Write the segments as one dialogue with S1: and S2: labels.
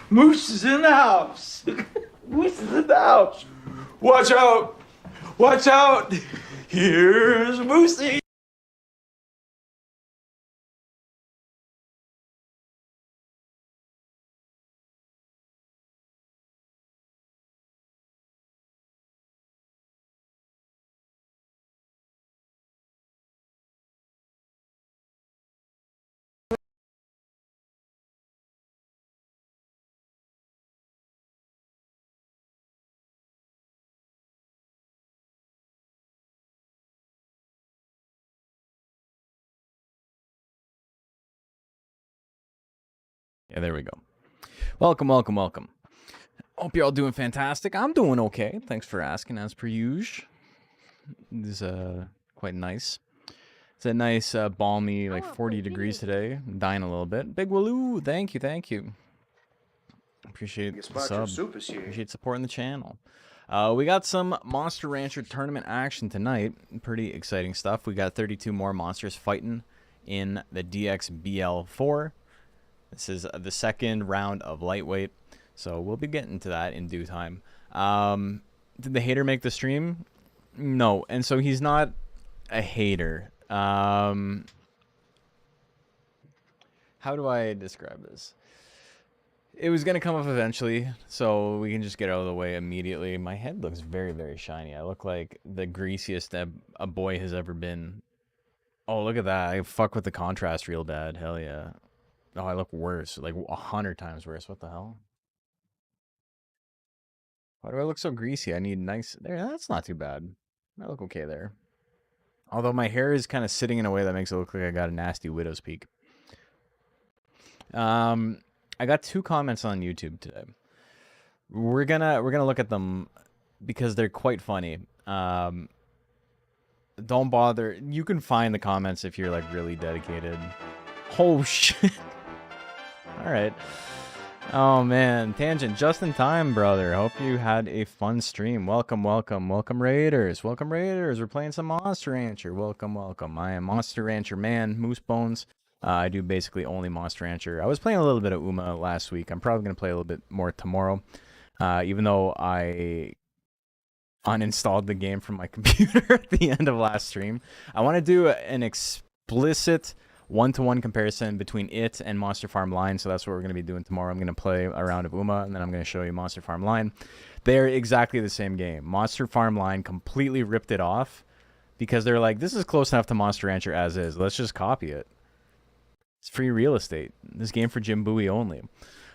S1: Moose is in the house. Moose is in the house. Watch out. Watch out. Here's Moosey.
S2: Yeah, there we go. Welcome, welcome, welcome. Hope you're all doing fantastic. I'm doing okay. Thanks for asking, as per usual. This is quite nice. It's a nice, balmy, like 40 degrees today. I'm dying a little bit. Big Waloo, thank you, thank you. Appreciate the sub. Appreciate supporting the channel. We got some Monster Rancher tournament action tonight. Pretty exciting stuff. We got 32 more monsters fighting in the DXBL4. This is the second round of lightweight, so we'll be getting to that in due time. Did the hater make the stream? No, and so he's not a hater. How do I describe this? It was going to come up eventually, so we can just get out of the way immediately. My head looks very, very shiny. I look like the greasiest that a boy has ever been. Oh, look at that. I fuck with the contrast real bad. Hell yeah. Oh, I look worse. Like 100 times worse. What the hell? Why do I look so greasy? I need nice... There, that's not too bad. I look okay there. Although my hair is kind of sitting in a way that makes it look like I got a nasty widow's peak. I got 2 comments on YouTube today. We're gonna look at them because they're quite funny. Don't bother. You can find the comments if you're like really dedicated. Oh shit. All right. Oh man, Tangent, just in time, brother. Hope you had a fun stream. Welcome, welcome, welcome, Raiders. Welcome, Raiders. We're playing some Monster Rancher. Welcome, welcome. I am Monster Rancher man, Moose Bones. I do basically only Monster Rancher. I was playing a little bit of Uma last week. I'm probably gonna play a little bit more tomorrow, even though I uninstalled the game from my computer at the end of last stream. I want to do an explicit one-to-one comparison between it and Monster Farm Line, so that's what we're going to be doing tomorrow. I'm going to play a round of Uma, and then I'm going to show you Monster Farm Line. They're exactly the same game. Monster Farm Line completely ripped it off because they're like, this is close enough to Monster Rancher as is. Let's just copy it. It's free real estate. This game for Jim Bowie only.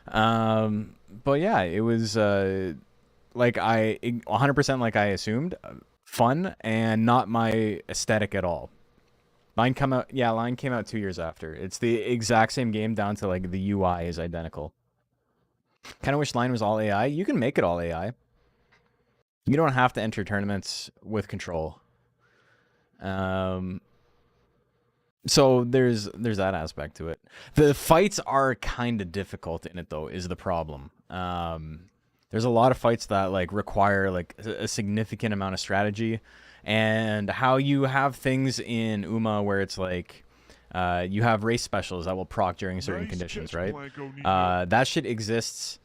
S2: But yeah, it was like 100% like I assumed. Fun and not my aesthetic at all. Line came out 2 years after. It's the exact same game down to like the UI is identical. Kind of wish Line was all AI. You can make it all AI. You don't have to enter tournaments with control. So there's that aspect to it. The fights are kind of difficult in it though, is the problem. There's a lot of fights that like require like a significant amount of strategy. And how you have things in Uma where it's like You have race specials that will proc during certain conditions, right? That shit exists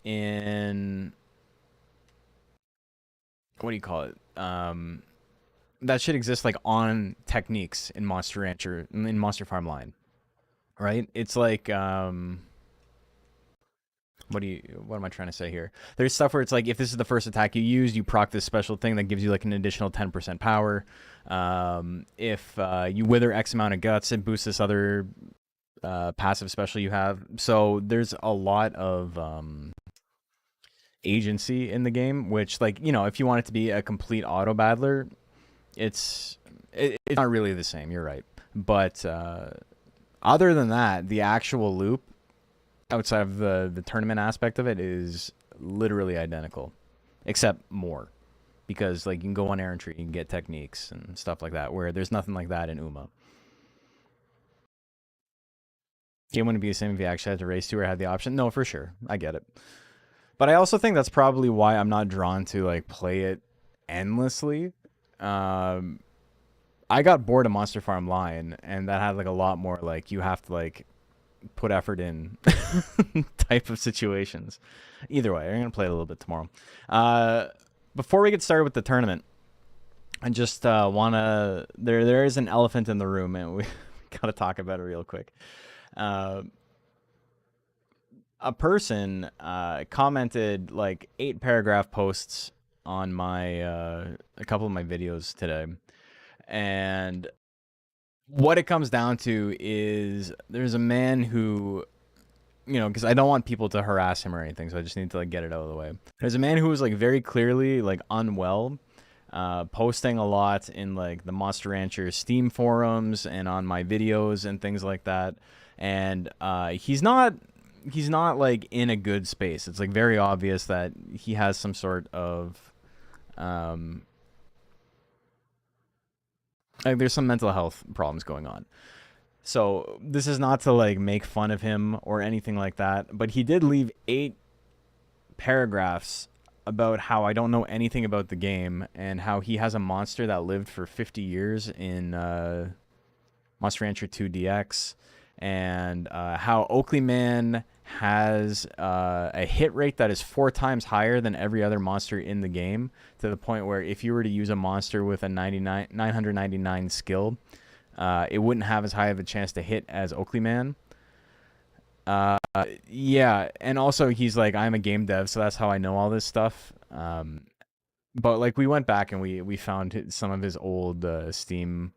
S2: in... What do you call it? That shit exists like on techniques in Monster Rancher, in Monster Farm Line, right? It's like what am I trying to say here? There's stuff where it's like if this is the first attack you use, you proc this special thing that gives you like an additional 10% power. If you wither X amount of guts, it boosts this other passive special you have. So there's a lot of agency in the game, which, like, you know, if you want it to be a complete auto battler, it's not really the same. You're right, but other than that, the actual loop outside of the tournament aspect of it is literally identical, except more, because like you can go on errantry, you can get techniques and stuff like that, where there's nothing like that in Uma. Game wouldn't be the same if you actually had to race to or had the option. No, for sure, I get it. But I also think that's probably why I'm not drawn to like play it endlessly. I got bored of Monster Farm Line, and that had like a lot more like you have to like put effort in type of situations. Either way, I'm gonna play it a little bit tomorrow. Before we get started with the tournament, I just wanna there is an elephant in the room, and we gotta talk about it real quick. A person commented like 8 paragraph posts on my a couple of my videos today, and what it comes down to is there's a man who, you know, because I don't want people to harass him or anything, so I just need to like get it out of the way. There's a man who was like very clearly like unwell, posting a lot in like the Monster Rancher Steam forums and on my videos and things like that, and he's not like in a good space. It's like very obvious that he has some sort of like there's some mental health problems going on. So this is not to like make fun of him or anything like that, but he did leave 8 paragraphs about how I don't know anything about the game and how he has a monster that lived for 50 years in Monster Rancher 2 DX, and how Oakley Man has a hit rate that is 4 times higher than every other monster in the game, to the point where if you were to use a monster with a 999 skill, it wouldn't have as high of a chance to hit as Oakley Man. Yeah, and also he's like, I'm a game dev, so that's how I know all this stuff. But like we went back and we found some of his old Steam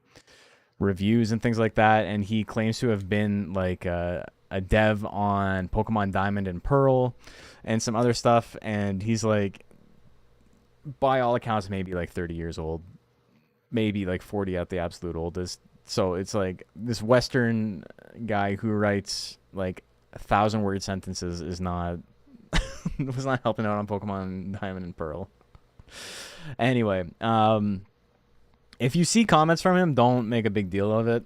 S2: reviews and things like that, and he claims to have been like a dev on Pokemon Diamond and Pearl and some other stuff, and he's like, by all accounts, maybe like 30 years old, maybe like 40 at the absolute oldest. So it's like this Western guy who writes like 1,000-word sentences is not was not helping out on Pokemon Diamond and Pearl. Anyway, if you see comments from him, don't make a big deal of it.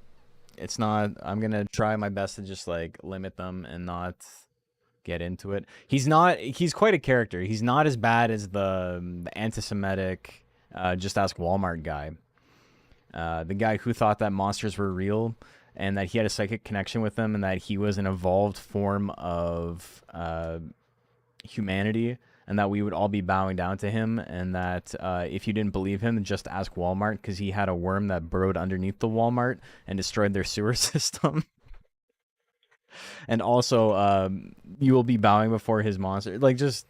S2: It's not, I'm going to try my best to just like limit them and not get into it. He's quite a character. He's not as bad as the anti-Semitic, just ask Walmart guy. The guy who thought that monsters were real and that he had a psychic connection with them and that he was an evolved form of humanity, and that we would all be bowing down to him, and that if you didn't believe him, just ask Walmart, because he had a worm that burrowed underneath the Walmart and destroyed their sewer system. And also, you will be bowing before his monster. Like, just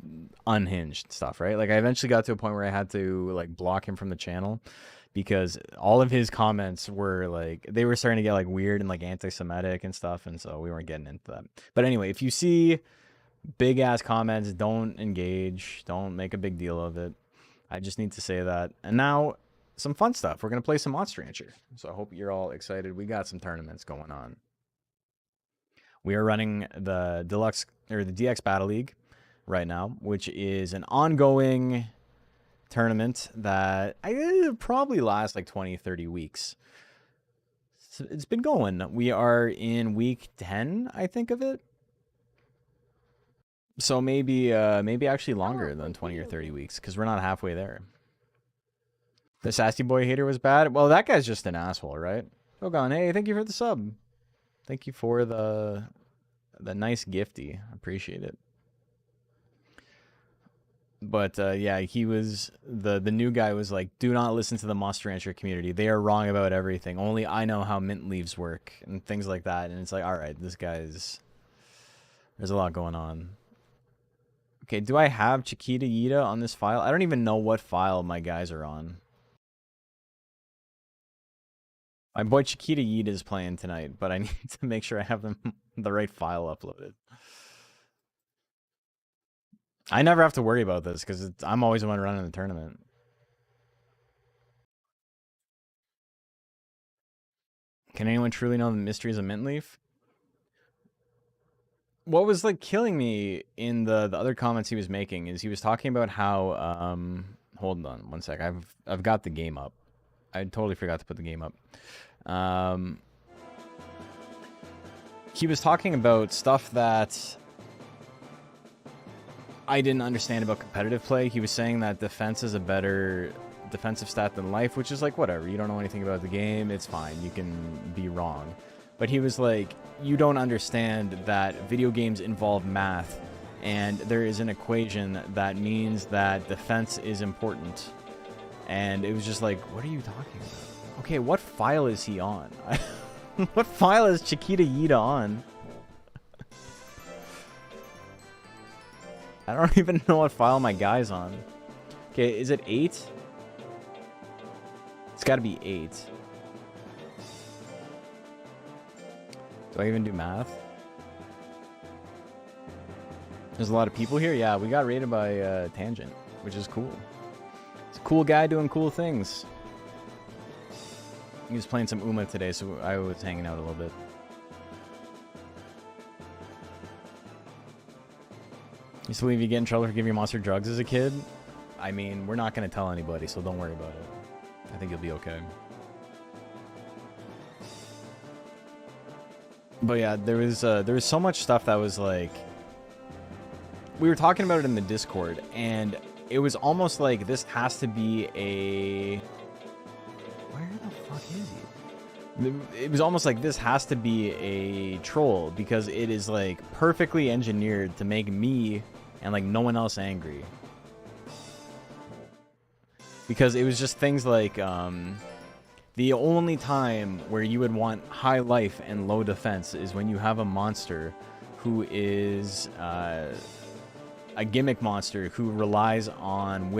S2: unhinged stuff, right? Like, I eventually got to a point where I had to, like, block him from the channel, because all of his comments were, like, they were starting to get, like, weird and, like, anti-Semitic and stuff, and so we weren't getting into that. But anyway, if you see big ass comments, don't engage, don't make a big deal of it. I just need to say that. And now some fun stuff. We're gonna play some Monster Rancher, so I hope you're all excited. We got some tournaments going on. We are running the deluxe or the DX Battle League right now, which is an ongoing tournament that probably lasts like 20-30 weeks. So it's been going. We are in week 10, I think, of it. So maybe actually longer than 20 or 30 weeks, because we're not halfway there. The Sassy Boy hater was bad. Well, that guy's just an asshole, right? Hogan, hey, thank you for the sub. Thank you for the nice gifty. Appreciate it. But yeah, he was the new guy was like, do not listen to the Monster Rancher community. They are wrong about everything. Only I know how mint leaves work and things like that. And it's like, all right, this guy's there's a lot going on. Okay, do I have Chiquita Yita on this file? I don't even know what file my guys are on. My boy Chiquita Yita is playing tonight, but I need to make sure I have them the right file uploaded. I never have to worry about this because I'm always the one running the tournament. Can anyone truly know the mysteries of mint leaf? What was like killing me in the other comments he was making is he was talking about how hold on one sec. I've got the game up. I totally forgot to put the game up. He was talking about stuff that I didn't understand about competitive play. He was saying that defense is a better defensive stat than life, which is like, whatever. You don't know anything about the game. It's fine. You can be wrong. But he was like, you don't understand that video games involve math, and there is an equation that means that defense is important. And it was just like, what are you talking about? Okay, what file is he on? What file is Chiquita Yita on? I don't even know what file my guy's on. Okay, is it 8? It's got to be 8. Do I even do math? There's a lot of people here. Yeah, we got raided by Tangent, which is cool. It's a cool guy doing cool things. He was playing some Uma today, so I was hanging out a little bit. Used to believe you get in trouble for giving your monster drugs as a kid. I mean, we're not going to tell anybody, so don't worry about it. I think you'll be okay. But yeah, there was so much stuff that was like, we were talking about it in the Discord, and it was almost like this has to be a, where the fuck is he? It was almost like this has to be a troll because it is like perfectly engineered to make me and like no one else angry. Because it was just things like the only time where you would want high life and low defense is when you have a monster who is a gimmick monster who relies on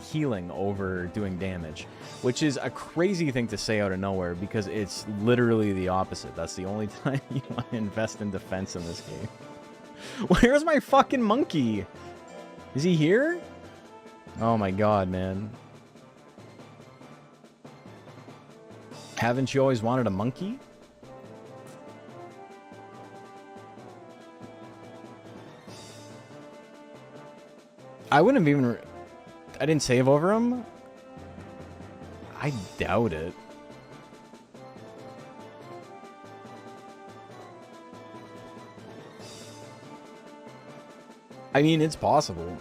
S2: healing over doing damage, which is a crazy thing to say out of nowhere because it's literally the opposite. That's the only time you want to invest in defense in this game. Where's my fucking monkey? Is he here? Oh my god, man. Haven't you always wanted a monkey? I wouldn't have even... I didn't save over him? I doubt it. I mean, it's possible.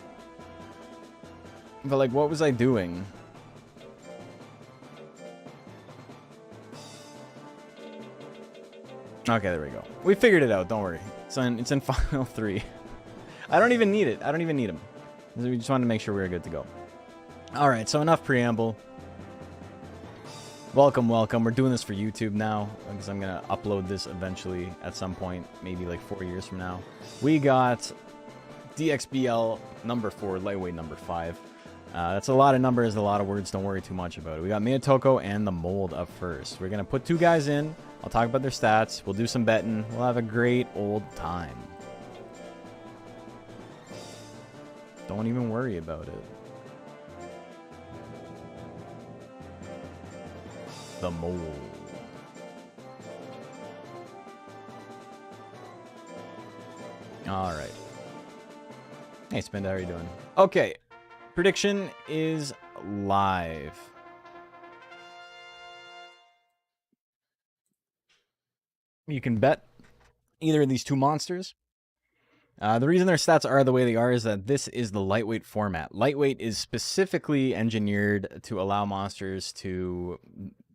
S2: But, like, what was I doing? Okay, there we go. We figured it out, don't worry. It's in Final 3. I don't even need it. I don't even need him. We just wanted to make sure we were good to go. Alright, so enough preamble. Welcome, welcome. We're doing this for YouTube now, because I'm going to upload this eventually at some point, maybe like 4 years from now. We got DXBL number 4, lightweight number 5. That's a lot of numbers, a lot of words. Don't worry too much about it. We got Miyatoko and the Mold up first. We're going to put 2 guys in. I'll talk about their stats. We'll do some betting. We'll have a great old time. Don't even worry about it. The Mold. Alright. Hey, Spinda, how are you doing? Okay. Prediction is live. You can bet either of these 2 monsters. The reason their stats are the way they are is that this is the lightweight format. Lightweight is specifically engineered to allow monsters to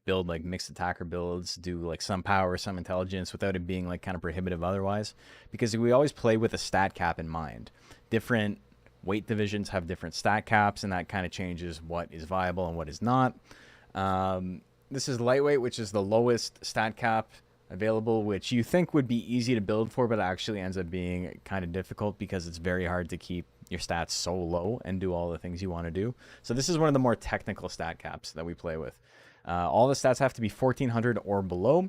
S2: build like mixed attacker builds, do like some power, some intelligence without it being like kind of prohibitive otherwise, because we always play with a stat cap in mind. Different weight divisions have different stat caps, and that kind of changes what is viable and what is not. This is lightweight, which is the lowest stat cap available, which you think would be easy to build for, but actually ends up being kind of difficult because it's very hard to keep your stats so low and do all the things you want to do. So this is one of the more technical stat caps that we play with. All the stats have to be 1400 or below.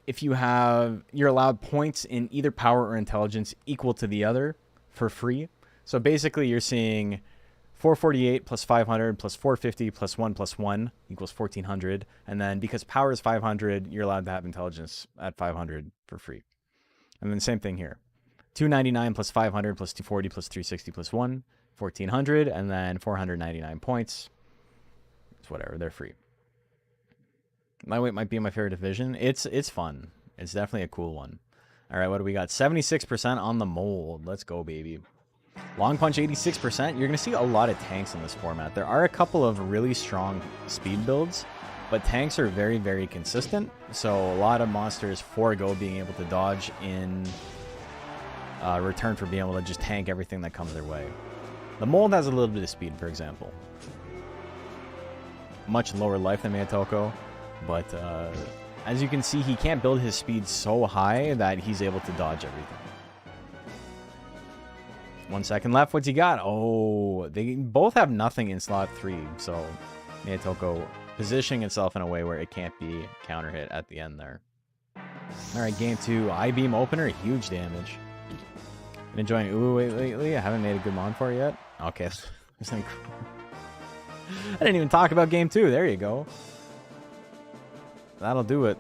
S2: If you're allowed points in either power or intelligence equal to the other for free. So basically you're seeing 448 plus 500 plus 450 plus 1 equals 1400. And then because power is 500, you're allowed to have intelligence at 500 for free. And then same thing here. 299 plus 500 plus 240 plus 360 plus 1, 1400. And then 499 points. It's whatever, they're free. Lightweight might be my favorite division. It's fun. It's definitely a cool one. All right, what do we got? 76% on the mold. Let's go, baby. Long punch 86%. You're going to see a lot of tanks in this format. There are a couple of really strong speed builds, but tanks are very, very consistent. So a lot of monsters forego being able to dodge in return for being able to just tank everything that comes their way. The mold has a little bit of speed, for example. Much lower life than Mayatoko, but as you can see, he can't build his speed so high that he's able to dodge everything. 1 second left. What's he got? Oh, they both have nothing in slot 3. So Mayatoko positioning itself in a way where it can't be counter hit at the end there. All right, game 2. I-beam opener, huge damage. Been enjoying Uwu lately. I haven't made a good mon for it yet. Okay. I didn't even talk about game 2. There you go. That'll do it.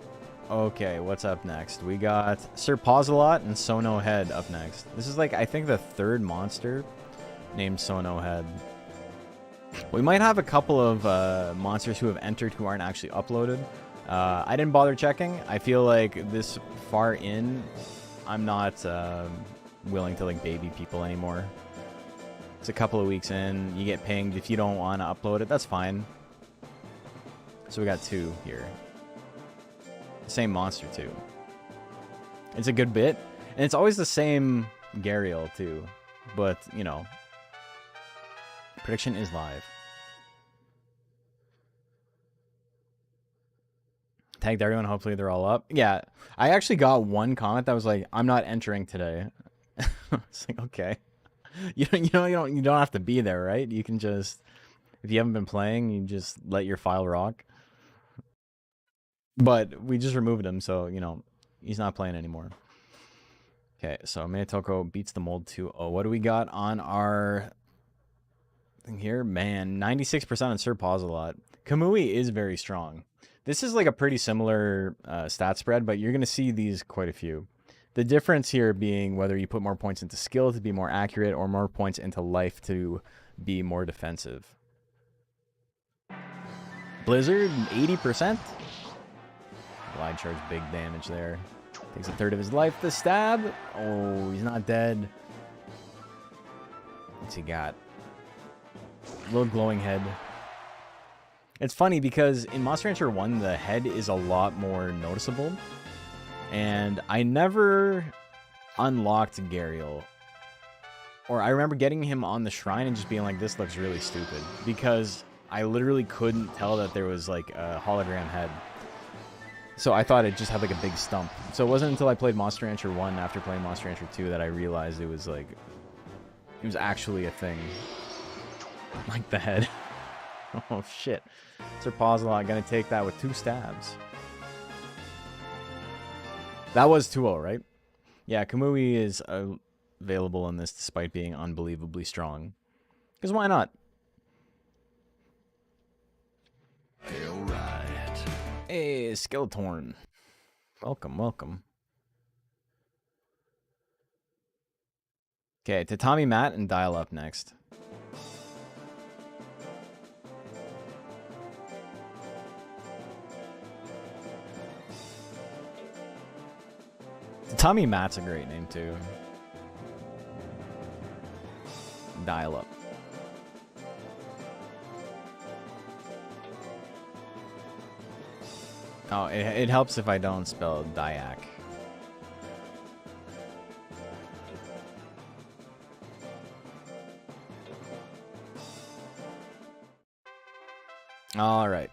S2: Okay, what's up next? We got Sir Pawsalot and Sono Head up next. This is like, I think, the third monster named Sono Head. We might have a couple of monsters who have entered who aren't actually uploaded. I didn't bother checking. I feel like this far in, I'm not willing to like baby people anymore. It's a couple of weeks in. You get pinged. If you don't want to upload it, that's fine. So we got 2 here. Same monster too. It's a good bit, and it's always the same Gariel too, but you know, prediction is live. Tagged everyone, hopefully they're all up. Yeah, I actually got one comment that was like, I'm not entering today. It's like, okay, you don't have to be there, right? You can just, if you haven't been playing, you just let your file rock. But we just removed him, so, you know, he's not playing anymore. Okay, so Mayatoko beats the mold 2-0. What do we got on our thing here? Man, 96% on Sir Pawsalot. Kamui is very strong. This is like a pretty similar stat spread, but you're going to see these quite a few. The difference here being whether you put more points into skill to be more accurate or more points into life to be more defensive. Blizzard, 80%. Glide charge, big damage there. Takes a third of his life. The stab. Oh, he's not dead. What's he got? Little glowing head. It's funny because in Monster Rancher 1, the head is a lot more noticeable. And I never unlocked Gariel. Or I remember getting him on the shrine and just being like, this looks really stupid. Because I literally couldn't tell that there was like a hologram head. So I thought it just had like a big stump. So it wasn't until I played Monster Rancher 1 after playing Monster Rancher 2 that I realized it was like, it was actually a thing. Like the head. Oh shit. Sir Pawsalot gonna take that with 2 stabs. That was 2-0, right? Yeah, Kamui is available in this despite being unbelievably strong. Because why not? Alright. Hey, Skeletorn. Welcome, welcome. Okay, Tatami Matt and Dial up next. Tatami Matt's a great name too. Dial up. Oh, it helps if I don't spell Diak. All right.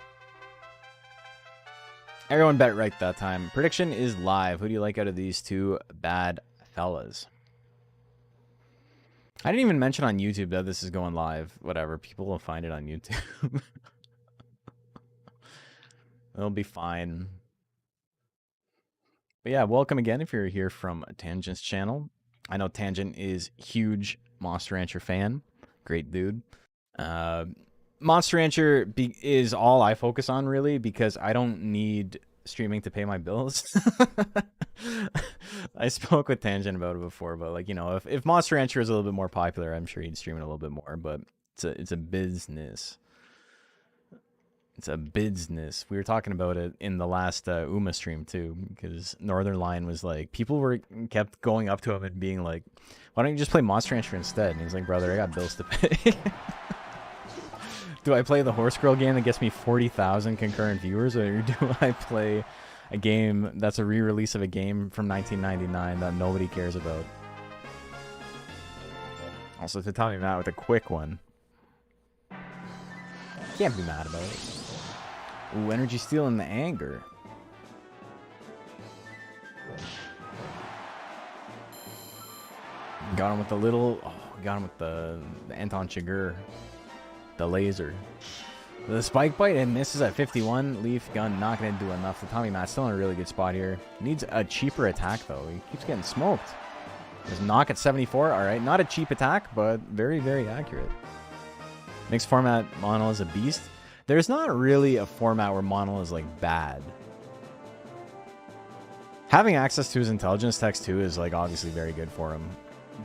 S2: Everyone bet right that time. Prediction is live. Who do you like out of these two bad fellas? I didn't even mention on YouTube that this is going live. Whatever. People will find it on YouTube. It'll be fine. But yeah, welcome again if you're here from Tangent's channel. I know Tangent is huge Monster Rancher fan. Great dude. Monster Rancher is all I focus on, really, because I don't need streaming to pay my bills. I spoke with Tangent about it before, but like, you know, if Monster Rancher is a little bit more popular, I'm sure he'd stream it a little bit more, but it's a business. It's a business. We were talking about it in the last Uma stream too, because Northern Lion was like, people kept going up to him and being like, why don't you just play Monster Rancher instead? And he's like, brother, I got bills to pay. Do I play the Horse Girl game that gets me 40,000 concurrent viewers, or do I play a game that's a re-release of a game from 1999 that nobody cares about? Also, to tell me that with a quick one. Can't be mad about it. Ooh, energy steal in the anger. Got him with the little... Oh, got him with the Anton Chigurh. The laser. The spike bite and misses at 51. Leaf gun not going to do enough. The Tommy Matt's still in a really good spot here. Needs a cheaper attack, though. He keeps getting smoked. There's knock at 74. All right, not a cheap attack, but very, very accurate. Mixed format, Mono is a beast. There's not really a format where Mono is, like, bad. Having access to his intelligence text, too, is, like, obviously very good for him.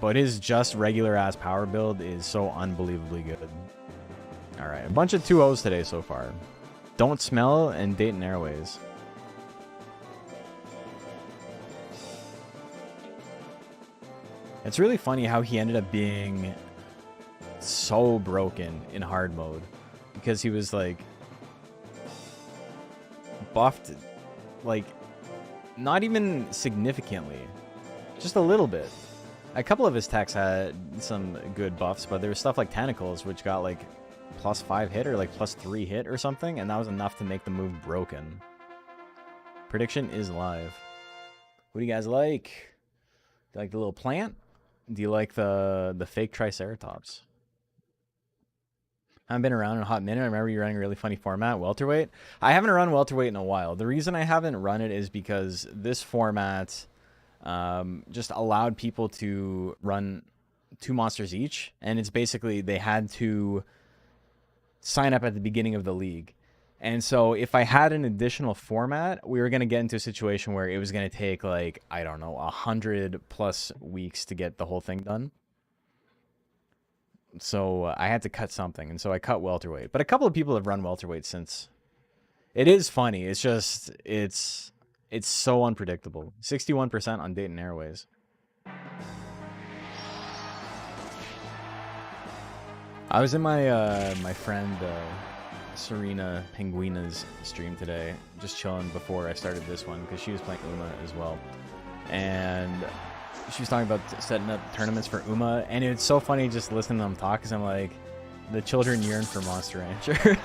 S2: But his just regular-ass power build is so unbelievably good. All right, a bunch of 2-0s today so far. Don't Smell and Dayton Airways. It's really funny how he ended up being so broken in hard mode, because he was like buffed, like not even significantly, just a little bit. A couple of his techs had some good buffs, but there was stuff like Tentacles, which got like +5 hit or like +3 hit or something, and that was enough to make the move broken. Prediction is live. What do you guys like? Do you like the little plant? Do you like the fake Triceratops? I haven't been around in a hot minute. I remember you running a really funny format, welterweight. I haven't run welterweight in a while. The reason I haven't run it is because this format just allowed people to run 2 monsters each, and it's basically they had to sign up at the beginning of the league. And so if I had an additional format, we were going to get into a situation where it was going to take like, I don't know, 100+ weeks to get the whole thing done. So I had to cut something, and so I cut welterweight. But a couple of people have run welterweight since. It is funny. It's just, it's so unpredictable. 61% on Dayton Airways. I was in my my friend Serena Penguina's stream today, just chilling before I started this one, because she was playing Uma as well. And she was talking about setting up tournaments for Uma, and it's so funny just listening to them talk, because I'm like, the children yearn for Monster Rancher.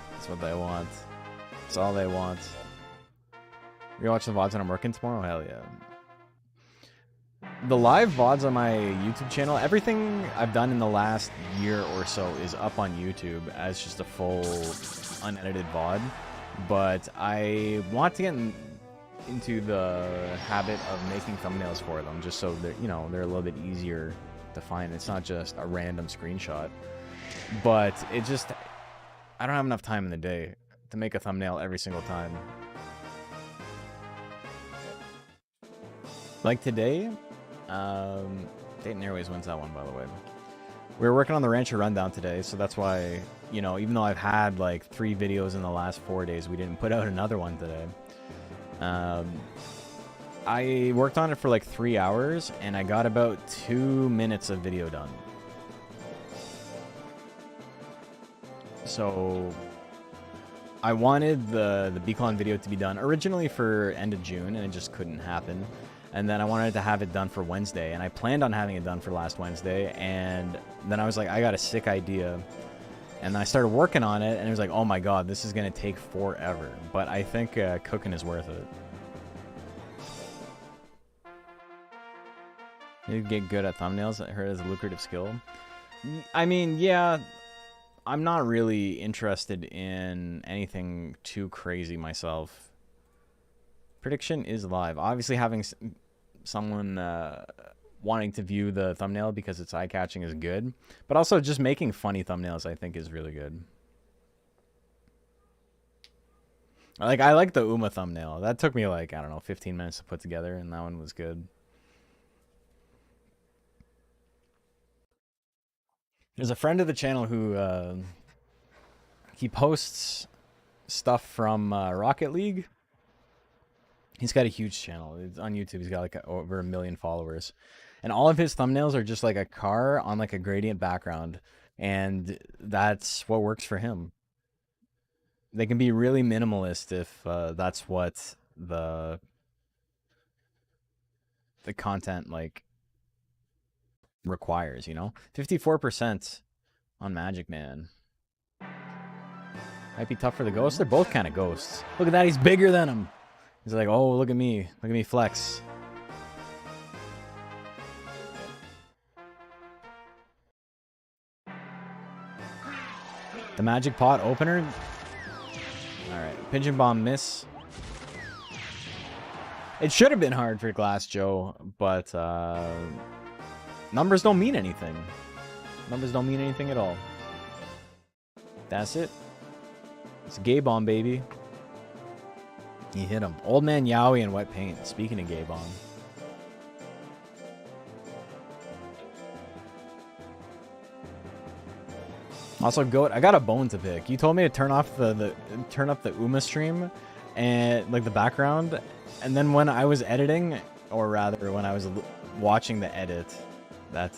S2: That's what they want. That's all they want. You're watching the VODs when I'm working tomorrow? Hell yeah. The live VODs on my YouTube channel, everything I've done in the last year or so is up on YouTube as just a full unedited VOD. But I want to get into the habit of making thumbnails for them, just so they're, you know, they're a little bit easier to find. It's not just a random screenshot. But it just, I don't have enough time in the day to make a thumbnail every single time. Like today, Dayton Airways wins that one, by the way. We were working on the Rancher Rundown today, so that's why, you know, even though I've had like 3 videos in the last 4 days, we didn't put out another one today. I worked on it for like 3 hours, and I got about 2 minutes of video done. So I wanted the Beacon video to be done originally for end of June, and it just couldn't happen. And then I wanted to have it done for Wednesday, and I planned on having it done for last Wednesday. And then I was like, I got a sick idea. And I started working on it, and it was like, oh my god, this is going to take forever. But I think cooking is worth it. You get good at thumbnails. I heard it's a lucrative skill. I mean, yeah, I'm not really interested in anything too crazy myself. Prediction is live. Obviously, having someone wanting to view the thumbnail because it's eye-catching is good. But also, just making funny thumbnails, I think, is really good. Like, I like the Uma thumbnail. That took me, like, I don't know, 15 minutes to put together, and that one was good. There's a friend of the channel who he posts stuff from Rocket League. He's got a huge channel. It's on YouTube. He's got like over 1 million followers. And all of his thumbnails are just like a car on like a gradient background. And that's what works for him. They can be really minimalist if that's what the content like requires, you know? 54% on Magic Man. Might be tough for the ghosts. They're both kind of ghosts. Look at that. He's bigger than him. He's like, oh, look at me. Look at me flex. The magic pot opener. Alright. Pigeon bomb miss. It should have been hard for Glass Joe, but numbers don't mean anything. Numbers don't mean anything at all. That's it. It's a gay bomb, baby. He hit him. Old Man Yowie and wet paint. Speaking of gay bomb. Also, Goat, I got a bone to pick. You told me to turn off turn up the Uma stream and like the background, and then when I was editing, or rather when I was watching the edit that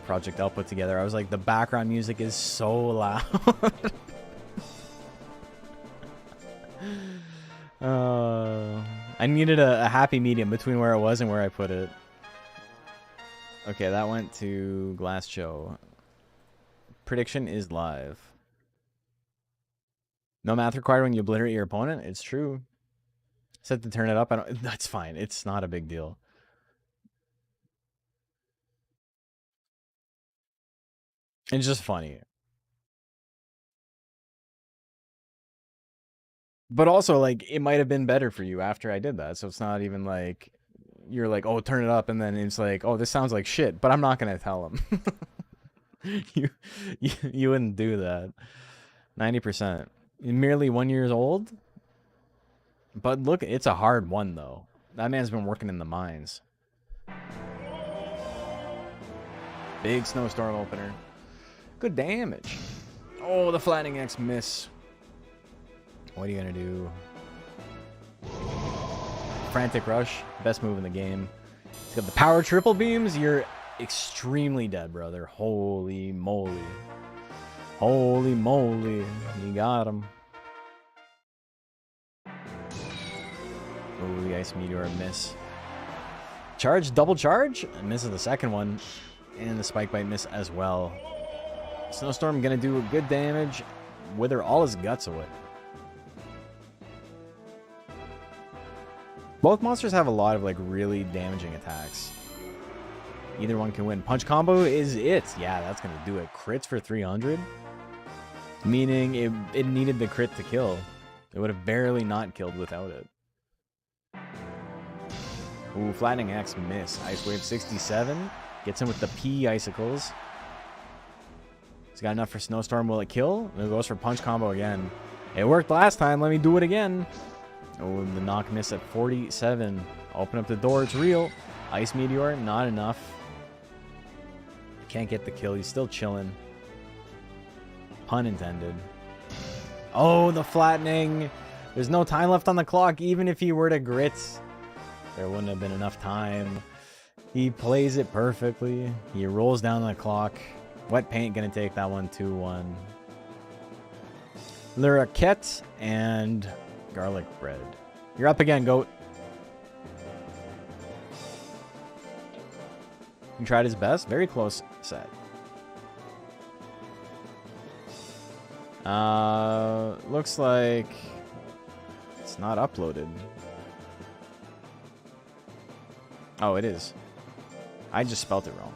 S2: Project L put together, I was like, the background music is so loud. I needed a happy medium between where I was and where I put it. Okay, that went to Glass Joe. Prediction is live. No math required when you obliterate your opponent. It's true. Set to turn it up. That's fine. It's not a big deal. It's just funny. But also, like, it might have been better for you after I did that. So it's not even like you're like, oh, turn it up, and then it's like, oh, this sounds like shit. But I'm not gonna tell him. you wouldn't do that. 90%. Merely 1 year old. But look, it's a hard one though. That man's been working in the mines. Big snowstorm opener. Good damage. Oh, the flattening X miss. What are you gonna do? Frantic rush, best move in the game. He's got the power triple beams. You're extremely dead, brother. Holy moly. Holy moly. You got him. Oh, the ice meteor miss. Charge, double charge. Misses the second one. And the spike bite miss as well. Snowstorm gonna do good damage. Wither all his guts away. Both monsters have a lot of like really damaging attacks. Either one can win. Punch combo is it. Yeah, that's going to do it. Crits for 300. Meaning it needed the crit to kill. It would have barely not killed without it. Ooh, flattening X miss. Ice Wave 67. Gets him with the P icicles. He's got enough for Snowstorm. Will it kill? It goes for punch combo again. It worked last time. Let me do it again. Oh, the knock miss at 47. Open up the door. It's real. Ice Meteor, not enough. Can't get the kill. He's still chilling. Pun intended. Oh, the flattening. There's no time left on the clock. Even if he were to grit, there wouldn't have been enough time. He plays it perfectly. He rolls down the clock. Wet paint gonna take that one 2-1. Luraquette and garlic bread. You're up again, goat. He tried his best. Very close set. Looks like it's not uploaded. Oh, it is. I just spelt it wrong.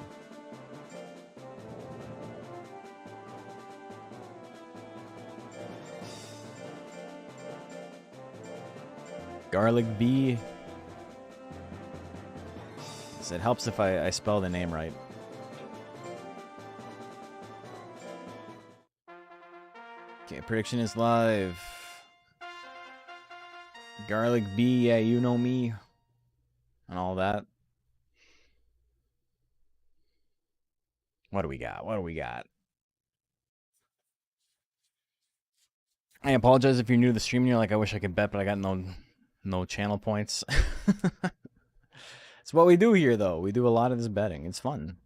S2: Garlic bee. So it helps if I spell the name right. Okay, prediction is live. Garlic bee, yeah, you know me. And all that. What do we got? What do we got? I apologize if you're new to the stream and you're like, I wish I could bet, but I got no channel points. It's what we do here, though. We do a lot of this betting. It's fun.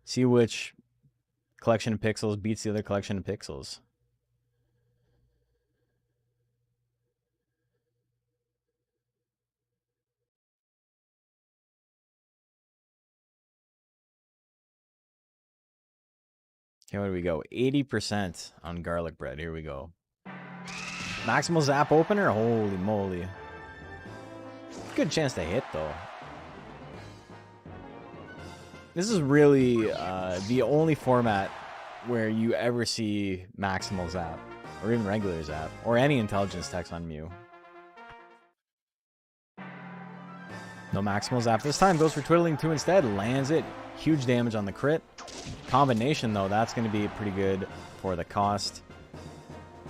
S2: See which collection of pixels beats the other collection of pixels. Okay, where do we go? 80% on garlic bread. Here we go. Maximal zap opener? Holy moly. Good chance to hit, though. This is really the only format where you ever see maximal zap, or even regular zap, or any intelligence text on Mew. No maximal zap this time. Goes for Twiddling 2 instead. Lands it. Huge damage on the crit. Combination, though, that's going to be pretty good for the cost.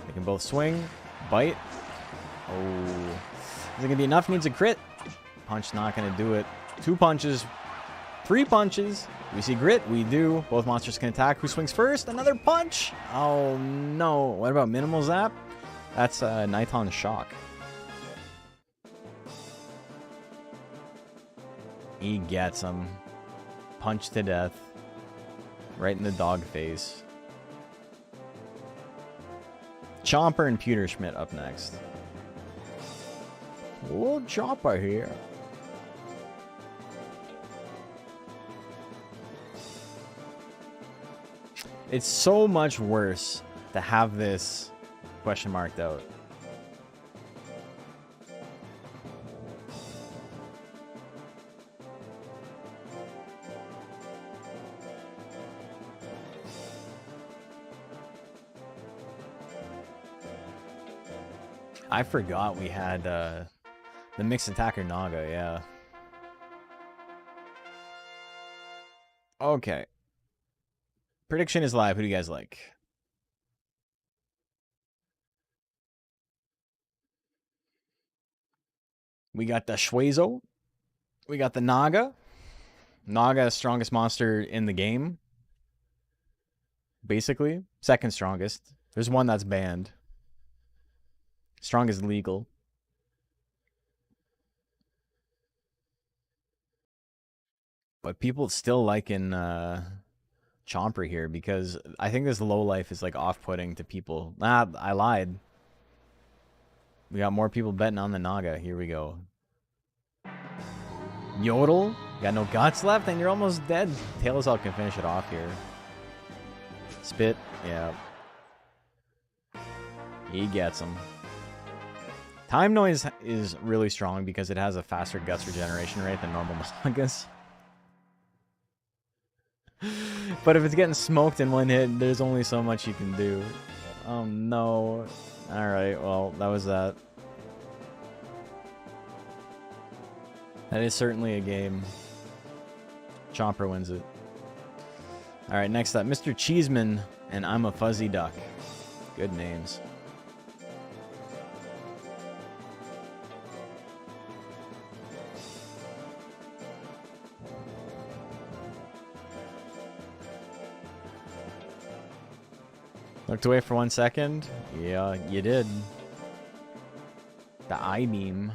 S2: They can both swing. Bite. Oh. Is it going to be enough? Needs a crit. Punch not going to do it. 2 punches. 3 punches. We see grit. We do. Both monsters can attack. Who swings first? Another punch. Oh, no. What about minimal zap? That's Nighton Shock. He gets him. Punch to death. Right in the dog face. Chomper and Peter Schmidt up next. A little Chomper here. It's so much worse to have this question marked out. I forgot we had the mixed attacker Naga, yeah. Okay. Prediction is live. Who do you guys like? We got the Shuezo. We got the Naga. Naga, strongest monster in the game. Basically. Second strongest. There's one that's banned. Strong is legal. But people still liking Chomper here because I think this low life is like off-putting to people. Ah, I lied. We got more people betting on the Naga. Here we go. Yodel. Got no guts left and you're almost dead. Tailsalt can finish it off here. Spit. Yeah. He gets him. Time Noise is really strong because it has a faster guts regeneration rate than normal Nagas. But if it's getting smoked in one hit, there's only so much you can do. Oh no. Alright, well, that was that. That is certainly a game. Chomper wins it. Alright, next up, Mr. Cheeseman and I'm a Fuzzy Duck. Good names. Looked away for 1 second. Yeah, you did. The I-beam.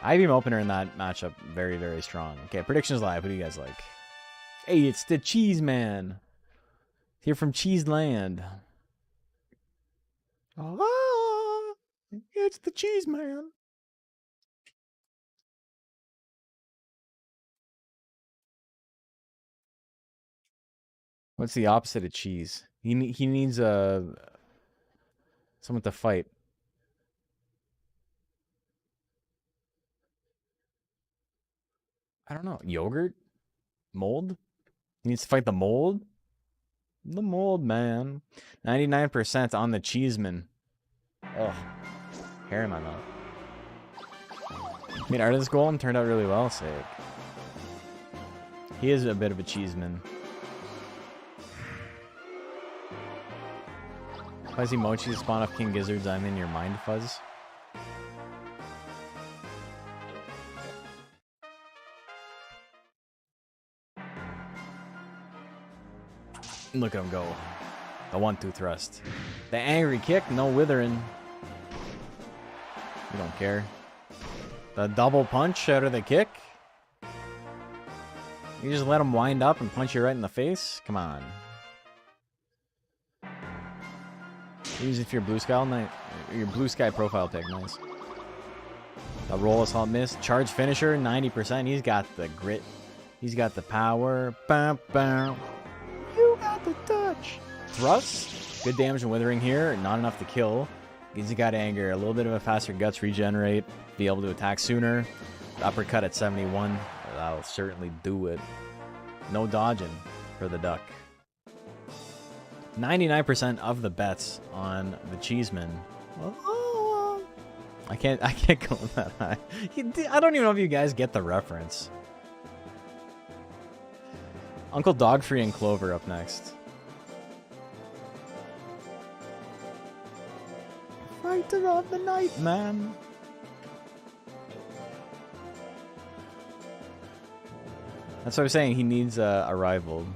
S2: I-beam opener in that matchup, very, very strong. Okay, predictions live. Who do you guys like? Hey, it's the Cheese Man. Here from Cheese Land. Ah, it's the cheese man. What's the opposite of cheese? He needs someone to fight. I don't know. Yogurt? Mold? He needs to fight the mold? The mold, man. 99% on the cheeseman. Ugh. Hair in my mouth. I mean, artist golem turned out really well, sick. He is a bit of a cheeseman. Fuzzy Mochi spawn off King Gizzards, I'm in your mind, Fuzz. Look at him go. The 1-2 thrust. The angry kick, no withering. You don't care. The double punch out of the kick. You just let him wind up and punch you right in the face? Come on. Use it for your blue sky all night. Your blue sky profile pick, nice. The roll assault miss. Charge finisher, 90%. He's got the grit. He's got the power. Bam, bam. You got the touch. Thrust. Good damage and withering here. Not enough to kill. He's got anger. A little bit of a faster guts regenerate. Be able to attack sooner. Uppercut at 71. That'll certainly do it. No dodging for the duck. 99% of the bets on the cheeseman. Oh, I can't go that high. I don't even know if you guys get the reference. Uncle Dogfree and Clover up next. Fighter of the night, man. That's what I was saying. He needs a rival.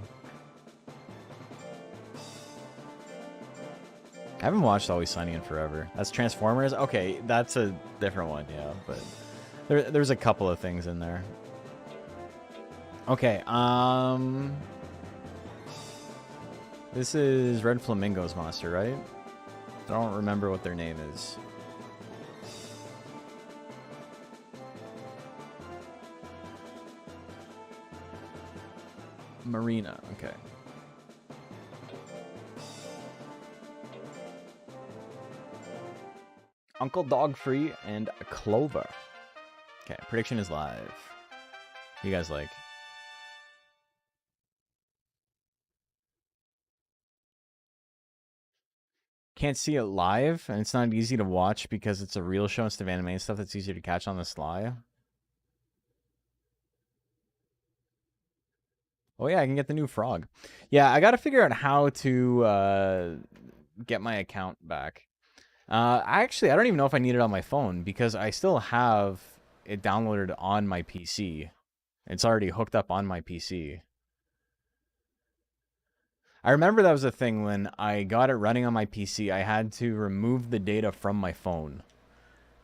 S2: I haven't watched Always Sunny in forever. That's Transformers? Okay, that's a different one, yeah. But there's a couple of things in there. Okay, this is Red Flamingo's monster, right? I don't remember what their name is. Marina, okay. Uncle Dogfree and Clover. Okay, prediction is live. You guys like? Can't see it live, and it's not easy to watch because it's a real show instead of anime and stuff that's easier to catch on the sly. Oh yeah, I can get the new frog. Yeah, I gotta figure out how to get my account back. Actually, I don't even know if I need it on my phone because I still have it downloaded on my PC. It's already hooked up on my PC. I remember that was a thing when I got it running on my PC. I had to remove the data from my phone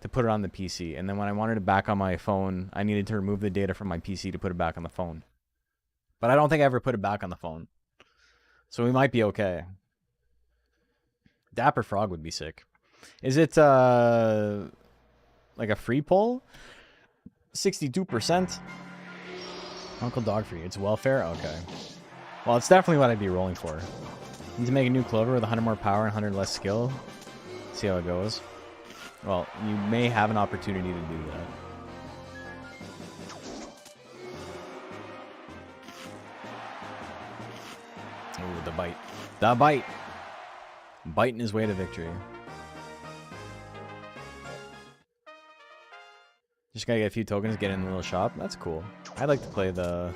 S2: to put it on the PC. And then when I wanted it back on my phone, I needed to remove the data from my PC to put it back on the phone. But I don't think I ever put it back on the phone. So we might be okay. Dapper Frog would be sick. Is it like a free poll? 62%. Uncle Dogfree. It's welfare? Okay. Well, it's definitely what I'd be rolling for. Need to make a new Clover with 100 more power and 100 less skill. See how it goes. Well, you may have an opportunity to do that. Ooh, the bite. The bite! Biting his way to victory. Just gotta get a few tokens, get in the little shop. That's cool. I'd like to play the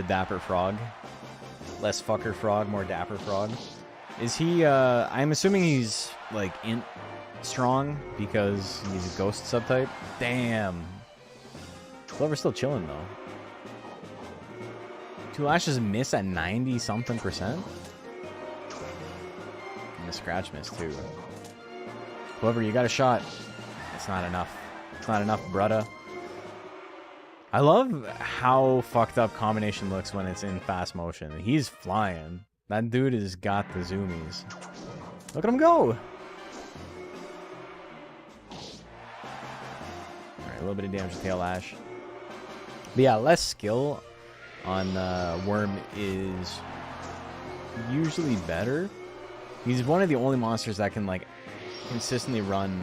S2: Dapper Frog. Less fucker frog, more Dapper Frog. Is he, I'm assuming he's, like, int strong because he's a ghost subtype? Damn. Clover's still chilling, though. Two lashes miss at 90-something%? And the scratch miss, too. Clover, you got a shot. It's not enough. It's not enough, brudda. I love how fucked up combination looks when it's in fast motion. He's flying. That dude has got the zoomies. Look at him go. All right, a little bit of damage to Tail Lash. But yeah, less skill on Worm is usually better. He's one of the only monsters that can like consistently run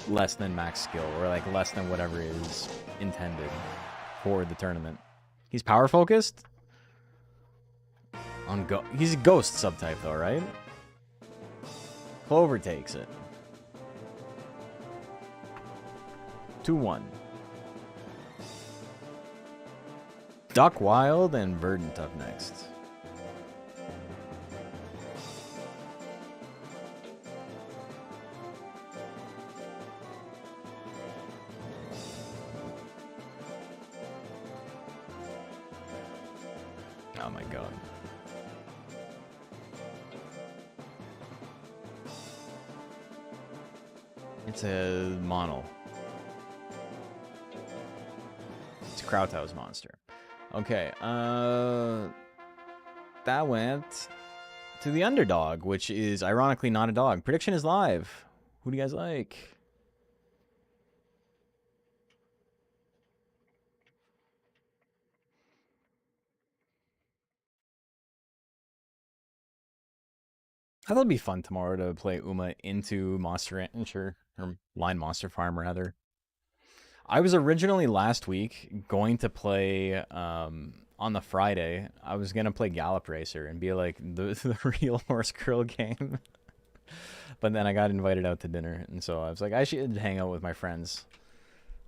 S2: less than max skill, or like less than whatever is intended for the tournament. He's power focused on he's a ghost subtype though, right? Clover takes it. 2-1. Duck Wild and Verdant up next. Oh my god. It's a mono. It's a Krauthaus monster. Okay, that went to the underdog, which is ironically not a dog. Prediction is live. Who do you guys like? I thought it'd be fun tomorrow to play Uma into Monster Rancher, or Line Monster Farm, rather. I was originally last week going to play, on the Friday, I was going to play Gallop Racer and be like the real Horse Girl game. But then I got invited out to dinner, and so I was like, I should hang out with my friends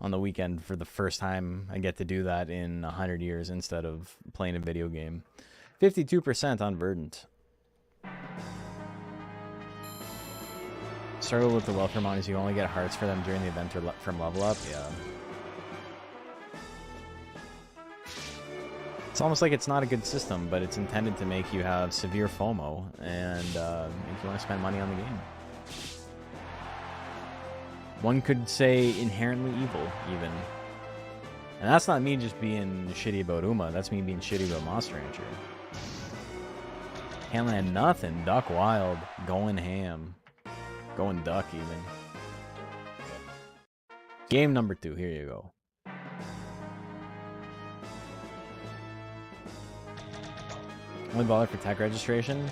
S2: on the weekend for the first time I get to do that in 100 years instead of playing a video game. 52% on Verdant. Struggle with the welfare monitors, you only get hearts for them during the event or from level up? Yeah. It's almost like it's not a good system, but it's intended to make you have severe FOMO and make you want to spend money on the game. One could say inherently evil, even. And that's not me just being shitty about Uma, that's me being shitty about Monster Rancher. Can't land nothing. Duck Wild, going ham. Going duck, even. Game number 2, here you go. Only bother for tech registration?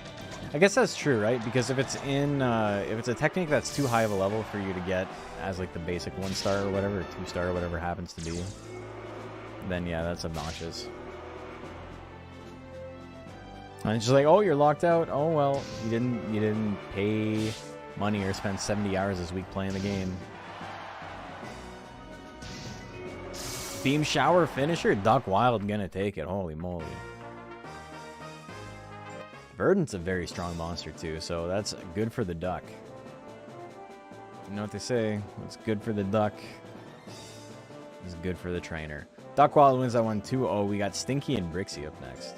S2: I guess that's true, right? Because if it's in, if it's a technique that's too high of a level for you to get as like the basic 1-star or whatever, or 2-star or whatever happens to be, then yeah, that's obnoxious. And it's just like, oh, you're locked out. Oh well, you didn't pay money or spend 70 hours this week playing the game. Beam Shower finisher? Duck Wild gonna take it. Holy moly. Verdant's a very strong monster too, so that's good for the duck. You know what they say? What's good for the duck is good for the trainer. Duck Wild wins that one 2-0. We got Stinky and Brixie up next.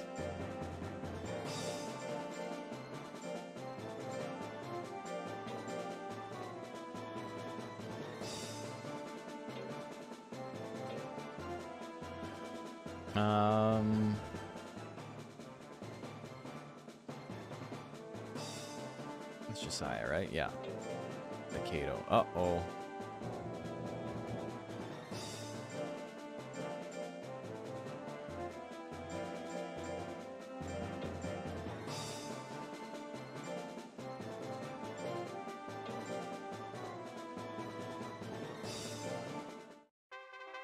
S2: It's Josiah, right? Yeah. The Kato. Uh-oh.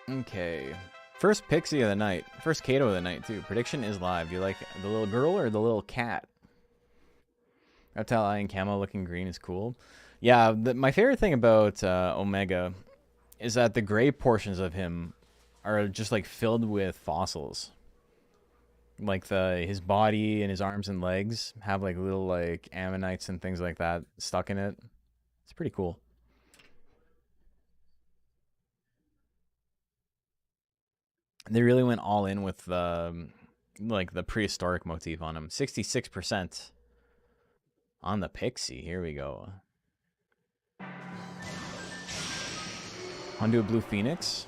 S2: Okay. First Pixie of the night. First Kato of the night, too. Prediction is live. Do you like the little girl or the little cat? Reptile Eye and Camo looking green is cool. Yeah, my favorite thing about Omega is that the gray portions of him are just like filled with fossils. Like his body and his arms and legs have like little like ammonites and things like that stuck in it. It's pretty cool. They really went all in with like the prehistoric motif on him. 66% on the Pixie. Here we go. Undo a Blue Phoenix.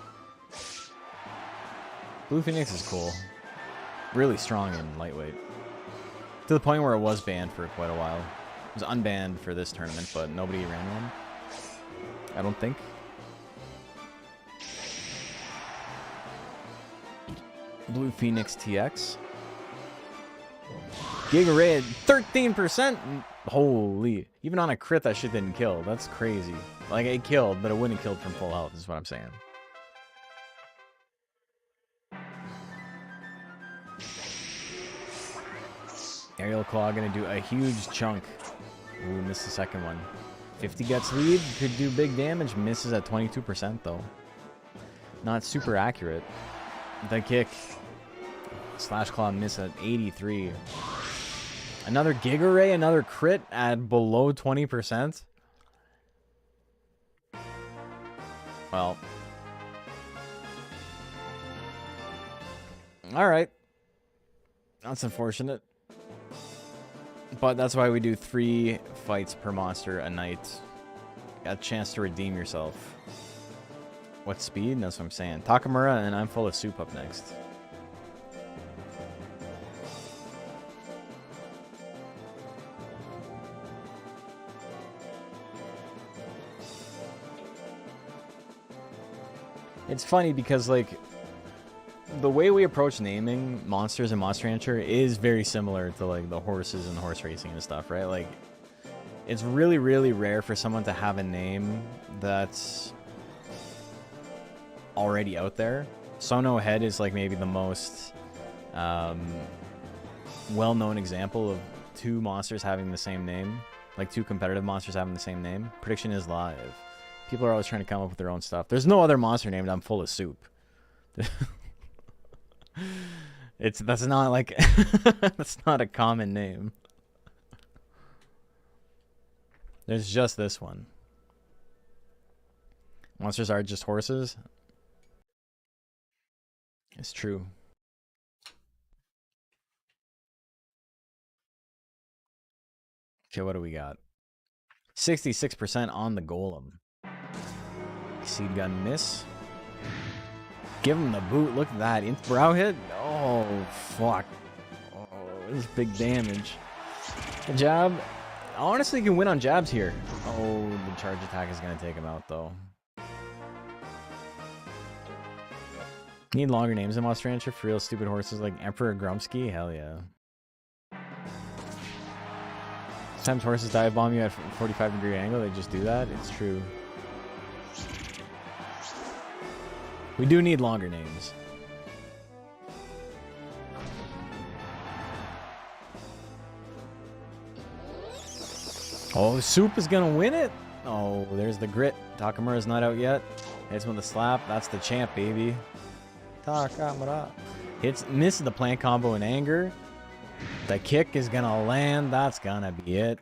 S2: Blue Phoenix is cool. Really strong and lightweight. To the point where it was banned for quite a while. was unbanned for this tournament, but nobody ran one. I don't think. Blue Phoenix TX. Giga Ray at 13%. Holy. Even on a crit, that shit didn't kill. That's crazy. Like, it killed, but it wouldn't have killed from full health, is what I'm saying. Aerial Claw gonna do a huge chunk. Ooh, missed the second one. 50 gets lead, could do big damage. Misses at 22% though. Not super accurate. The kick. Slash Claw miss at 83. Another Giga Ray, another crit at below 20%. Well. Alright. That's unfortunate. But that's why we do 3 fights per monster a night. Got a chance to redeem yourself. What speed? That's what I'm saying. Takamura and I'm full of soup up next. It's funny because, like, the way we approach naming monsters in Monster Rancher is very similar to, like, the horses and horse racing and stuff, right? Like, it's really, really rare for someone to have a name that's already out there. Sono Head is, like, maybe the most well-known example of 2 monsters having the same name. Like, 2 competitive monsters having the same name. Prediction is live. People are always trying to come up with their own stuff. There's no other monster named I'm full of soup. That's not like that's not a common name. There's just this one. Monsters are just horses. It's true. Okay, what do we got? 66% on the golem. Seed gun miss. Give him the boot. Look at that. In brow hit. Oh, fuck. Oh, this is big damage. The jab. Honestly, can win on jabs here. Oh, the charge attack is going to take him out, though. Need longer names in Monster Rancher for real stupid horses like Emperor Grumsky? Hell yeah. Sometimes horses dive bomb you at 45-degree angle. They just do that. It's true. We do need longer names. Oh, Soup is gonna win it. Oh, there's the grit. Takamura's not out yet. Hits with the slap. That's the champ, baby. Takamura. Misses the plant combo in anger. The kick is gonna land. That's gonna be it.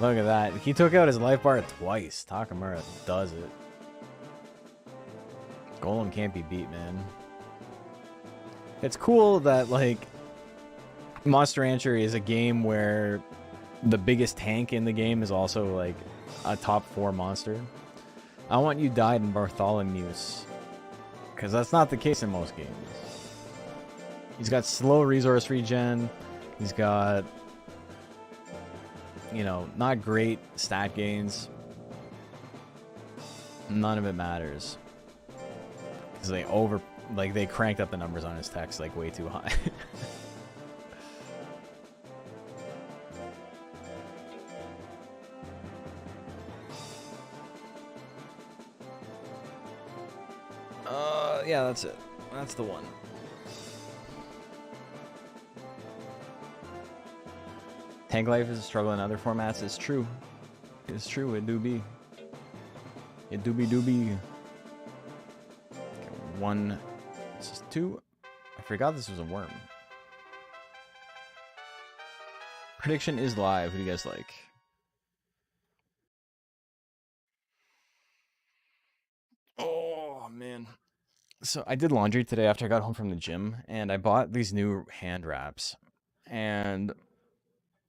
S2: Look at that. He took out his life bar twice. Takamura does it. Golem can't be beat, man. It's cool that, like, Monster Rancher is a game where the biggest tank in the game is also, like, a top 4 monster. I Want You Died in Bartholomew's, because that's not the case in most games. He's got slow resource regen. He's got, you know, not great stat gains. None of it matters. Because they cranked up the numbers on his text like way too high. Yeah, that's it. That's the one. Tank life is a struggle in other formats. It's true. It's true. It do be. It do be. One, this is 2. I forgot this was a worm. Prediction is live. Who do you guys like? Oh, man. So I did laundry today after I got home from the gym, and I bought these new hand wraps. And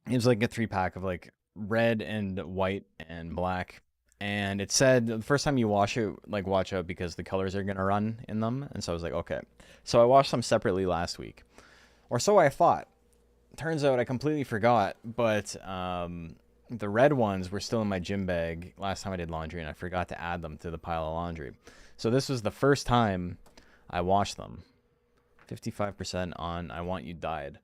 S2: it was like a 3-pack of like red and white and black. And it said the first time you wash it, like, watch out because the colors are going to run in them. And so I was like, okay. So I washed them separately last week. Or so I thought. Turns out I completely forgot. But the red ones were still in my gym bag last time I did laundry, and I forgot to add them to the pile of laundry. So this was the first time I washed them. 55% on I Want You Died.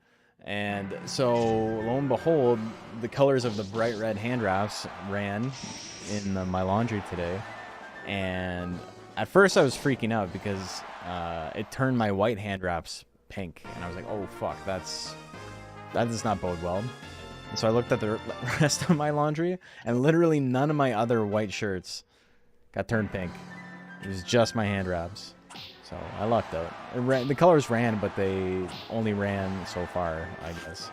S2: And so, lo and behold, the colors of the bright red hand wraps ran in my laundry today. And at first I was freaking out because it turned my white hand wraps pink. And I was like, oh, fuck, that does not bode well. And so I looked at the rest of my laundry, and literally none of my other white shirts got turned pink. It was just my hand wraps. So I lucked out. The colors ran, but they only ran so far, I guess.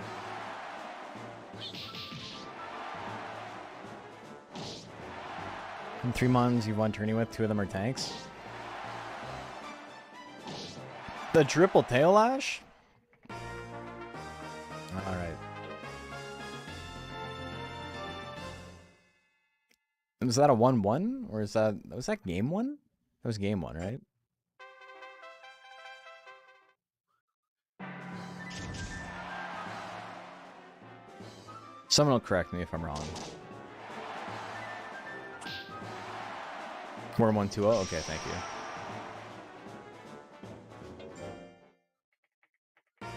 S2: In 3 months, you've won tourney with. 2 of them are tanks. The triple tail lash? Alright. Was that a 1-1? Or was that game 1? That was game 1, right? Someone will correct me if I'm wrong. 4-1-2-0? Okay, thank you.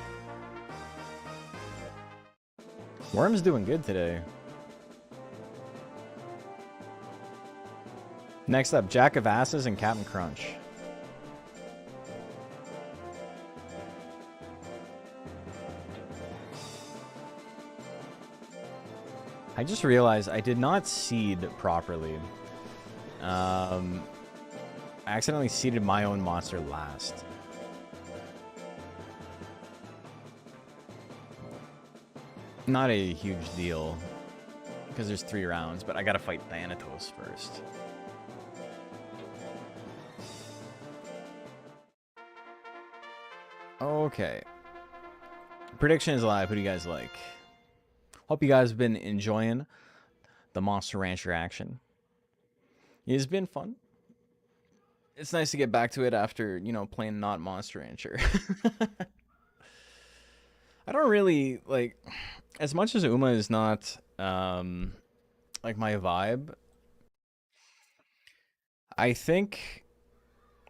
S2: Worm's doing good today. Next up, Jack of Asses and Captain Crunch. I just realized I did not seed properly. I accidentally seeded my own monster last. Not a huge deal, because there's 3 rounds, but I gotta fight Thanatos first. Okay. Prediction is live. Who do you guys like? Hope you guys have been enjoying the Monster Rancher action. It's been fun. It's nice to get back to it after, you know, playing not Monster Rancher. I don't really, like, as much as Uma is not, like, my vibe, I think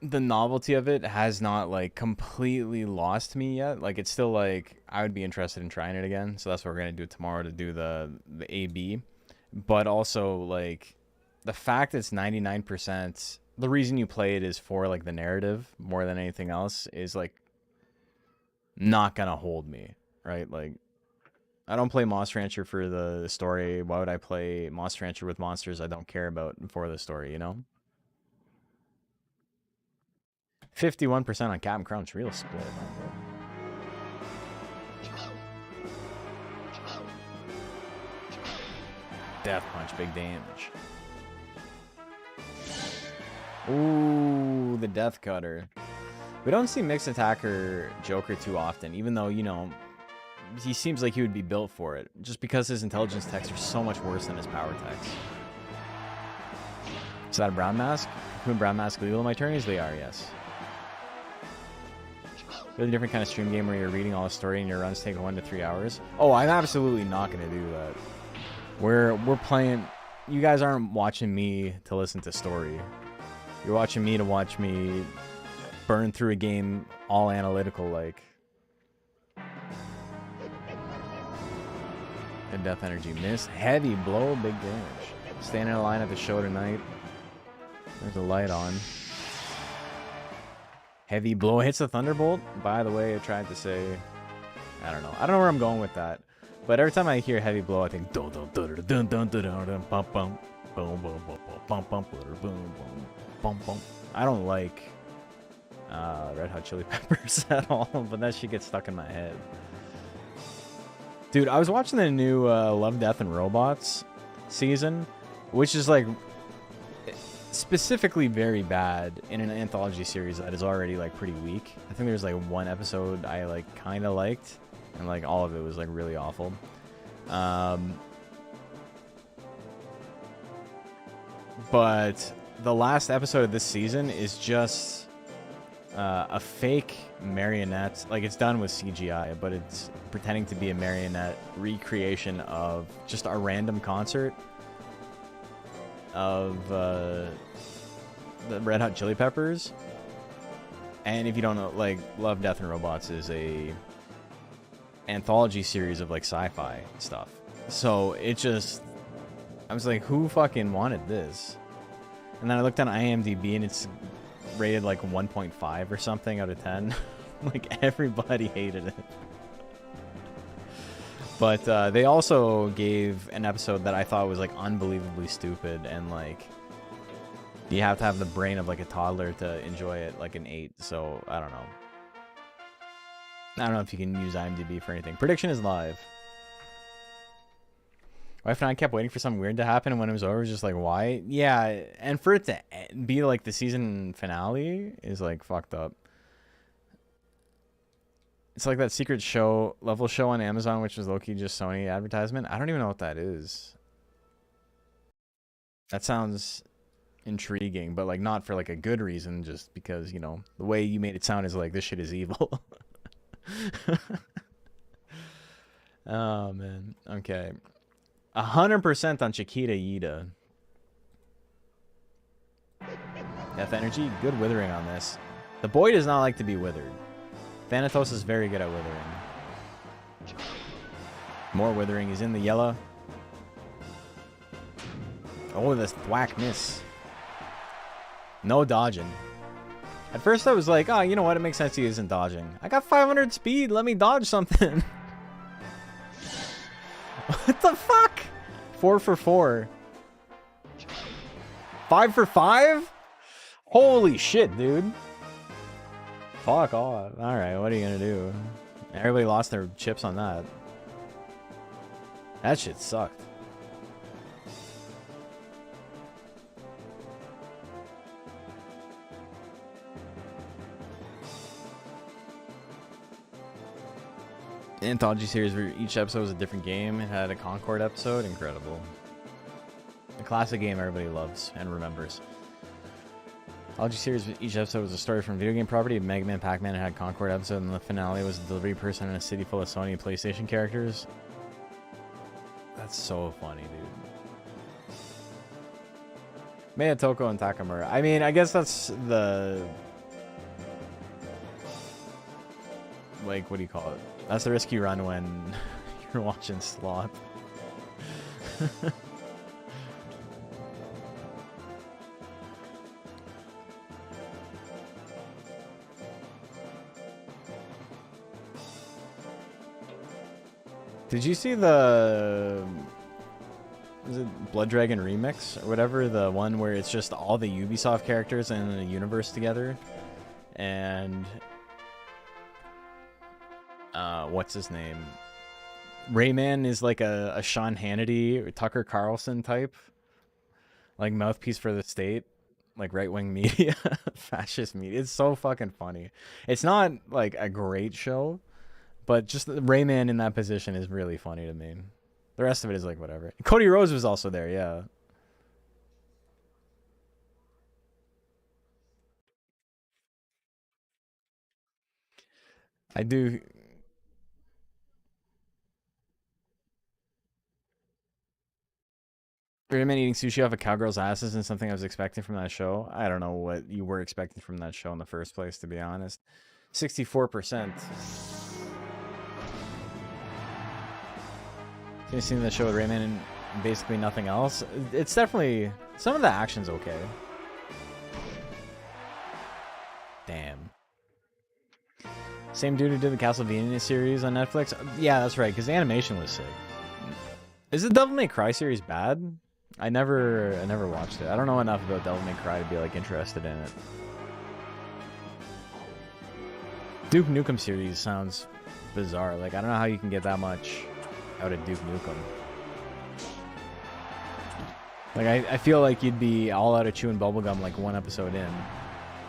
S2: the novelty of it has not, like, completely lost me yet. Like, it's still, like, I would be interested in trying it again. So that's what we're going to do tomorrow, to do the AB. But also, like, the fact it's 99%, the reason you play it is for, like, the narrative more than anything else is, like, not going to hold me, right? Like, I don't play Monster Rancher for the story. Why would I play Monster Rancher with monsters I don't care about for the story, you know? 51% on Captain Crunch, real split. Death Punch, big damage. Ooh, the Death Cutter. We don't see Mixed Attacker Joker too often, even though, you know, he seems like he would be built for it, just because his intelligence techs are so much worse than his power techs. Is that a brown mask? Can brown mask legal in my tourneys? They are, yes. Really different kind of stream game where you're reading all the story and your runs take 1 to 3 hours. Oh, I'm absolutely not going to do that. We're playing. You guys aren't watching me to listen to story. You're watching me to watch me burn through a game all analytical like. The Death Energy miss. Heavy blow, big damage. Standing in line at the show tonight. There's a light on. Heavy blow hits the Thunderbolt. By the way, I tried to say, I don't know where I'm going with that. But every time I hear heavy blow, I think dun dun dun dun dun dun dun bum bum boom boom boom boom bum boom bum bum. I don't like Red Hot Chili Peppers at all, but that shit gets stuck in my head. Dude, I was watching the new Love, Death, and Robots season, which is like specifically very bad in an anthology series that is already like pretty weak. I think there's like 1 episode I like kind of liked, and like all of it was like really awful. But the last episode of this season is just a fake marionette. Like, it's done with CGI, but it's pretending to be a marionette recreation of just a random concert of the Red Hot Chili Peppers. And if you don't know, like, Love, Death, and Robots is a anthology series of, like, sci-fi stuff. So it just, I was like, who fucking wanted this? And then I looked on IMDb and it's rated like 1.5 or something out of 10. Like, everybody hated it. But they also gave an episode that I thought was like unbelievably stupid, and like you have to have the brain of like a toddler to enjoy it, like an 8. So I don't know. I don't know if you can use IMDb for anything. Prediction is live. Wife and I kept waiting for something weird to happen, and when it was over, it was just like, why? Yeah, and for it to be like the season finale is like fucked up. It's like that secret show, level show on Amazon, which was low-key just Sony advertisement. I don't even know what that is. That sounds intriguing, but like not for like a good reason, just because, you know, the way you made it sound is like this shit is evil. Oh man. Okay. 100% on Chiquita Yida. Death Energy, good withering on this. The boy does not like to be withered. Thanatos is very good at withering. More withering is in the yellow. Oh, this thwack miss. No dodging. At first I was like, oh, you know what? It makes sense he isn't dodging. I got 500 speed. Let me dodge something. What the fuck? 4 for 4. 5 for 5? Holy shit, dude. Fuck off. Alright, what are you gonna do? Everybody lost their chips on that. That shit sucked. Anthology series where each episode was a different game. It had a Concord episode. Incredible. A classic game everybody loves and remembers. Anthology series with each episode was a story from video game property. Mega Man, Pac-Man had Concord episode, and the finale was a delivery person in a city full of Sony and PlayStation characters. That's so funny, dude. Mayatoko and Takamura. I mean, I guess that's the... like, what do you call it? That's the risk you run when you're watching Sloth. Did you see the... was it Blood Dragon Remix? Or whatever, the one where it's just all the Ubisoft characters in a universe together? And... what's his name? Rayman is like a Sean Hannity, Tucker Carlson type. Like mouthpiece for the state. Like right-wing media. Fascist media. It's so fucking funny. It's not like a great show, but just Rayman in that position is really funny to me. The rest of it is like whatever. Cody Rhodes was also there, yeah. I do... Rayman eating sushi off a cowgirl's ass isn't something I was expecting from that show. I don't know what you were expecting from that show in the first place, to be honest. 64%. You've seen the show with Rayman and basically nothing else. It's definitely... some of the action's okay. Damn. Same dude who did the Castlevania series on Netflix? Yeah, that's right, because the animation was sick. Is the Devil May Cry series bad? I never watched it. I don't know enough about Devil May Cry to be like interested in it. Duke Nukem series sounds bizarre. Like, I don't know how you can get that much out of Duke Nukem. Like, I feel like you'd be all out of chewing bubblegum like one episode in.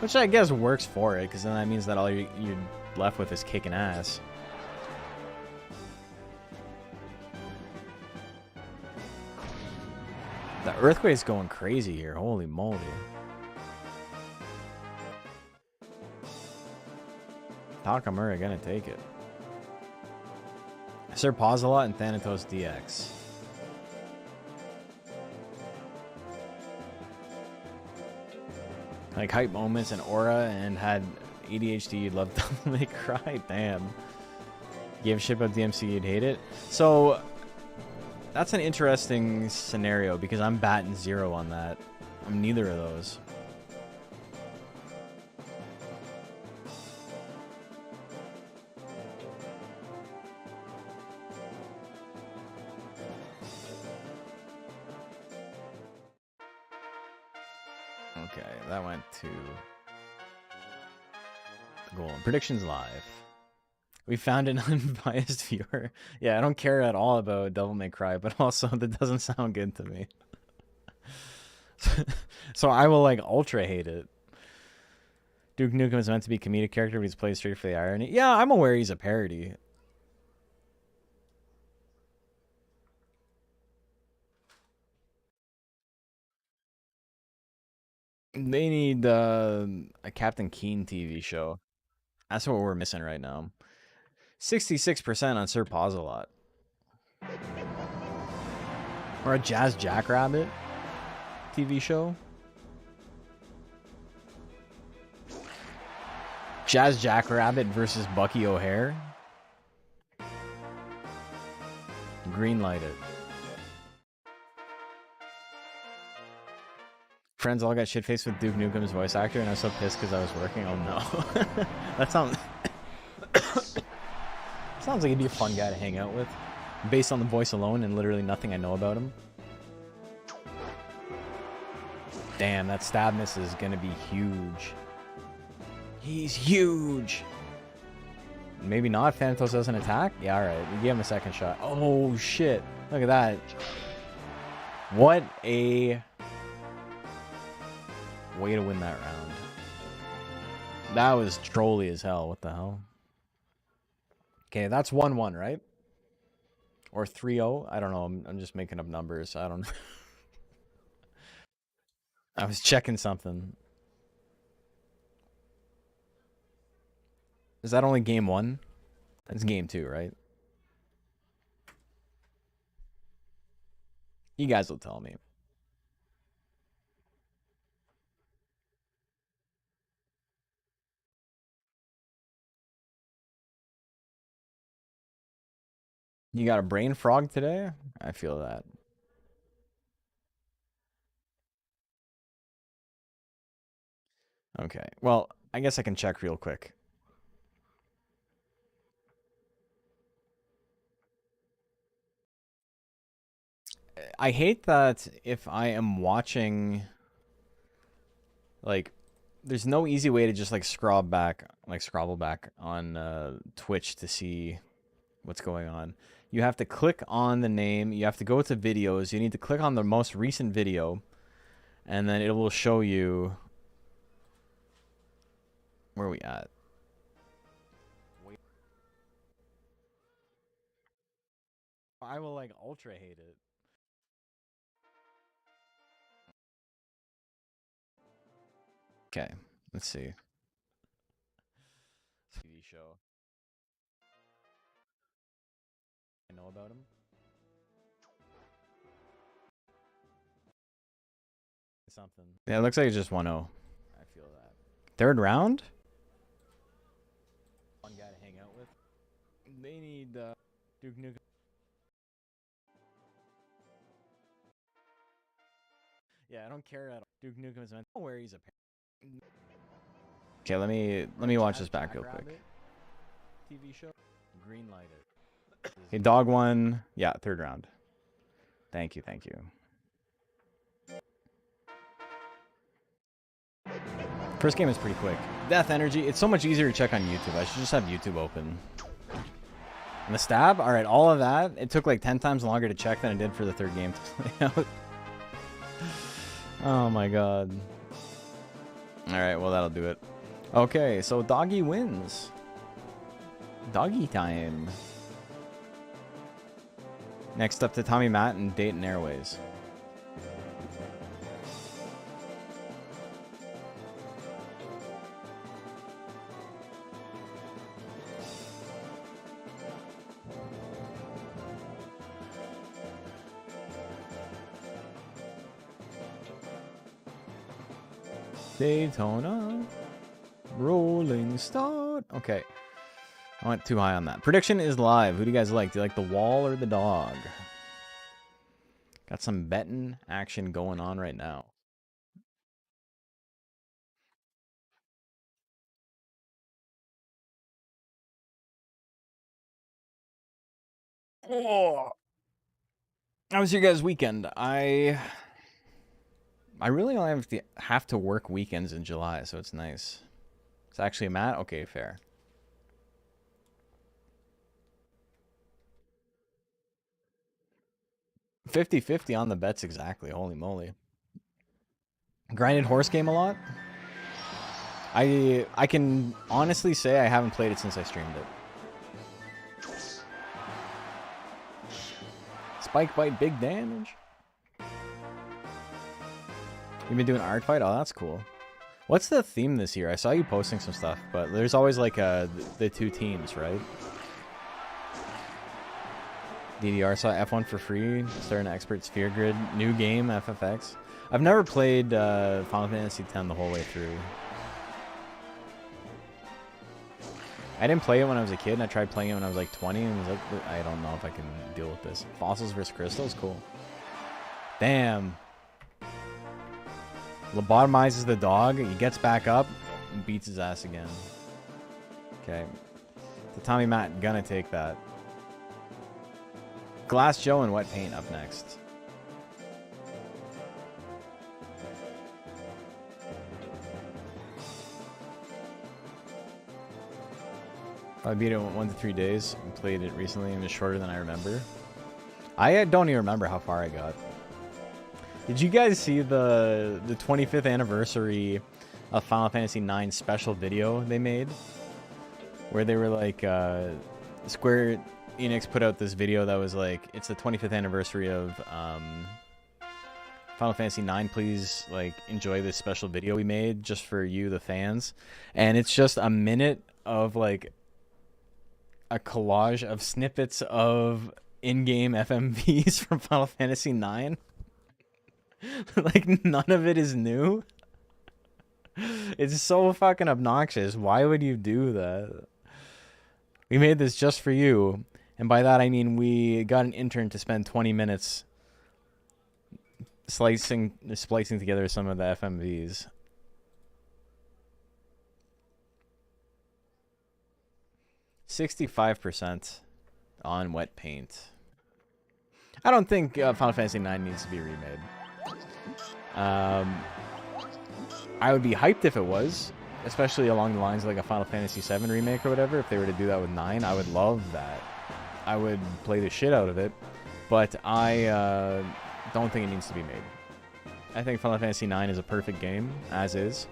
S2: Which I guess works for it, because then that means that all you're left with is kicking ass. The earthquake's going crazy here. Holy moly. Takamura gonna take it. Sir Pause-A-Lot and Thanatos DX. Like hype moments and aura and had ADHD, you'd love Devil May Cry. Damn. Gave a shit about DMC, you'd hate it. So that's an interesting scenario because I'm batting 0 on that. I'm neither of those. Okay, that went to the goal. Predictions live. We found an unbiased viewer. Yeah, I don't care at all about Devil May Cry, but also that doesn't sound good to me. So I will like ultra hate it. Duke Nukem is meant to be a comedic character, but he's played straight for the irony. Yeah, I'm aware he's a parody. They need a Captain Keen TV show. That's what we're missing right now. 66% on Sir Pause-A-Lot. Or a Jazz Jackrabbit TV show. Jazz Jackrabbit versus Bucky O'Hare. Greenlight it. Friends all got shit-faced with Duke Nukem's voice actor, and I was so pissed because I was working. Oh no. That sounds... Sounds like he'd be a fun guy to hang out with. Based on the voice alone and literally nothing I know about him. Damn, that stab miss is gonna be huge. He's huge! Maybe not if Thanatos doesn't attack? Yeah, alright. We give him a second shot. Oh, shit. Look at that. What a way to win that round. That was trolly as hell. What the hell? Okay, that's 1-1, right? Or 3-0? I don't know. I'm just making up numbers. I don't know. I was checking something. Is that only game 1? That's game 2, right? You guys will tell me. You got a brain frog today? I feel that. Okay. Well, I guess I can check real quick. I hate that if I am watching, like, there's no easy way to just like scroll back on Twitch to see what's going on. You have to click on the name, you have to go to videos, you need to click on the most recent video, and then it will show you where are we at. I will like ultra hate it. Okay, let's see. TV show. I know about him. Something. Yeah, it looks like it's just 1-0. I feel that. Third round? One guy to hang out with. They need Duke Nukem. Yeah, I don't care at all. Duke Nukem is meant where he's a. Okay, let me watch this back real quick. TV show. Greenlight it. Okay, dog one. Yeah, third round. Thank you, thank you. First game is pretty quick. Death Energy. It's so much easier to check on YouTube. I should just have YouTube open. And the stab? Alright, all of that. It took like 10 times longer to check than it did for the third game to play out. Oh my god. Alright, well that'll do it. Okay, so Doggy wins. Doggy time. Next up to Tommy Matt and Dayton Airways. Daytona. Rolling start. Okay. I went too high on that. Prediction is live. Who do you guys like? Do you like the wall or the dog? Got some betting action going on right now. Oh. How was your guys' weekend? I really only have to work weekends in July, so it's nice. It's actually a mat? Okay, fair. 50-50 on the bets exactly. Holy moly. Grinded horse game a lot? I can honestly say I haven't played it since I streamed it. Spike bite, big damage. You've been doing art fight? Oh, that's cool. What's the theme this year? I saw you posting some stuff, but there's always like the two teams, right? DDR saw F1 for free, starting expert Sphere Grid, new game, FFX. I've never played Final Fantasy X the whole way through. I didn't play it when I was a kid, and I tried playing it when I was like 20, and was like, I don't know if I can deal with this. Fossils vs. Crystals? Cool. Damn. Lobotomizes the dog, he gets back up, and beats his ass again. Okay. The Tommy Matt, gonna take that. Glass Joe and Wet Paint up next. I beat it in 1 to 3 days and played it recently, and it's shorter than I remember. I don't even remember how far I got. Did you guys see the 25th anniversary of Final Fantasy IX special video they made? Where they were like, Square Enix put out this video that was like, it's the 25th anniversary of Final Fantasy IX. Please like enjoy this special video we made just for you, the fans. And it's just a minute of like a collage of snippets of in-game FMVs from Final Fantasy IX. Like, none of it is new. It's so fucking obnoxious. Why would you do that? We made this just for you. And by that, I mean we got an intern to spend 20 minutes splicing together some of the FMVs. 65% on wet paint. I don't think Final Fantasy IX needs to be remade. I would be hyped if it was, especially along the lines of like a Final Fantasy VII remake or whatever. If they were to do that with 9, I would love that. I would play the shit out of it, but I don't think it needs to be made. I think Final Fantasy IX is a perfect game, as is.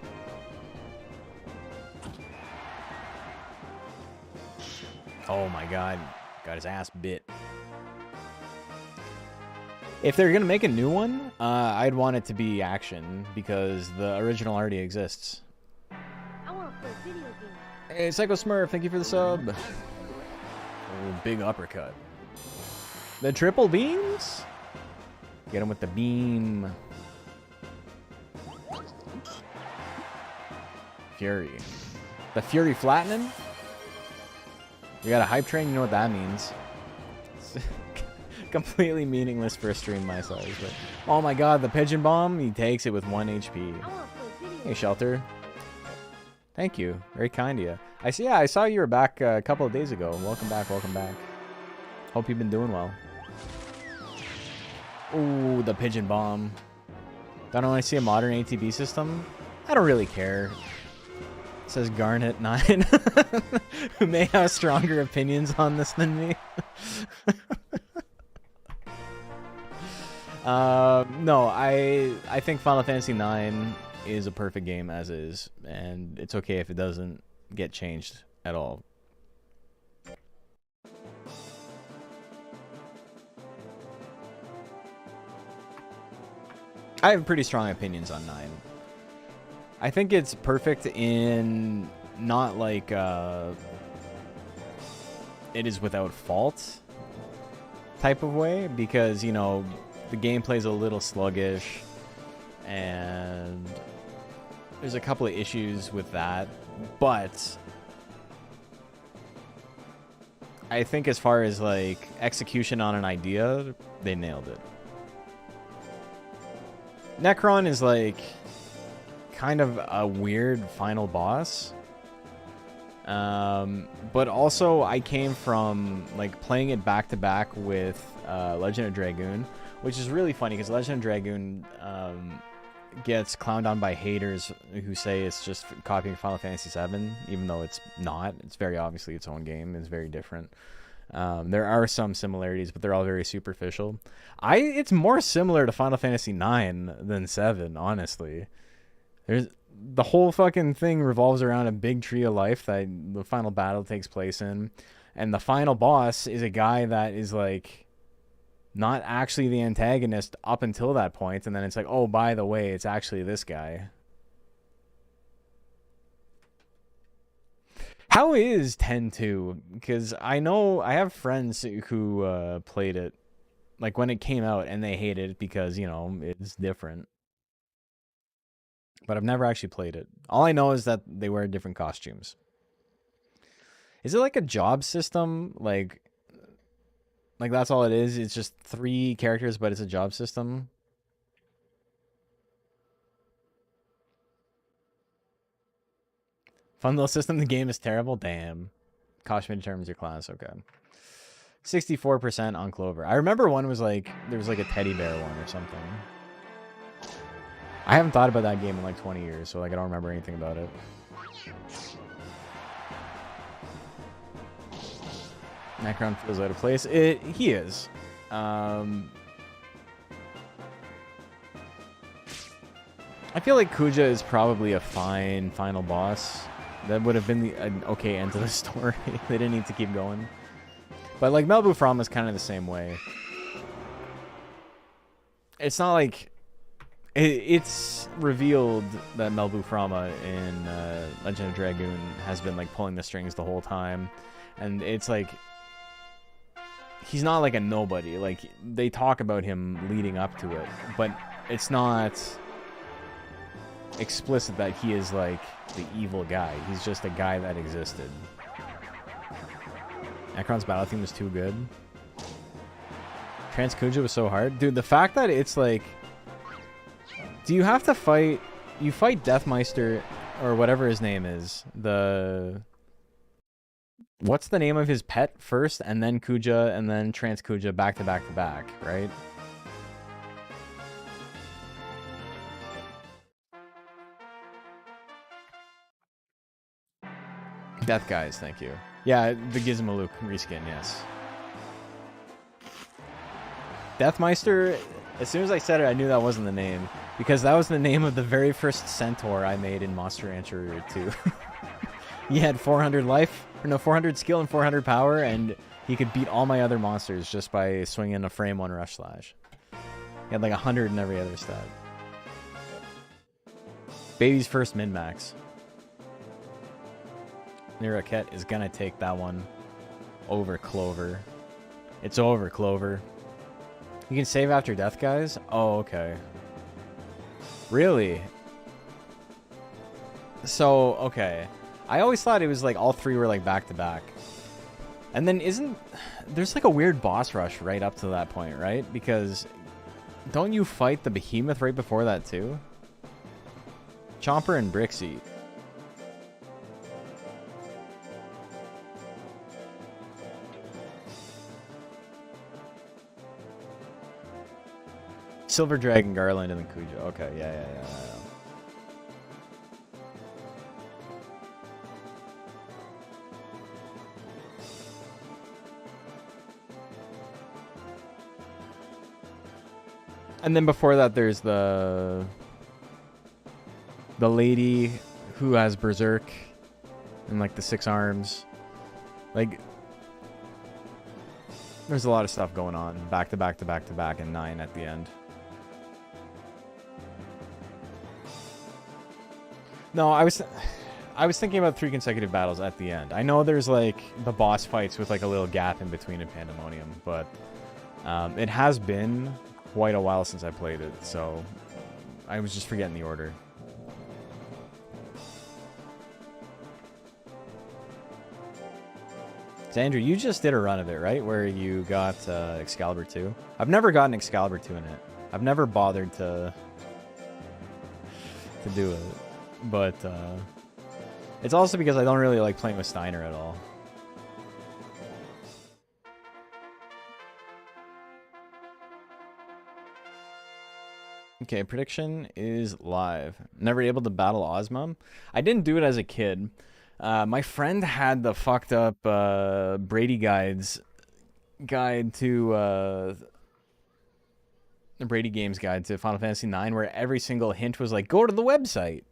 S2: Oh my god, got his ass bit. If they're gonna make a new one, I'd want it to be action, because the original already exists.
S3: I want to play video games.
S2: Hey, Psycho Smurf, thank you for the sub. Oh, big uppercut. The triple beams? Get him with the beam. Fury. The Fury flattening? You got a hype train, you know what that means. Completely meaningless for a stream my size, but oh my god, the pigeon bomb, he takes it with 1 HP. Hey, Shelter. Thank you. Very kind of you. I saw you were back a couple of days ago. Welcome back, welcome back. Hope you've been doing well. Ooh, the pigeon bomb. Don't I want to see a modern ATB system? I don't really care. It says Garnet 9, who may have stronger opinions on this than me. No, I think Final Fantasy IX is a perfect game as is, and it's okay if it doesn't get changed at all. I have pretty strong opinions on 9. I think it's perfect in not like it is without fault type of way, because, you know, the gameplay's a little sluggish, and there's a couple of issues with that, but I think as far as like execution on an idea, they nailed it. Necron is like kind of a weird final boss. But also I came from like playing it back to back with Legend of Dragoon, which is really funny because Legend of Dragoon gets clowned on by haters who say it's just copying Final Fantasy VII, even though it's not. It's very obviously its own game. It's very different. There are some similarities, but they're all very superficial. It's more similar to Final Fantasy IX than 7, honestly. The whole fucking thing revolves around a big tree of life that the final battle takes place in, and the final boss is a guy that is like not actually the antagonist up until that point, and then it's like, oh, by the way, it's actually this guy. How is 10-2? Because I know I have friends who played it like when it came out and they hated it because, you know, it's different. But I've never actually played it. All I know is that they wear different costumes. Is it like a job system? Like that's all it is? It's just 3 characters, but it's a job system? Fun little system. The game is terrible. Damn. Costume determines your class. Okay. 64% on Clover. I remember one was like, there was like a teddy bear one or something. I haven't thought about that game in like 20 years, so like I don't remember anything about it. Necron feels out of place. He is. I feel like Kuja is probably a fine final boss. That would have been an okay end to the story. They didn't need to keep going. But like Melbu From is kind of the same way. It's not like... It's revealed that Melbu Frama in Legend of Dragoon has been like pulling the strings the whole time, and it's like he's not like a nobody. Like they talk about him leading up to it, but it's not explicit that he is like the evil guy. He's just a guy that existed. Necron's battle theme was too good. Trans Kuja was so hard, dude. The fact that it's like, do you have to fight... You fight Deathmeister, or whatever his name is. What's the name of his pet first, and then Kuja, and then Trans Kuja back to back to back, right? Death Guys, thank you. Yeah, the Gizmaluke reskin, yes. Deathmeister, as soon as I said it, I knew that wasn't the name. Because that was the name of the very first centaur I made in Monster Rancher 2. He had 400 life, or no, 400 skill and 400 power, and he could beat all my other monsters just by swinging a frame 1 rush slash. He had like 100 in every other stat. Baby's first min-max. Niraket is gonna take that one over Clover. It's over, Clover. You can save after death, guys? Oh, okay. Really? So, okay. I always thought it was like all 3 were like back to back. And then there's like a weird boss rush right up to that point, right? Because don't you fight the behemoth right before that too? Chomper and Brixie. Silver Dragon, Garland, and then Kuja. Okay, yeah. And then before that, there's the lady who has Berserk and like the 6 arms. Like, there's a lot of stuff going on back to back to back to back, and 9 at the end. No, I was thinking about 3 consecutive battles at the end. I know there's like the boss fights with like a little gap in between in Pandemonium, but it has been quite a while since I played it, so I was just forgetting the order. So Andrew, you just did a run of it, right? Where you got Excalibur 2. I've never gotten Excalibur 2 in it. I've never bothered to do it. But it's also because I don't really like playing with Steiner at all. Okay, prediction is live. Never able to battle Ozma. I didn't do it as a kid. My friend had the fucked up Brady Guides guide to the Brady Games guide to Final Fantasy IX, where every single hint was like, go to the website.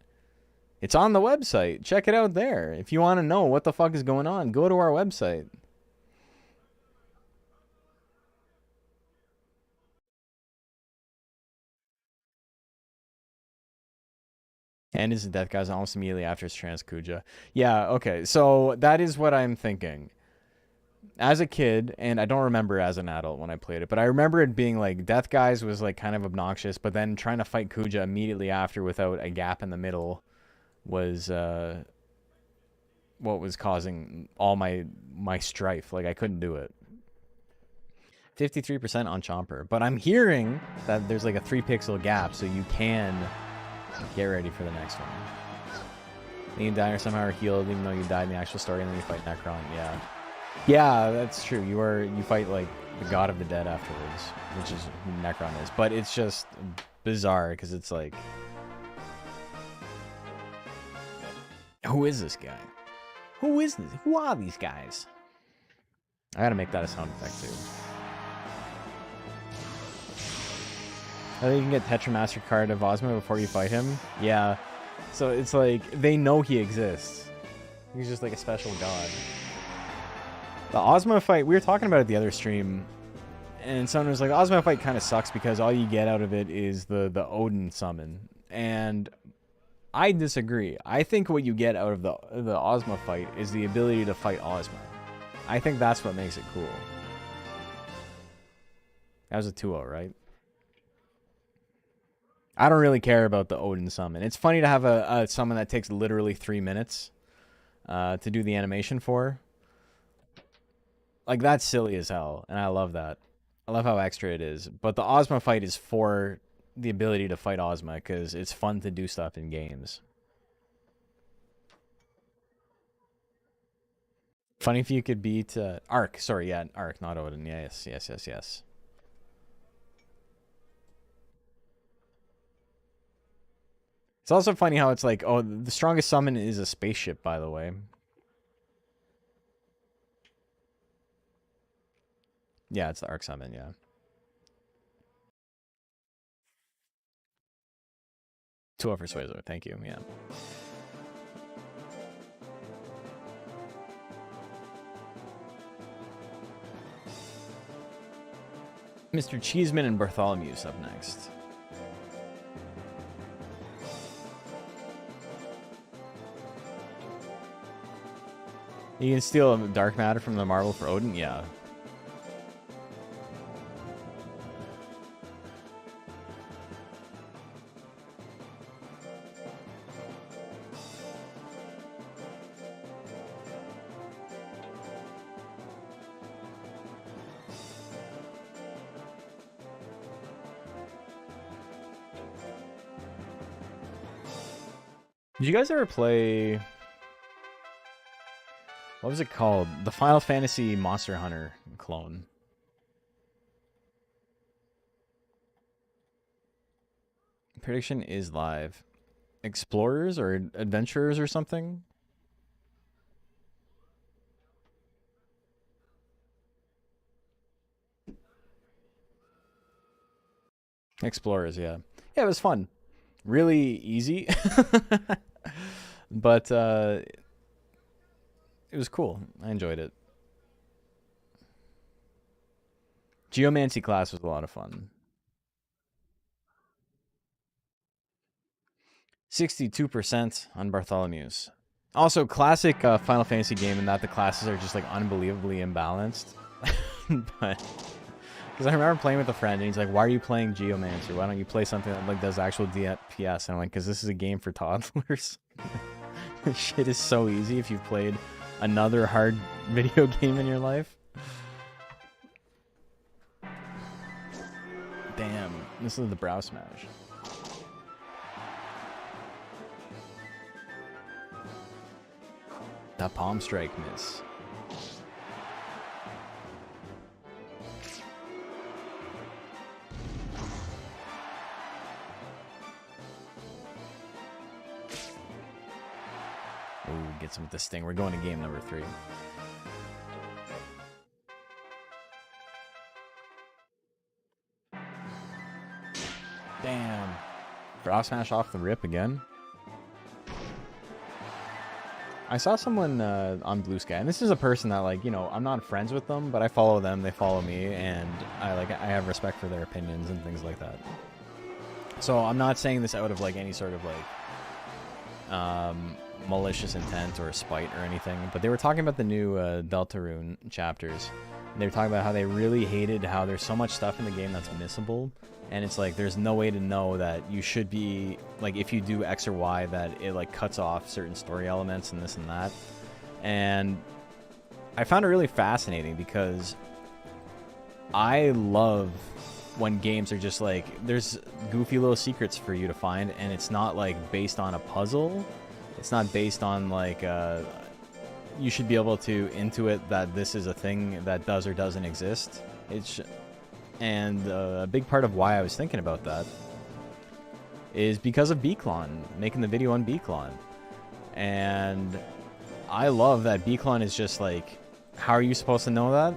S2: It's on the website. Check it out there. If you want to know what the fuck is going on, go to our website. And is the death guys almost immediately after his trans Kuja. Yeah, okay. So that is what I'm thinking. As a kid, and I don't remember as an adult when I played it, but I remember it being like Death Guys was like kind of obnoxious, but then trying to fight Kuja immediately after without a gap in the middle was what was causing all my strife. Like I couldn't do it. 53% on Chomper, but I'm hearing that there's like a 3 pixel gap, so you can get ready for the next one. You die or somehow are healed even though you died in the actual story, and then you fight Necron. Yeah. Yeah, that's true. You fight like the god of the dead afterwards, which is who Necron is. But it's just bizarre because it's like, who is this guy? Who is this? Who are these guys? I gotta make that a sound effect too. I think you can get Tetramaster card of Ozma before you fight him. Yeah. So it's like, they know he exists. He's just like a special god. The Ozma fight, we were talking about it the other stream, and someone was like, Ozma fight kind of sucks because all you get out of it is the Odin summon. And I disagree. I think what you get out of the Ozma fight is the ability to fight Ozma. I think that's what makes it cool. That was a 2-0, right? I don't really care about the Odin summon. It's funny to have a summon that takes literally 3 minutes to do the animation for. Like, that's silly as hell, and I love that. I love how extra it is. But the Ozma fight is for the ability to fight Ozma, because it's fun to do stuff in games. Funny if you could beat Ark. Sorry, yeah, Ark, not Odin. Yes. It's also funny how it's like, oh, the strongest summon is a spaceship, by the way. Yeah, it's the Arc summon, yeah. Two for Swayzer, thank you, yeah. Mr. Cheeseman and Bartholomew's up next. You can steal dark matter from the marble for Odin? Yeah. Did you guys ever play... What was it called? The Final Fantasy Monster Hunter clone. Prediction is live. Explorers or adventurers or something? Explorers, yeah. Yeah, it was fun. Really easy. But it was cool. I enjoyed it. Geomancy class was a lot of fun. 62% on Bartholomew's. Also, classic Final Fantasy game in that the classes are just like unbelievably imbalanced. But because I remember playing with a friend and he's like, "Why are you playing Geomancer? Why don't you play something that like does actual DPS?" And I'm like, "Because this is a game for toddlers." This shit is so easy if you've played another hard video game in your life. Damn, this is the brow smash. That palm strike miss. Ooh, gets him with the sting. We're going to game number 3. Damn. Brow smash off the rip again. I saw someone on Blue Sky, and this is a person that, like, you know, I'm not friends with them, but I follow them, they follow me, and I have respect for their opinions and things like that. So I'm not saying this out of, like, any sort of, like, malicious intent or spite or anything, but they were talking about the new Deltarune chapters. And they were talking about how they really hated how there's so much stuff in the game that's missable, and it's like there's no way to know that you should be, like, if you do X or Y, that it, like, cuts off certain story elements and this and that. And I found it really fascinating because I love when games are just like, there's goofy little secrets for you to find, and it's not, like, based on a puzzle. It's not based on, like, you should be able to intuit that this is a thing that does or doesn't exist. And a big part of why I was thinking about that is because of Bclon, making the video on Bclon. And I love that Bclon is just like, how are you supposed to know that?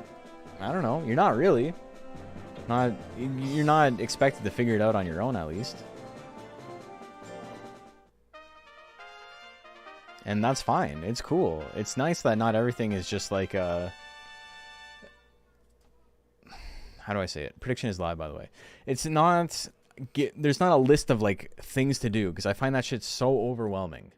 S2: I don't know. You're not really. You're not expected to figure it out on your own, at least. And that's fine. It's cool. It's nice that not everything is just like a... How do I say it? Prediction is live, by the way. It's not... There's not a list of, like, things to do, because I find that shit so overwhelming.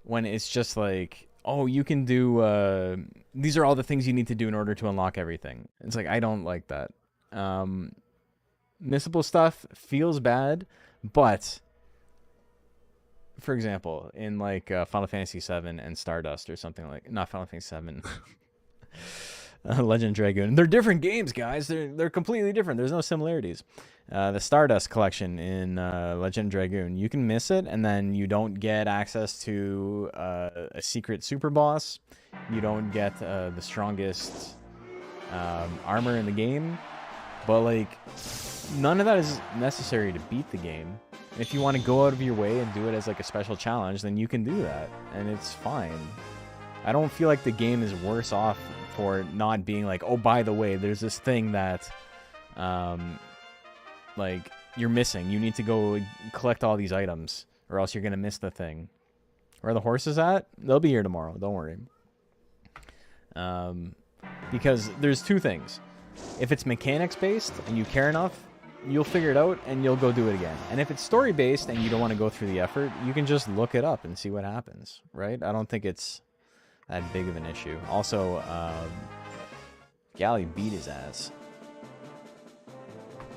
S2: When it's just like, oh, you can do... these are all the things you need to do in order to unlock everything. It's like, I don't like that. Missable stuff feels bad, but... For example, in, like, Final Fantasy VII and Stardust or something like... Not Final Fantasy VII. Legend of Dragoon. They're different games, guys. They're completely different. There's no similarities. The Stardust collection in Legend of Dragoon, you can miss it, and then you don't get access to a secret super boss. You don't get the strongest armor in the game. But, like, none of that is necessary to beat the game. If you want to go out of your way and do it as, like, a special challenge, then you can do that, and it's fine. I don't feel like the game is worse off for not being like, oh, by the way, there's this thing that, like, you're missing. You need to go collect all these items, or else you're going to miss the thing. Where are the horses at? They'll be here tomorrow. Don't worry. Because there's two things. If it's mechanics-based and you care enough, you'll figure it out and you'll go do it again. And if it's story-based and you don't want to go through the effort, you can just look it up and see what happens, right? I don't think it's that big of an issue. Also, Gally beat his ass.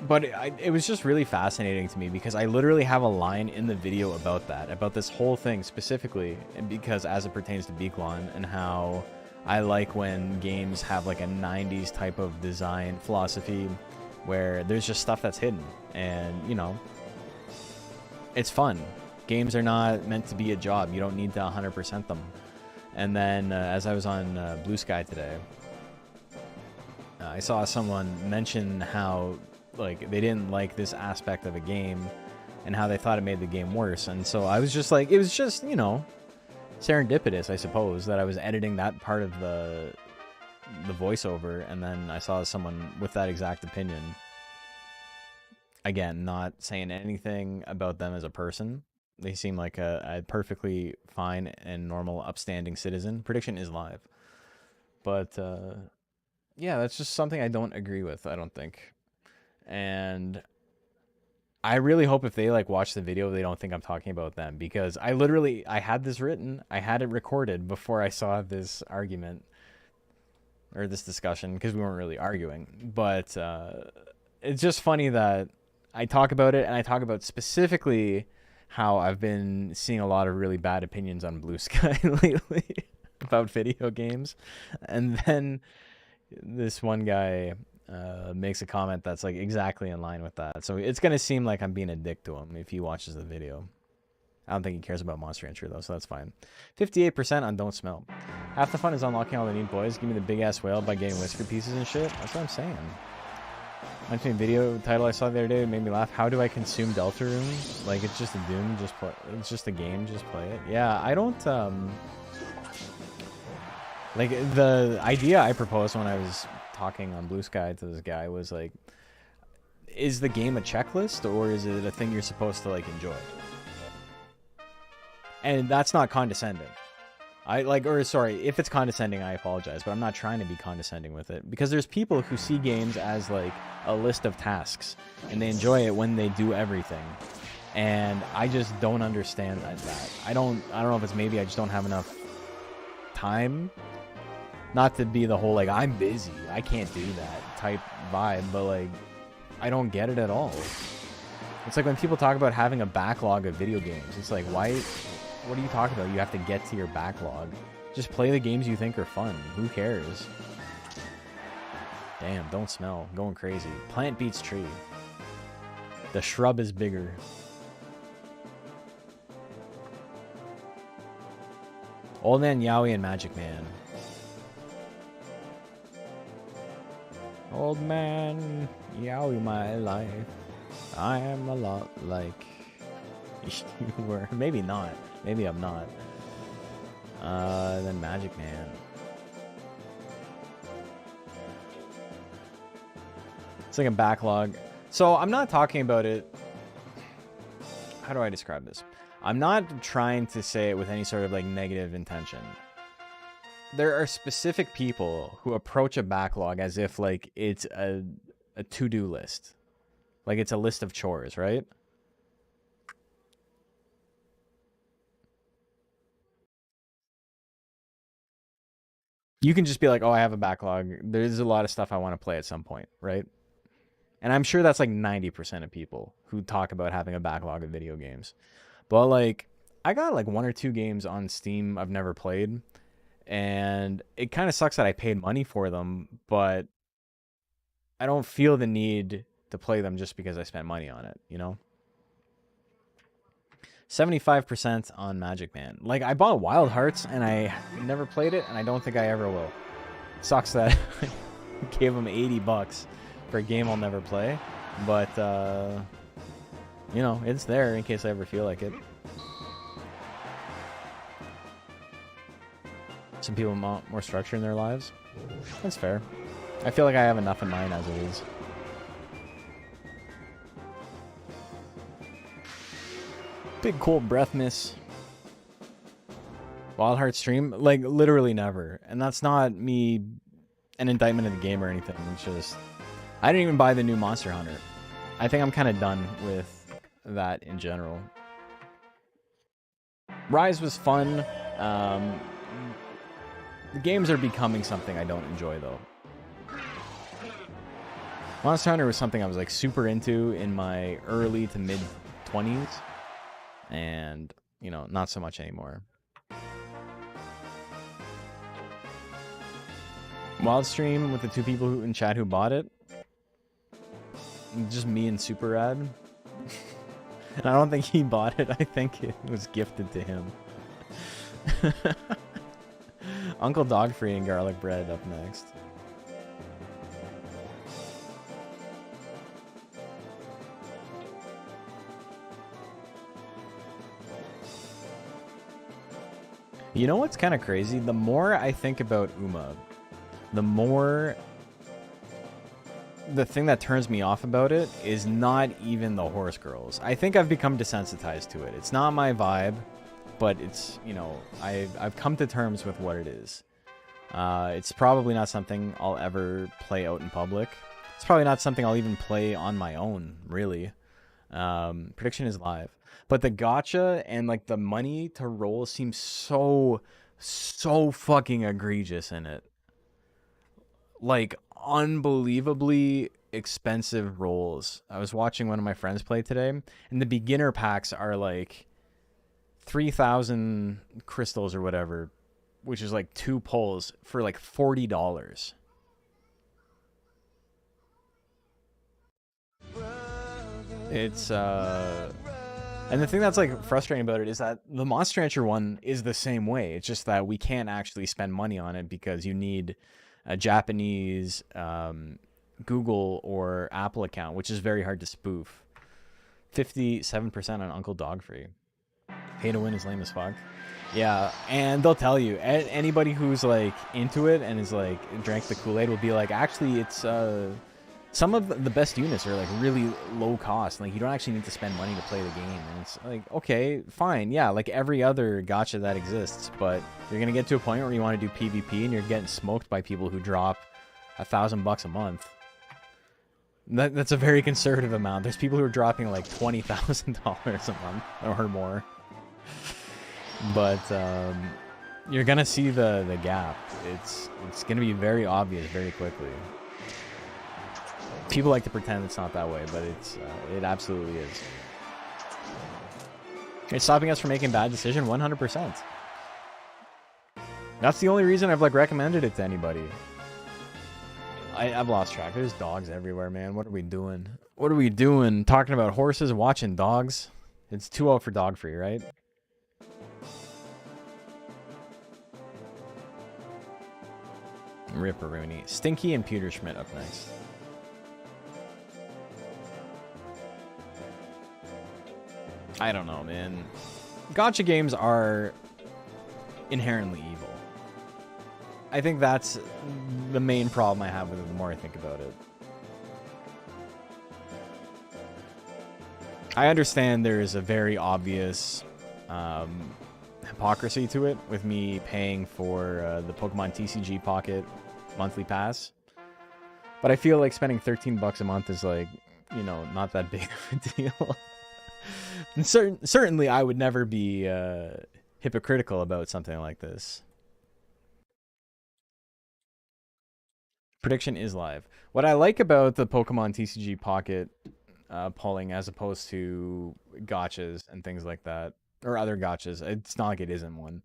S2: But it was just really fascinating to me because I literally have a line in the video about that, about this whole thing specifically, because as it pertains to Bclon and how I like when games have like a 90s type of design philosophy where there's just stuff that's hidden and, you know, it's fun. Games are not meant to be a job. You don't need to 100% them. And then as I was on Blue Sky today, I saw someone mention how, like, they didn't like this aspect of a game and how they thought it made the game worse. And so I was just like, it was just, you know, serendipitous, I suppose, that I was editing that part of the voiceover, and then I saw someone with that exact opinion. Again, not saying anything about them as a person. They seem like a perfectly fine and normal, upstanding citizen. Prediction is live. But, yeah, that's just something I don't agree with, I don't think. And I really hope if they, like, watch the video, they don't think I'm talking about them. Because I had this written, I had it recorded before I saw this argument, or this discussion, because we weren't really arguing. But it's just funny that I talk about it, and I talk about specifically how I've been seeing a lot of really bad opinions on Blue Sky lately. about video games. And then this one guy makes a comment that's like exactly in line with that. So it's going to seem like I'm being a dick to him if he watches the video. I don't think he cares about Monster Rancher though, so that's fine. 58% on Don't Smell. Half the fun is unlocking all the neat boys. Give me the big ass whale by getting whisker pieces and shit. That's what I'm saying. Mentioning video title I saw the other day made me laugh. How do I consume Deltarunes? Like it's just a Doom, just play. It's just a game, just play it. Yeah, I don't like the idea I proposed when I was talking on Blue Sky to this guy was like, is the game a checklist or is it a thing you're supposed to like enjoy? And that's not condescending. If it's condescending, I apologize, but I'm not trying to be condescending with it because there's people who see games as like a list of tasks and they enjoy it when they do everything. And I just don't understand that. I don't know if it's maybe I just don't have enough time. Not to be the whole like I'm busy, I can't do that type vibe, but like I don't get it at all. It's like when people talk about having a backlog of video games, it's like why? What are you talking about? You have to get to your backlog. Just play the games you think are fun. Who cares? Damn, Don't Smell. Going crazy. Plant beats tree. The shrub is bigger. Old Man Yowie and Magic Man. Old Man Yowie, my life. I am a lot like you were. Maybe not. Maybe I'm not. Then Magic Man. It's like a backlog. So I'm not talking about it. How do I describe this? I'm not trying to say it with any sort of like negative intention. There are specific people who approach a backlog as if like it's a to-do list. Like it's a list of chores, right? You can just be like, oh, I have a backlog. There's a lot of stuff I want to play at some point, right? And I'm sure that's like 90% of people who talk about having a backlog of video games. But like, I got like 1 or 2 games on Steam I've never played. And it kind of sucks that I paid money for them, but I don't feel the need to play them just because I spent money on it, you know? 75% on Magic Man. Like, I bought Wild Hearts, and I never played it, and I don't think I ever will. Sucks that I gave them $80 for a game I'll never play. But, you know, it's there in case I ever feel like it. Some people want more structure in their lives. That's fair. I feel like I have enough in mine as it is. Big cold breath miss. Wild Heart stream? Like, literally never. And that's not me an indictment of the game or anything. It's just... I didn't even buy the new Monster Hunter. I think I'm kind of done with that in general. Rise was fun. The games are becoming something I don't enjoy, though. Monster Hunter was something I was, like, super into in my early to mid-20s. And, you know, not so much anymore. Wild stream with the 2 people in chat who bought it. Just me and Super Rad. And I don't think he bought it. I think it was gifted to him. Uncle Dogfree and Garlic Bread up next. You know what's kind of crazy? The more I think about Uma, the more... The thing that turns me off about it is not even the horse girls. I think I've become desensitized to it. It's not my vibe, but it's, you know, I've come to terms with what it is. It's probably not something I'll ever play out in public. It's probably not something I'll even play on my own, really. Prediction is live. But the gacha and, like, the money to roll seems so fucking egregious in it. Like, unbelievably expensive rolls. I was watching one of my friends play today, and the beginner packs are, like, 3,000 crystals or whatever which is like 2 pulls for like $40. It's and the thing that's like frustrating about it is that the Monster Rancher one is the same way. It's just that we can't actually spend money on it because you need a Japanese Google or Apple account, which is very hard to spoof. 57% on Uncle Dogfree. Pay to win is lame as fuck. Yeah, and they'll tell you, anybody who's like into it and is like drank the Kool-Aid will be like, actually it's some of the best units are like really low cost. Like you don't actually need to spend money to play the game. And it's like, okay, fine. Yeah, like every other gacha that exists, but you're going to get to a point where you want to do PvP and you're getting smoked by people who drop $1,000 a month. That's a very conservative amount. There's people who are dropping like $20,000 a month or more. But you're going to see the gap. It's going to be very obvious very quickly. People like to pretend it's not that way, but it absolutely is. It's stopping us from making bad decision 100%. That's the only reason I've like recommended it to anybody. I've lost track. There's dogs everywhere, man. What are we doing? What are we doing? Talking about horses, watching dogs. It's 2-0 for Dogfree, right? Ripperoonie. Stinky and Peter Schmidt up next. I don't know, man. Gacha games are inherently evil. I think that's the main problem I have with it the more I think about it. I understand there is a very obvious hypocrisy to it with me paying for the Pokemon TCG Pocket monthly pass. But I feel like spending $13 a month is like, you know, not that big of a deal. And certainly I would never be hypocritical about something like this. Prediction is live. What I like about the Pokemon TCG Pocket polling as opposed to gachas and things like that, or other gachas, it's not like it isn't one,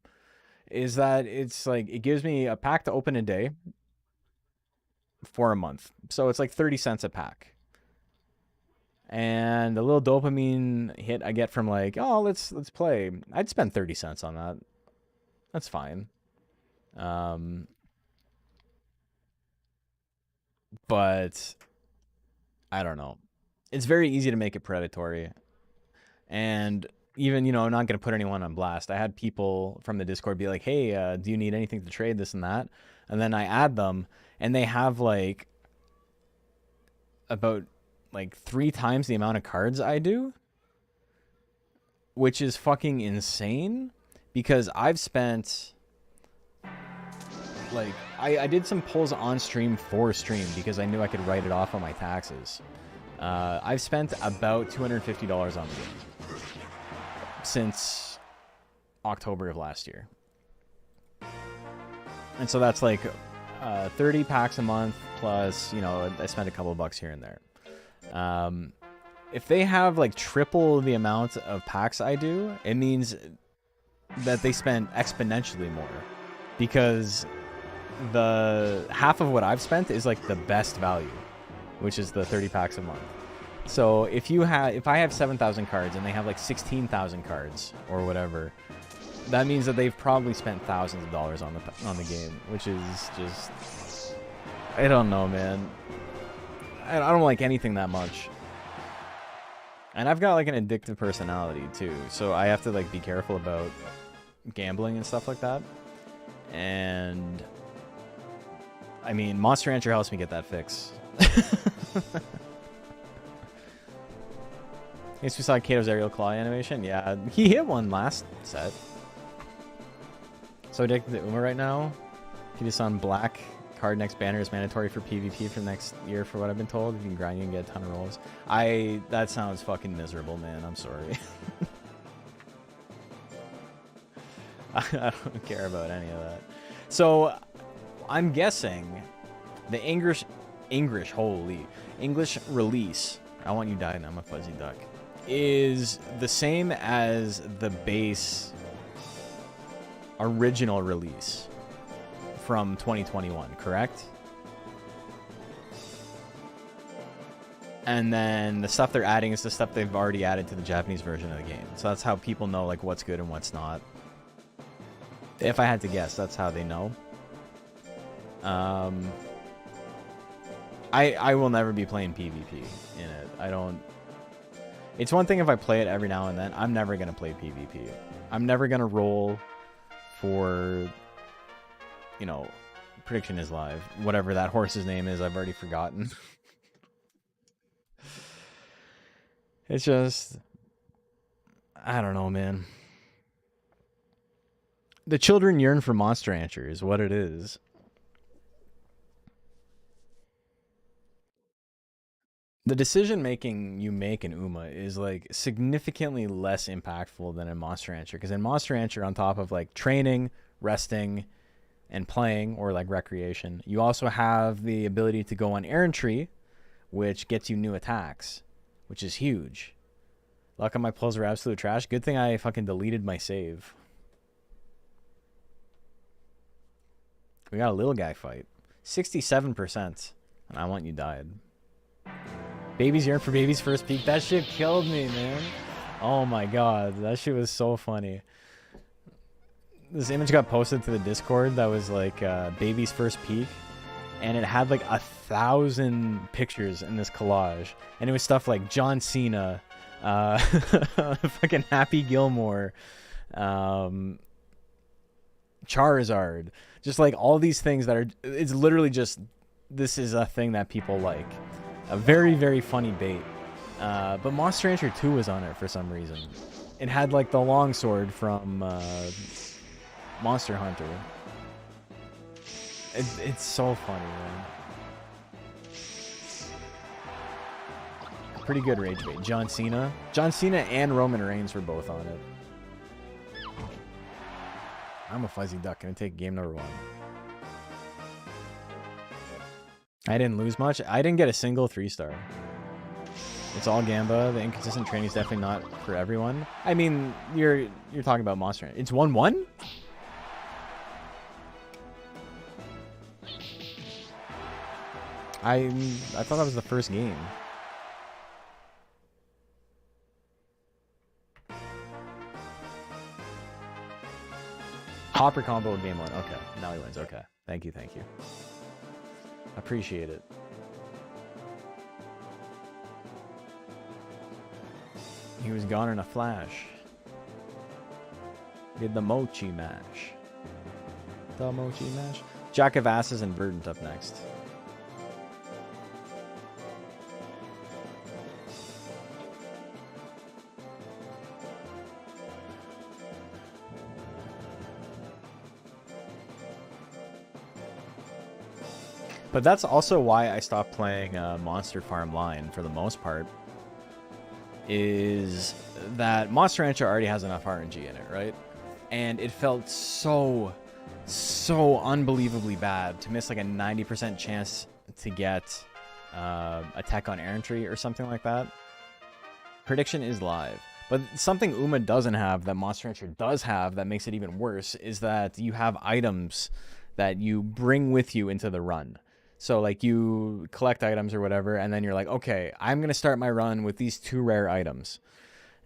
S2: is that it's like it gives me a pack to open a day for a month. So it's like 30 cents a pack. And a little dopamine hit I get from like, oh, let's play. I'd spend 30 cents on that. That's fine. But I don't know. It's very easy to make it predatory. And even, you know, I'm not going to put anyone on blast. I had people from the Discord be like, hey, do you need anything to trade, this and that? And then I add them, and they have like about like 3 times the amount of cards I do, which is fucking insane because I've spent like I did some pulls on stream for stream because I knew I could write it off on my taxes. I've spent about $250 on the game since October of last year. And so that's like 30 packs a month plus, you know, I spent a couple of bucks here and there. If they have like triple the amount of packs I do, it means that they spend exponentially more because the half of what I've spent is like the best value, which is the 30 packs a month. So if I have 7,000 cards and they have like 16,000 cards or whatever, that means that they've probably spent thousands of dollars on the game, which is just, I don't know, man. I don't like anything that much. And I've got like an addictive personality too, so I have to like be careful about gambling and stuff like that. And I mean, Monster Rancher helps me get that fix. Guess we saw Kato's aerial claw animation. Yeah, he hit one last set. So addicted to Uma right now. He just on black. Card next banner is mandatory for PvP for next year, for what I've been told. If you can grind, you can get a ton of rolls. That sounds fucking miserable, man. I'm sorry. I don't care about any of that. So I'm guessing the English release, I want you dying, I'm a fuzzy duck, is the same as the base original release from 2021, correct? And then the stuff they're adding is the stuff they've already added to the Japanese version of the game. So that's how people know like what's good and what's not. If I had to guess, that's how they know. I will never be playing PvP in it. I don't... It's one thing if I play it every now and then. I'm never going to play PvP. I'm never going to roll for, you know, Prediction is Live. Whatever that horse's name is, I've already forgotten. It's just... I don't know, man. The children yearn for Monster Rancher is what it is. The decision making you make in UMA is like significantly less impactful than in Monster Rancher, because in Monster Rancher, on top of like training, resting, and playing, or like recreation, you also have the ability to go on errantry, which gets you new attacks, which is huge. Luck on my pulls are absolute trash. Good thing I fucking deleted my save. We got a little guy fight. 67%. And I want you died. Babies yearn for baby's first peak. That shit killed me, man. Oh my god. That shit was so funny. This image got posted to the Discord that was like baby's first peak. And it had like 1,000 pictures in this collage. And it was stuff like John Cena, fucking Happy Gilmore, Charizard. Just like all these things that are... It's literally just... This is a thing that people like. A very, very funny bait. But Monster Rancher 2 was on it for some reason. It had like the longsword from Monster Hunter. It's so funny, man. Pretty good rage bait. John Cena. John Cena and Roman Reigns were both on it. I'm a fuzzy duck. Gonna take game number 1. I didn't lose much. I didn't get a single 3-star. It's all Gamba. The inconsistent training is definitely not for everyone. I mean, you're talking about Monster Hunter. It's 1-1? I thought that was the first game. Hopper combo game 1. Okay, now he wins. Okay, thank you, thank you. Appreciate it. He was gone in a flash. Did the mochi mash. The mochi mash. Jack of Asses and Verdant up next. But that's also why I stopped playing Monster Farm Line for the most part. Is that Monster Rancher already has enough RNG in it, right? And it felt so unbelievably bad to miss like a 90% chance to get a tech on errantry or something like that. Prediction is live. But something UMA doesn't have that Monster Rancher does have that makes it even worse is that you have items that you bring with you into the run. So like you collect items or whatever, and then you're like, okay, I'm going to start my run with these 2 rare items.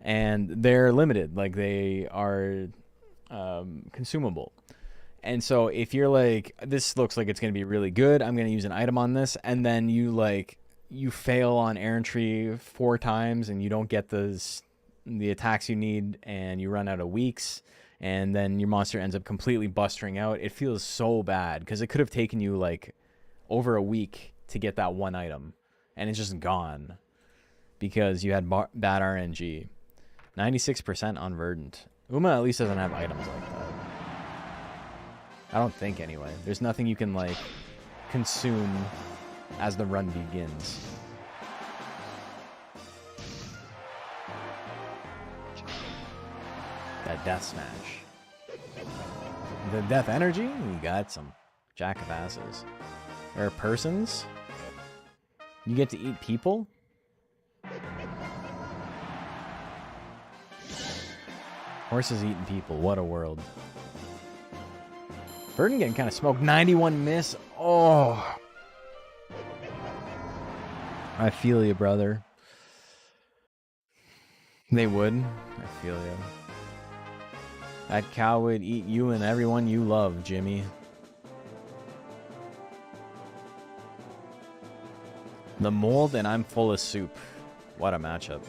S2: And they're limited, like they are consumable. And so if you're like, this looks like it's going to be really good, I'm going to use an item on this, and then you fail on errantry 4 times and you don't get the attacks you need and you run out of weeks, and then your monster ends up completely bustering out, it feels so bad because it could have taken you like over a week to get that one item, and it's just gone because you had bad RNG. 96% on Verdant. UMA at least doesn't have items like that. I don't think, anyway. There's nothing you can like consume as the run begins. That death smash. The death energy? You got some Jack of Asses. There are persons? You get to eat people? Horses eating people. What a world. Burden getting kind of smoked. 91 miss. Oh. I feel you, brother. They would. I feel you. That cow would eat you and everyone you love, Jimmy. The mold and I'm full of soup. What a matchup.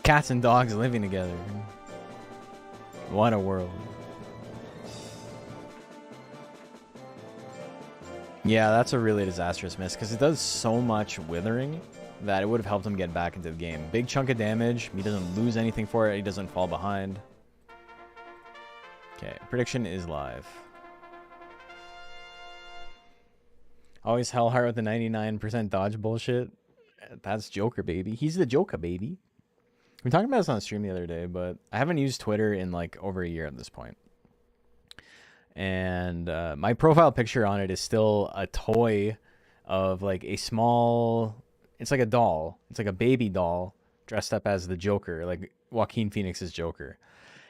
S2: Cats and dogs living together. What a world. Yeah, that's a really disastrous miss because it does so much withering that it would have helped him get back into the game. Big chunk of damage. He doesn't lose anything for it. He doesn't fall behind. Okay, prediction is live. Always Hellheart with the 99% dodge bullshit. That's Joker, baby. He's the Joker, baby. We were talking about this on the stream the other day, but I haven't used Twitter in like over a year at this point. And my profile picture on it is still a toy of like a small... It's like a doll. It's like a baby doll dressed up as the Joker, like Joaquin Phoenix's Joker.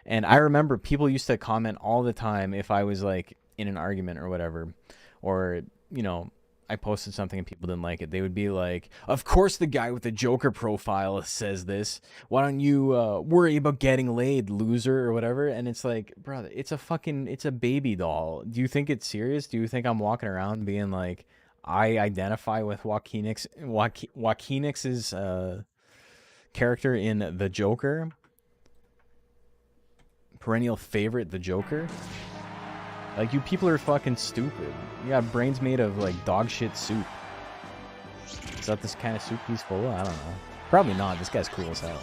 S2: And I remember people used to comment all the time if I was like in an argument or whatever, or, you know, I posted something and people didn't like it. They would be like, of course the guy with the Joker profile says this. Why don't you worry about getting laid, loser, or whatever? And it's like, brother, it's a baby doll. Do you think it's serious? Do you think I'm walking around being like, I identify with Joaquinix's character in The Joker? Perennial favorite, The Joker? Like, you people are fucking stupid. You got brains made of, like, dog shit soup. Is that this kind of soup he's full of? I don't know. Probably not. This guy's cool as hell.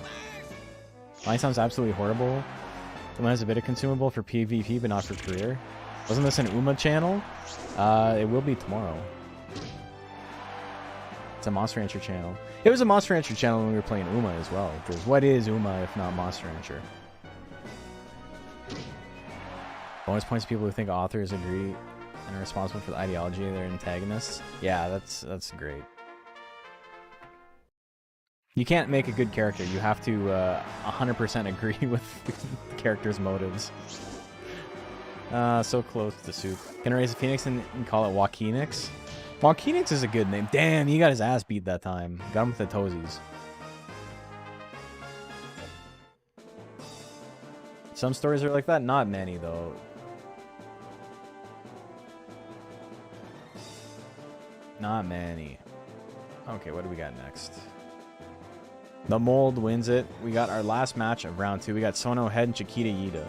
S2: Mine sounds absolutely horrible. The one has a bit of consumable for PvP, but not for career. Wasn't this an Uma channel? It will be tomorrow. It's a Monster Rancher channel. It was a Monster Rancher channel when we were playing Uma as well. Because what is Uma if not Monster Rancher? Bonus points to people who think authors agree and are responsible for the ideology of their antagonists. Yeah, that's great. You can't make a good character. You have to 100% agree with the character's motives. So close to soup. Can I raise a phoenix and call it Joaquinix? Joaquinix is a good name. Damn, he got his ass beat that time. Got him with the toesies. Some stories are like that. Not many, though. Not many. Okay, what do we got next? The Mold wins it. We got our last match of round 2. We got Sono Head and Chiquita Yida.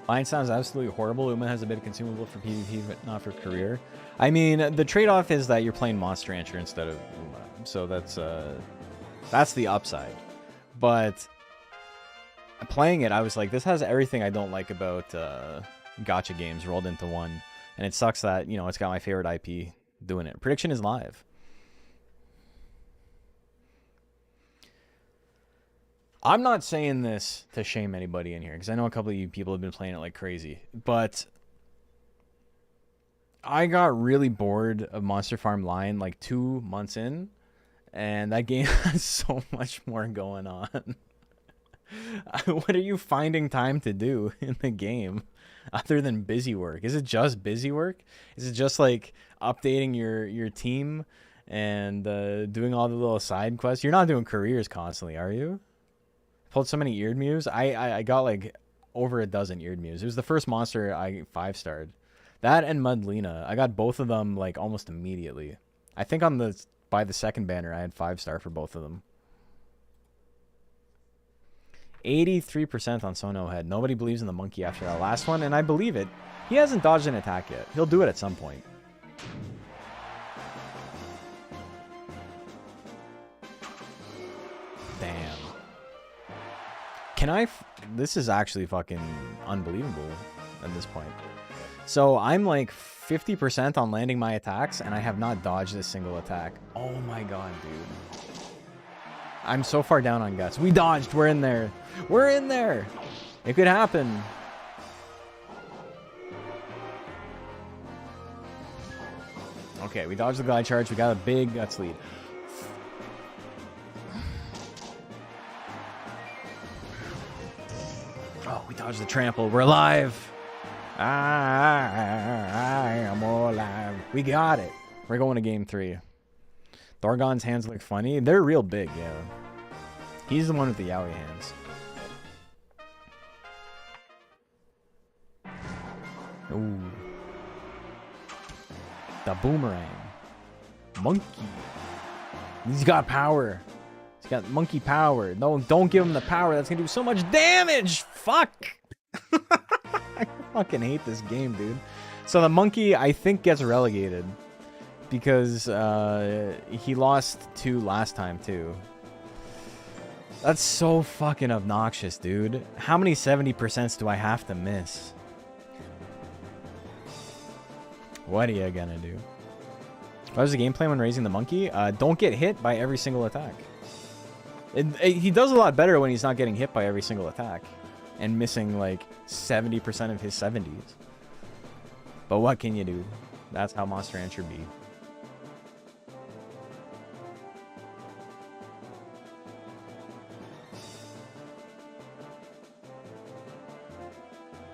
S2: Mine sounds absolutely horrible. Uma has a bit of consumable for PvP, but not for career. I mean, the trade-off is that you're playing Monster Rancher instead of Uma, so that's the upside. But playing it, I was like, this has everything I don't like about gacha games rolled into one, and it sucks that, you know, it's got my favorite IP doing it. Prediction is live. I'm not saying this to shame anybody in here, because I know a couple of you people have been playing it like crazy, but I got really bored of Monster Farm Line like 2 months in, and that game has so much more going on. What are you finding time to do in the game other than busy work? Is it just busy work? Is it just like updating your team and doing all the little side quests? You're not doing careers constantly, are you? Pulled so many Eared Mews. I got like over a dozen Eared Mews. It was the first monster I 5-starred. That and Mudlina. I got both of them like almost immediately. I think by the second banner I had 5-star for both of them. 83% on Sono Head. Nobody believes in the monkey after that last one, and I believe it. He hasn't dodged an attack yet. He'll do it at some point. Damn. This is actually fucking unbelievable at this point. So I'm like 50% on landing my attacks, and I have not dodged a single attack. Oh my god, dude. I'm so far down on guts. We dodged. We're in there. We're in there. It could happen. Okay, we dodged the glide charge. We got a big guts lead. Oh, we dodged the trample. We're alive. I am alive. We got it. We're going to game 3. Thorgon's hands look funny. They're real big, yeah. He's the one with the yaoi hands. Ooh. The boomerang. Monkey. He's got power. He's got monkey power. No, don't give him the power. That's going to do so much damage. Fuck. I fucking hate this game, dude. So the monkey, I think, gets relegated. Because he lost 2 last time, too. That's so fucking obnoxious, dude. How many 70% do I have to miss? What are you gonna do? What was the game plan when raising the monkey? Don't get hit by every single attack. He does a lot better when he's not getting hit by every single attack. And missing, like, 70% of his 70s. But what can you do? That's how Monster Rancher be.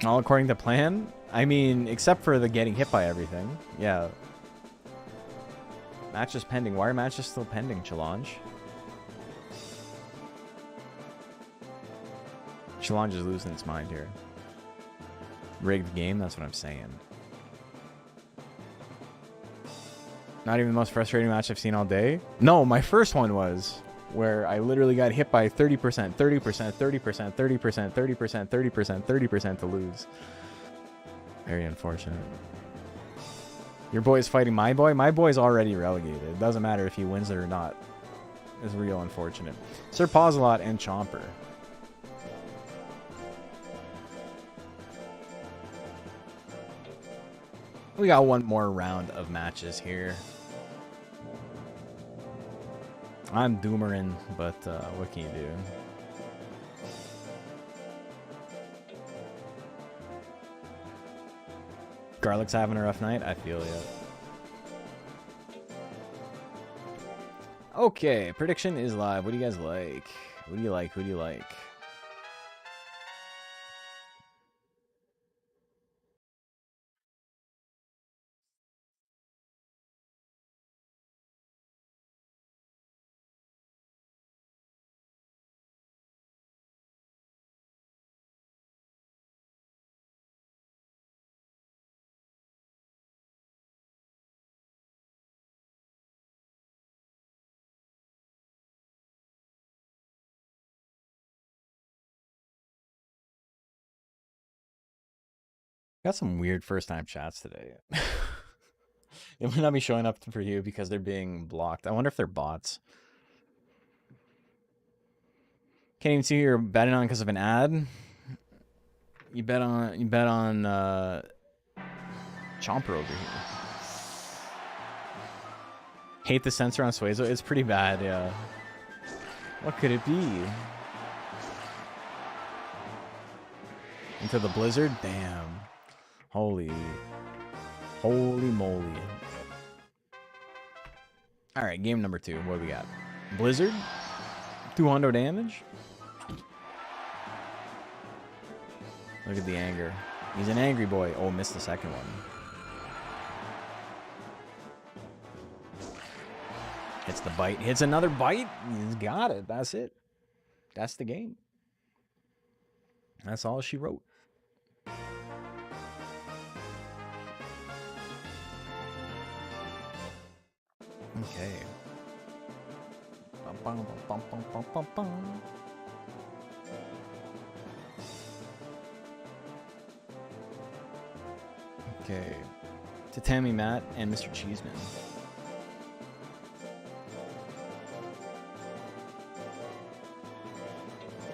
S2: All according to plan? I mean, except for the getting hit by everything. Yeah. Match is pending. Why are matches still pending, Challenge? Challenge is losing its mind here. Rigged game, that's what I'm saying. Not even the most frustrating match I've seen all day? No, my first one was where I literally got hit by 30%, 30%, 30%, 30%, 30%, 30%, 30% to lose. Very unfortunate. Your boy's fighting my boy? My boy's already relegated. It doesn't matter if he wins it or not. It's real unfortunate. Sir Pausalot and Chomper. We got one more round of matches here. I'm Doomerin, but what can you do? Garlic's having a rough night? I feel ya. Okay, prediction is live. What do you guys like? What do you like? Who do you like? Got some weird first-time chats today. It might not be showing up for you because they're being blocked. I wonder if they're bots. Can't even see who you're betting on because of an ad. You bet on Chomper over here. Hate the sensor on Suezo. It's pretty bad, yeah. What could it be? Into the blizzard? Damn. Holy moly. Alright, game number 2. What do we got? Blizzard? 200 damage? Look at the anger. He's an angry boy. Oh, missed the second one. Hits the bite. Hits another bite. He's got it. That's it. That's the game. That's all she wrote. Okay. Bum, bum, bum, bum, bum, bum. Okay. To Tammy, Matt, and Mr. Cheeseman.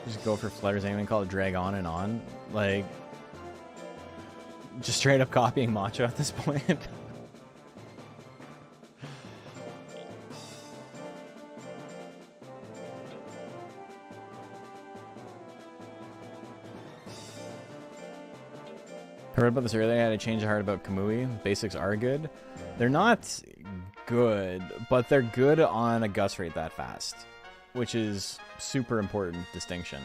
S2: Just go for flutters anyway and call it drag on and on. Like, just straight up copying Macho at this point. I read about this earlier. I had to change the heart about Kamui. Basics are good. They're not good, but they're good on a gust rate that fast, which is super important distinction.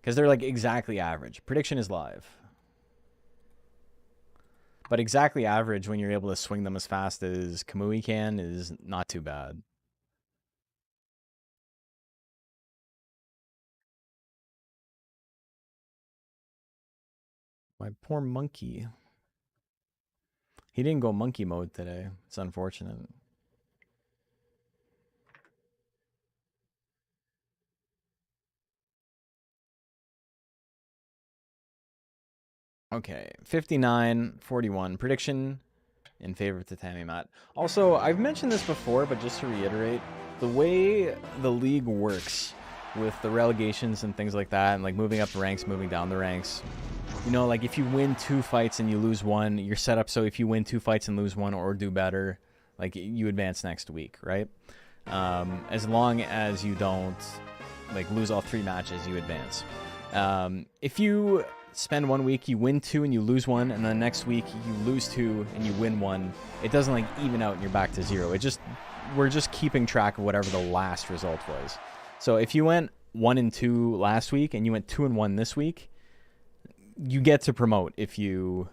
S2: Because they're like exactly average. Prediction is live. But exactly average when you're able to swing them as fast as Kamui can is not too bad. My poor monkey. He didn't go monkey mode today. It's unfortunate. Okay, 59-41. Prediction in favor of Tatami Mat. Also, I've mentioned this before, but just to reiterate, the way the league works with the relegations and things like that, and like moving up the ranks, moving down the ranks, you know, like if you win 2 fights and you lose 1, you're set up so if you win 2 fights and lose 1 or do better, like you advance next week, right? As long as you don't like lose all 3 matches, you advance. If you spend 1 week, you win 2 and you lose 1, and then next week you lose 2 and you win 1, it doesn't like even out and you're back to 0. We're just keeping track of whatever the last result was. So if you went 1-2 last week and you went 2-1 this week, you get to promote if you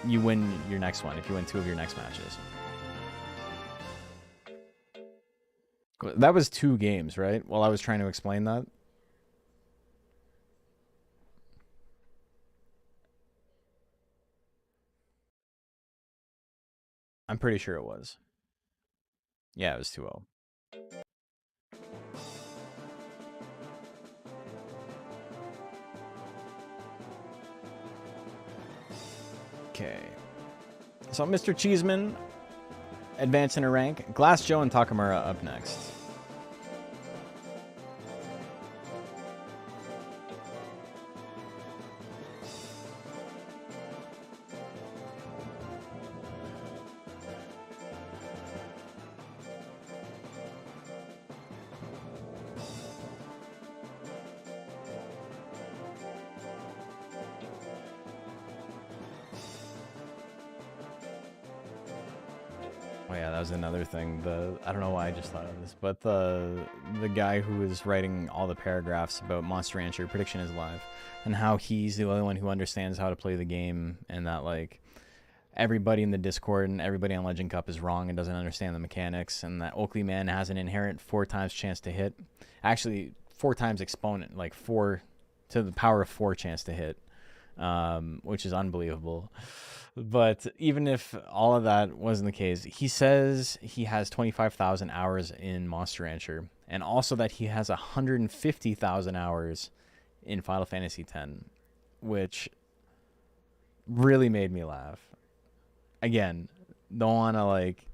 S2: win your next one, if you win 2 of your next matches. That was 2 games, right? While I was trying to explain that. I'm pretty sure it was. Yeah, it was 2-0. Okay. So Mr. Cheeseman advancing a rank. Glass Joe and Takamura up next. Oh yeah, that was another thing. I don't know why I just thought of this, but the guy who was writing all the paragraphs about Monster Rancher Prediction is Live, and how he's the only one who understands how to play the game, and that like everybody in the Discord and everybody on Legend Cup is wrong and doesn't understand the mechanics, and that Oakley Man has an inherent 4 times chance to hit, actually 4 times exponent, like 4 to the power of 4 chance to hit, which is unbelievable. But even if all of that wasn't the case, he says he has 25,000 hours in Monster Rancher, and also that he has 150,000 hours in Final Fantasy X, which really made me laugh. Again, don't want to like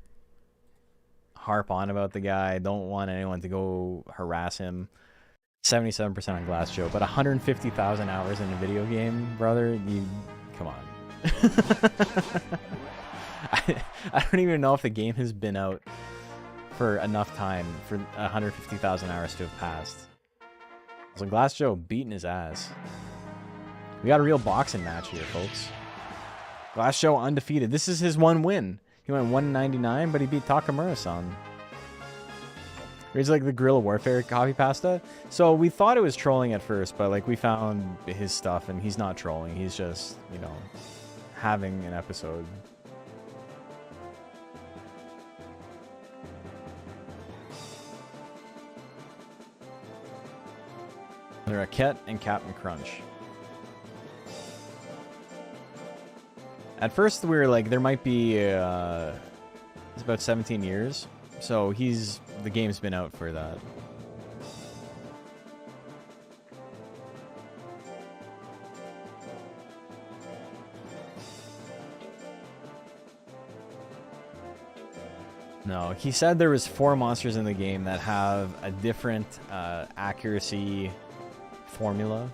S2: harp on about the guy. Don't want anyone to go harass him. 77% on Glass Joe, but 150,000 hours in a video game, brother, you come on. I don't even know if the game has been out for enough time for 150,000 hours to have passed. So Glass Joe beating his ass. We got a real boxing match here, folks. Glass Joe undefeated. This is his 1 win. He went 199, but he beat Takamura-san. It's like the Guerrilla Warfare copy pasta. So we thought it was trolling at first, but like we found his stuff and he's not trolling. He's just, you know, having an episode. Raquette and Captain Crunch. At first we were like, there might be, it's about 17 years. So the game's been out for that. No, he said there was 4 monsters in the game that have a different accuracy formula.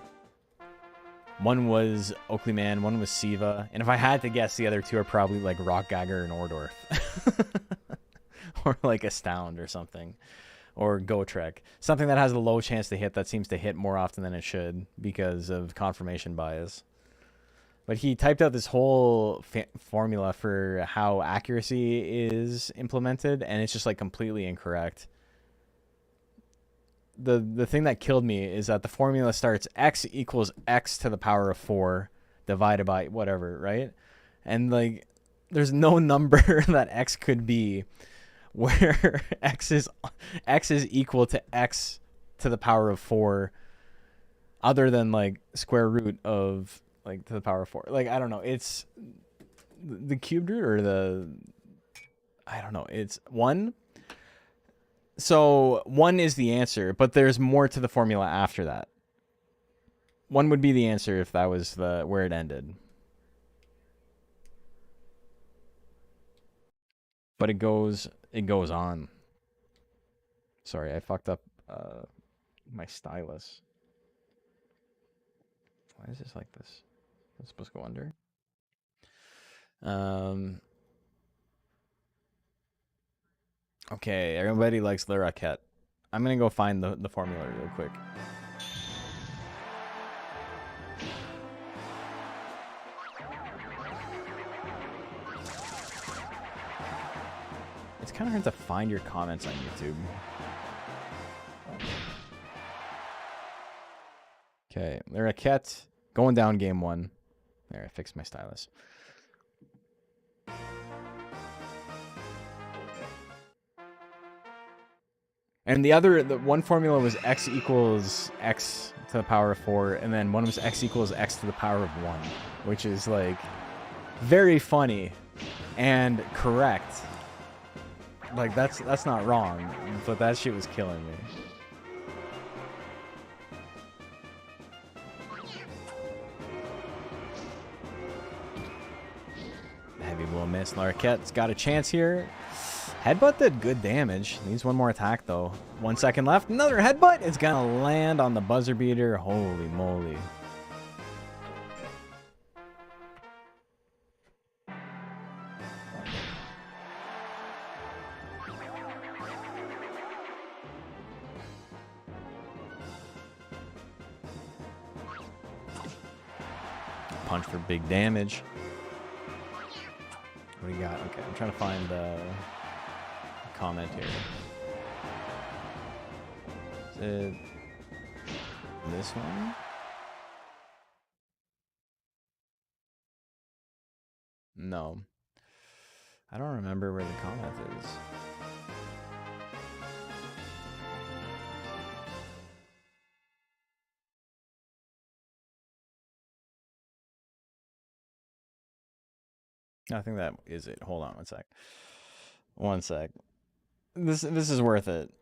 S2: One was Oakley Man, one was Siva, and if I had to guess, the other 2 are probably like Rock Gagger and Ordorf. Or like Astound or something. or Go Trek. Something that has a low chance to hit that seems to hit more often than it should because of confirmation bias. But he typed out this whole formula for how accuracy is implemented, and it's just like completely incorrect. The thing that killed me is that the formula starts x equals x to the power of 4 divided by whatever, right? And like there's no number that x could be where x is equal to x to the power of 4 other than like square root of like to the power of 4. Like I don't know, it's the cubed root or the I don't know, it's 1. So 1 is the answer, but there's more to the formula after that. 1 would be the answer if that was the where it ended. But it goes on. Sorry, I fucked up my stylus. Why is this like this? It's supposed to go under. Okay, everybody likes Le Roquette. I'm gonna go find the formula real quick. It's kind of hard to find your comments on YouTube. Okay, Le Roquette going down game 1. There, I fixed my stylus. And the one formula was x equals x to the power of 4, and then one was x equals x to the power of 1, which is like very funny and correct. Like that's not wrong, but that shit was killing me. Heavy blow miss. Le Roquette's got a chance here. Headbutt did good damage. Needs one more attack, though. 1 second left. Another headbutt. It's going to land on the buzzer beater. Holy moly. Punch for big damage. What do you got? Okay, I'm trying to find the comment here. Is it this one? No. I don't remember where the comment is. I think that is it. Hold on 1 sec. 1 sec. This is worth it.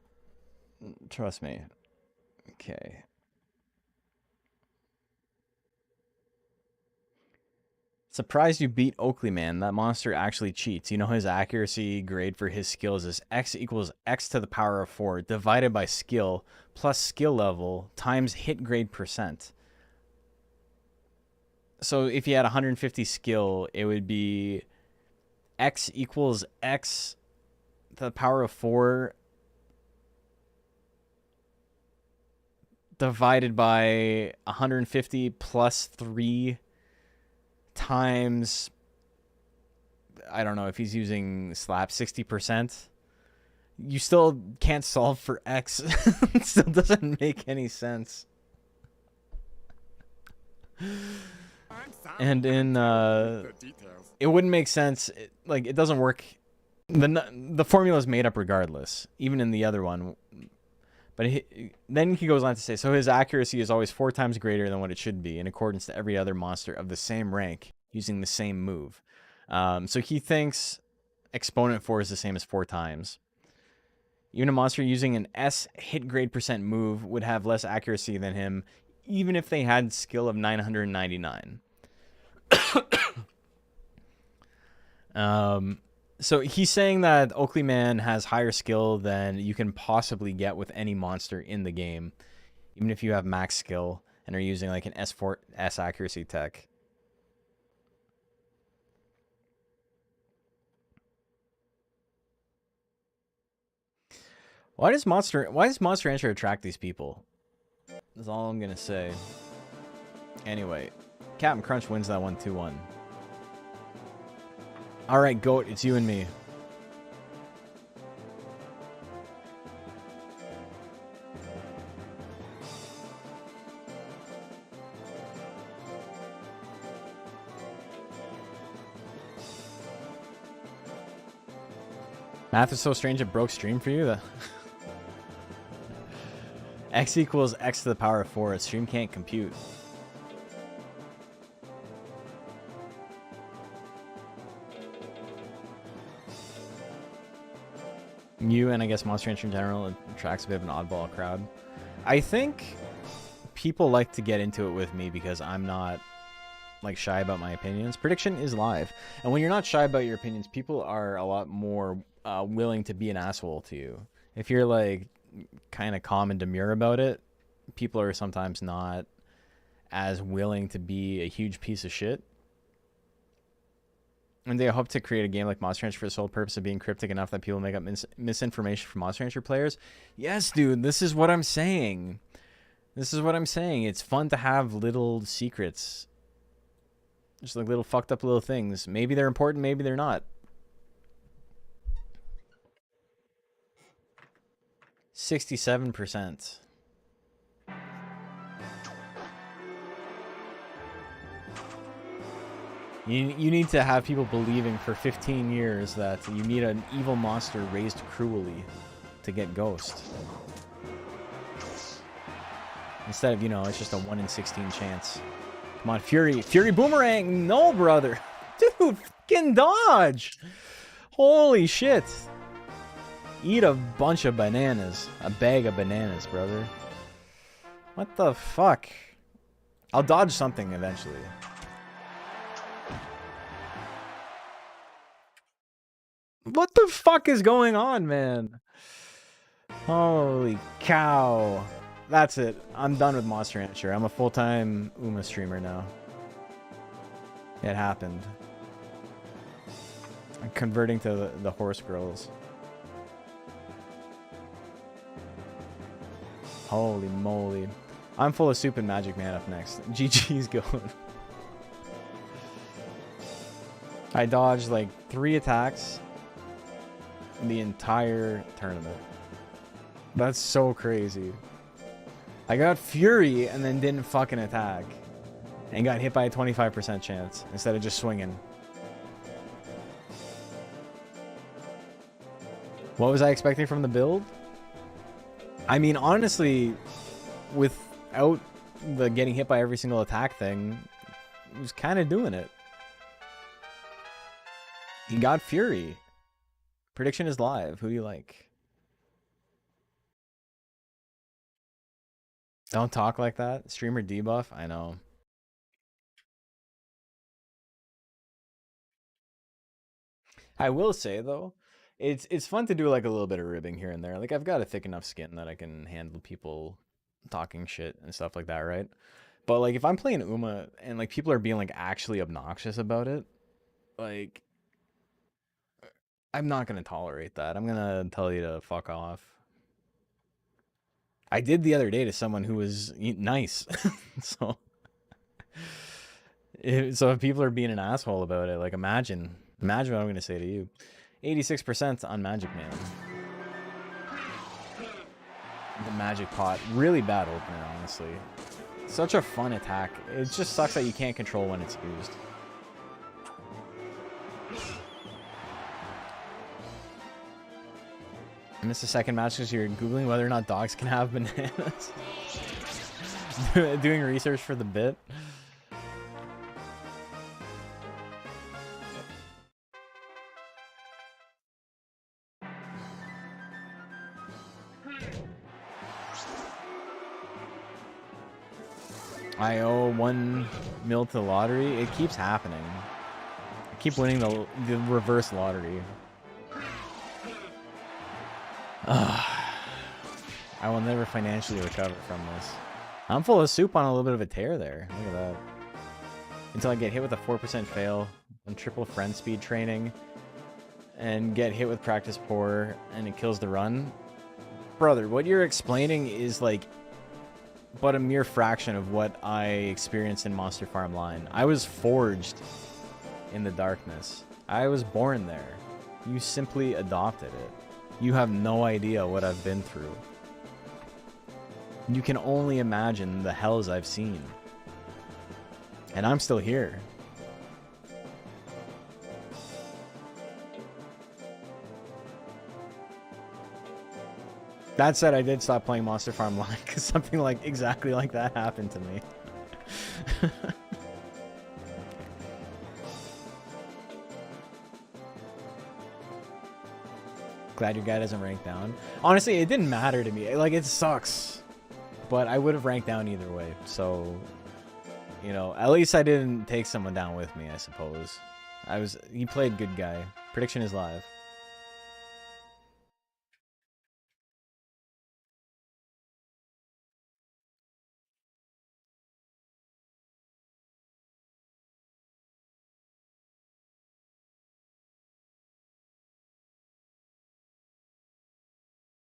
S2: Trust me. Okay. Surprised you beat Oakley, man. That monster actually cheats. You know his accuracy grade for his skills is x equals x to the power of 4 divided by skill plus skill level times hit grade percent. So if you had 150 skill, it would be x equals x to the power of 4 divided by 150 plus 3 times, I don't know if he's using slap 60%. You still can't solve for x. It still doesn't make any sense. And in it wouldn't make sense. Like it doesn't work. The formula is made up regardless, even in the other one. But then he goes on to say, so his accuracy is always 4 times greater than what it should be in accordance to every other monster of the same rank using the same move. So he thinks exponent 4 is the same as 4 times. Even a monster using an S hit grade percent move would have less accuracy than him, even if they had skill of 999. So he's saying that Oakley Man has higher skill than you can possibly get with any monster in the game, even if you have max skill and are using like an S4 S accuracy tech. Why does Monster Rancher attract these people? That's all I'm gonna say. Anyway, Captain Crunch wins that one 2-1. All right, Goat, it's you and me. Math is so strange it broke stream for you. X equals x to the power of 4. A stream can't compute. You and I guess Monster Rancher in general attracts a bit of an oddball crowd. I think people like to get into it with me because I'm not like shy about my opinions. Prediction is live, and when you're not shy about your opinions, people are a lot more willing to be an asshole to you. If you're like kind of calm and demure about it, people are sometimes not as willing to be a huge piece of shit. And they hope to create a game like Monster Rancher for the sole purpose of being cryptic enough that people make up misinformation from Monster Rancher players. Yes, dude, this is what I'm saying. This is what I'm saying. It's fun to have little secrets. Just like little fucked up little things. Maybe they're important, maybe they're not. 67%. You need to have people believing for 15 years that you need an evil monster raised cruelly to get Ghost. Instead of, you know, it's just a 1 in 16 chance. Come on, Fury. Fury Boomerang! No, brother! Dude, fucking dodge! Holy shit! Eat a bunch of bananas. A bag of bananas, brother. What the fuck? I'll dodge something eventually. What the fuck is going on, man? Holy cow. That's it. I'm done with Monster Rancher. I'm a full-time Uma streamer now. It happened. I'm converting to the horse girls. Holy moly. I'm full of soup and Magic Man up next. GG's going. I dodged like 3 attacks the entire tournament. That's so crazy. I got Fury and then didn't fucking attack. And got hit by a 25% chance instead of just swinging. What was I expecting from the build? I mean, honestly, without the getting hit by every single attack thing, he was kind of doing it. He got Fury. Prediction is live. Who do you like? Don't talk like that. Streamer debuff? I know. I will say, though, it's fun to do like a little bit of ribbing here and there. Like, I've got a thick enough skin that I can handle people talking shit and stuff like that, right? But, like, if I'm playing Uma and, like, people are being, like, actually obnoxious about it, like, I'm not going to tolerate that. I'm going to tell you to fuck off. I did the other day to someone who was nice. So if people are being an asshole about it, like, imagine what I'm going to say to you. 86% on Magic Man. The Magic Pot. Really bad opener, honestly. Such a fun attack. It just sucks that you can't control when it's used. I missed the second match because you're Googling whether or not dogs can have bananas. Doing research for the bit. I owe 1 mil to the lottery. It keeps happening. I keep winning the reverse lottery. I will never financially recover from this. I'm full of soup on a little bit of a tear there. Look at that. Until I get hit with a 4% fail on triple friend speed training and get hit with practice poor and it kills the run. Brother, what you're explaining is like but a mere fraction of what I experienced in Monster Farm Line. I was forged in the darkness. I was born there. You simply adopted it. You have no idea what I've been through. You can only imagine the hells I've seen. And I'm still here. That said, I did stop playing Monster Farm Line because something like exactly like that happened to me. Glad your guy doesn't rank down. Honestly, it didn't matter to me. Like, it sucks. But I would have ranked down either way. So, you know, at least I didn't take someone down with me, I suppose. He played good guy. Prediction is live.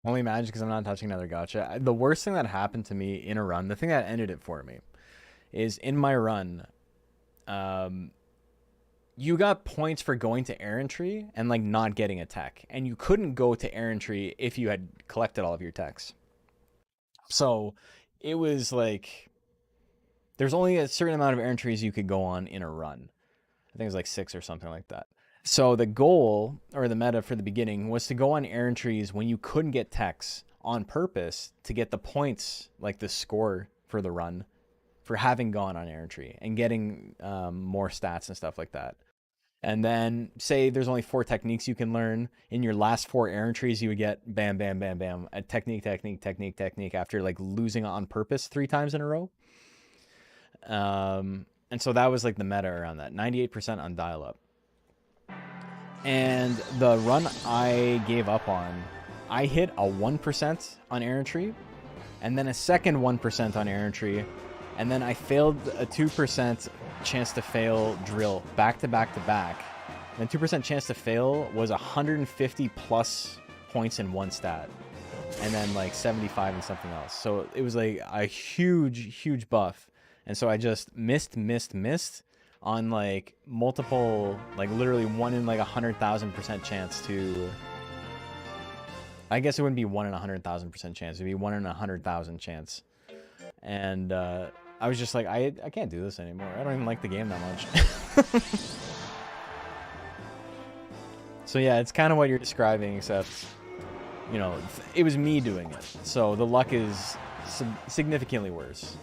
S2: Only magic because I'm not touching another gacha. The worst thing that happened to me in a run, the thing that ended it for me, is in my run, you got points for going to errantry and like not getting a tech, and you couldn't go to errantry if you had collected all of your techs. So it was like there's only a certain amount of errantries you could go on in a run. I think it was like 6 or something like that. So the goal or the meta for the beginning was to go on errantries when you couldn't get techs on purpose to get the points, like the score for the run, for having gone on errantry and getting more stats and stuff like that. And then say there's only 4 techniques you can learn. In your last 4 errantries, you would get bam, bam, bam, bam, a technique, technique, technique, technique after like losing on purpose 3 times in a row. And so that was like the meta around that. 98% on dial-up. And the run I gave up on, I hit a 1% on errantry, and then a second 1% on errantry, and then I failed a 2% chance to fail drill back to back to back. And 2% chance to fail was 150 plus points in one stat, and then like 75 in something else. So it was like a huge buff. And so I just missed on like multiple, like literally 1 in like 100,000% chance to, I guess it wouldn't be 1 in 100,000% chance. It'd be 1 in 100,000 chance. And I was just like, I can't do this anymore. I don't even like the game that much. So yeah, it's kind of what you're describing, except, you know, it was me doing it. So the luck is significantly worse.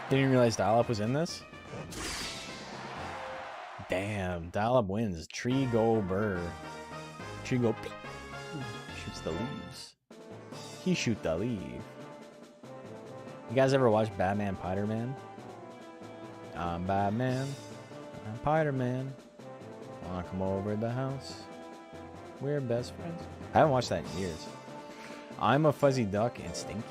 S2: Didn't realize dial-up was in this? Damn, dial-up wins. Tree go burr. Tree go peek. Shoots the leaves. He shoot the leaf. You guys ever watch Batman Spider-Man? I'm Batman. I'm Spider-Man. Wanna come over to the house? We're best friends. I haven't watched that in years. I'm a fuzzy duck and Stinky.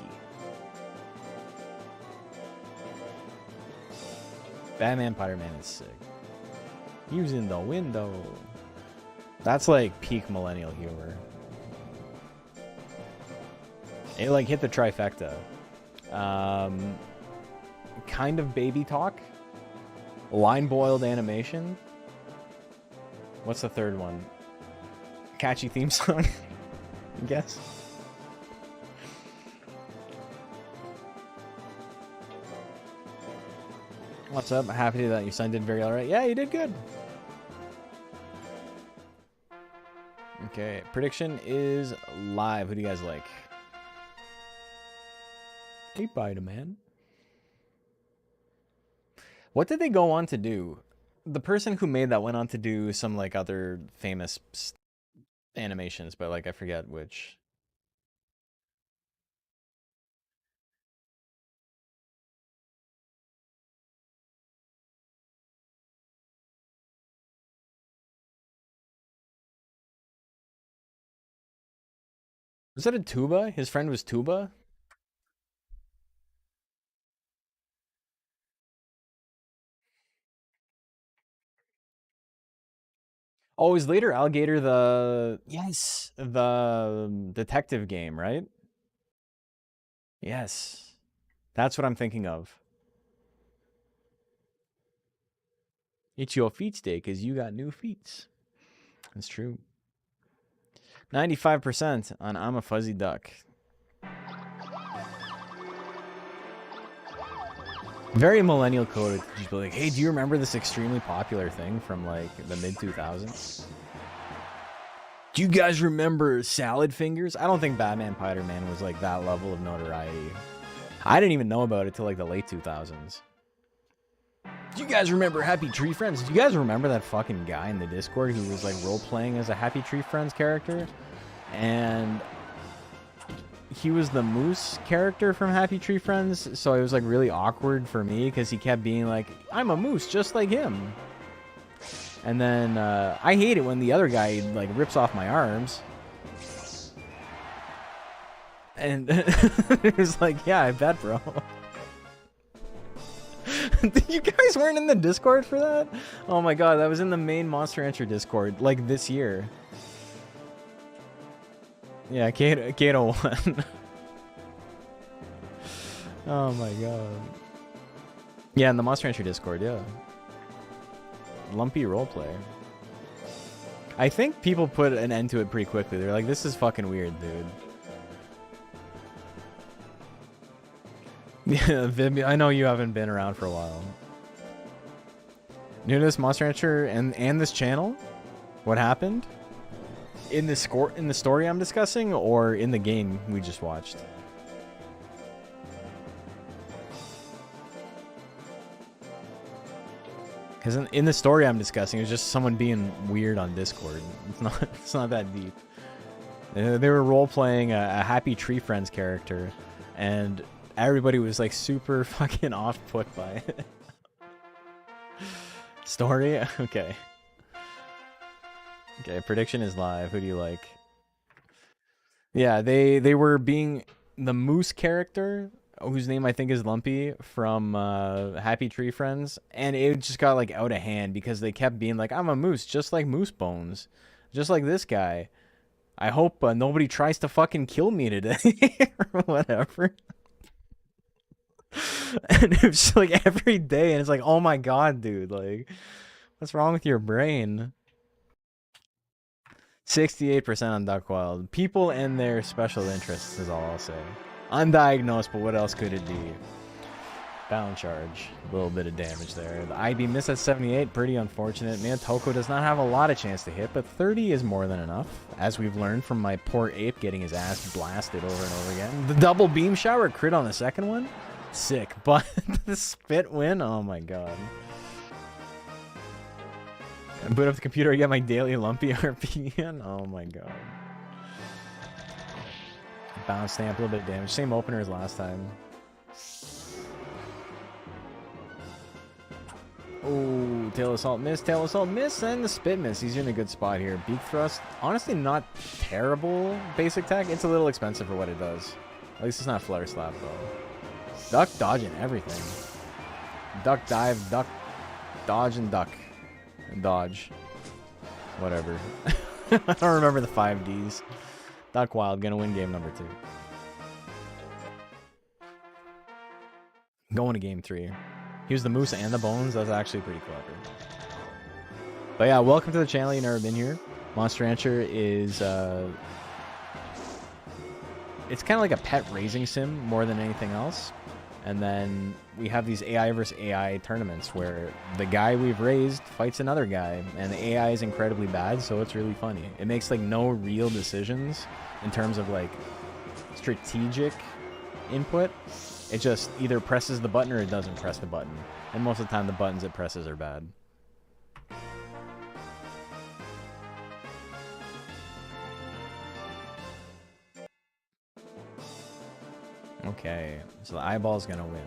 S2: Batman Spider-Man is sick. Using the window. That's like peak millennial humor. It like hit the trifecta. Kind of baby talk. Line boiled animation. What's the third one? Catchy theme song, I guess. What's up? Happy that your son did very alright. Yeah, you did good. Okay, prediction is live. Who do you guys like? Hey, Spider-Man. What did they go on to do? The person who made that went on to do some like other famous animations, but like I forget which. Was that a Tuba? His friend was Tuba? Oh, is Later Alligator the... Yes, the detective game, right? Yes. That's what I'm thinking of. It's your feet day because you got new feet. That's true. 95% on I'm a Fuzzy Duck. Very millennial coded. Just be like, hey, do you remember this extremely popular thing from like the mid 2000s? Do you guys remember Salad Fingers? I don't think Batman Spider-Man was like that level of notoriety. I didn't even know about it till like the late 2000s. Do you guys remember Happy Tree Friends? Do you guys remember that fucking guy in the Discord who was like role-playing as a Happy Tree Friends character? And he was the moose character from Happy Tree Friends, so it was like really awkward for me because he kept being like, I'm a moose just like him. And then I hate it when the other guy like rips off my arms. And it was like, yeah, I bet, bro. You guys weren't in the Discord for that? Oh my god, that was in the main Monster Rancher Discord, like this year. Yeah, Kato won. Oh my god. Yeah, in the Monster Rancher Discord, yeah. Lumpy roleplay. I think people put an end to it pretty quickly. They're like, this is fucking weird, dude. Yeah, Vib, I know you haven't been around for a while. New to this Monster Rancher and this channel? What happened? In the story I'm discussing, or in the game we just watched? Because in the story I'm discussing, it was just someone being weird on Discord. It's not that deep. They were role-playing a Happy Tree Friends character, and everybody was like super fucking off-put by it. Story? Okay. Okay, prediction is live. Who do you like? Yeah, they were being the moose character, whose name I think is Lumpy, from Happy Tree Friends, and it just got like out of hand because they kept being like, I'm a moose, just like Moose Bones, just like this guy. I hope nobody tries to fucking kill me today or whatever. And it was like every day, and it's like, oh my god, dude, like, what's wrong with your brain? 68% on Duckwild. People and their special interests is all I'll say. Undiagnosed, but what else could it be? Bound charge. A little bit of damage there. The IB missed at 78. Pretty unfortunate. Man, Toko does not have a lot of chance to hit, but 30 is more than enough. As we've learned from my poor ape getting his ass blasted over and over again. The double beam shower crit on the second one? Sick. But the spit win? Oh my god. I boot up the computer, I get my daily Lumpy RP in. Oh my god. Bounce stamp, a little bit of damage. Same opener as last time. Oh, tail assault miss, and the spit miss. He's in a good spot here. Beak thrust, honestly not terrible basic tech. It's a little expensive for what it does. At least it's not flutter slap though. Duck dodging everything. Duck dive, duck dodge, and duck. Dodge. Whatever. I don't remember the 5Ds. Duck Wild gonna win game number 2. Going to game 3. He was the moose and the bones. That's actually pretty clever. But yeah, welcome to the channel. You've never been here. Monster Rancher is it's kind of like a pet raising sim more than anything else. And then we have these AI versus AI tournaments where the guy we've raised fights another guy, and the AI is incredibly bad, so it's really funny. It makes like no real decisions in terms of like strategic input. It just either presses the button or it doesn't press the button. And most of the time the buttons it presses are bad. Okay, so the eyeball's gonna win.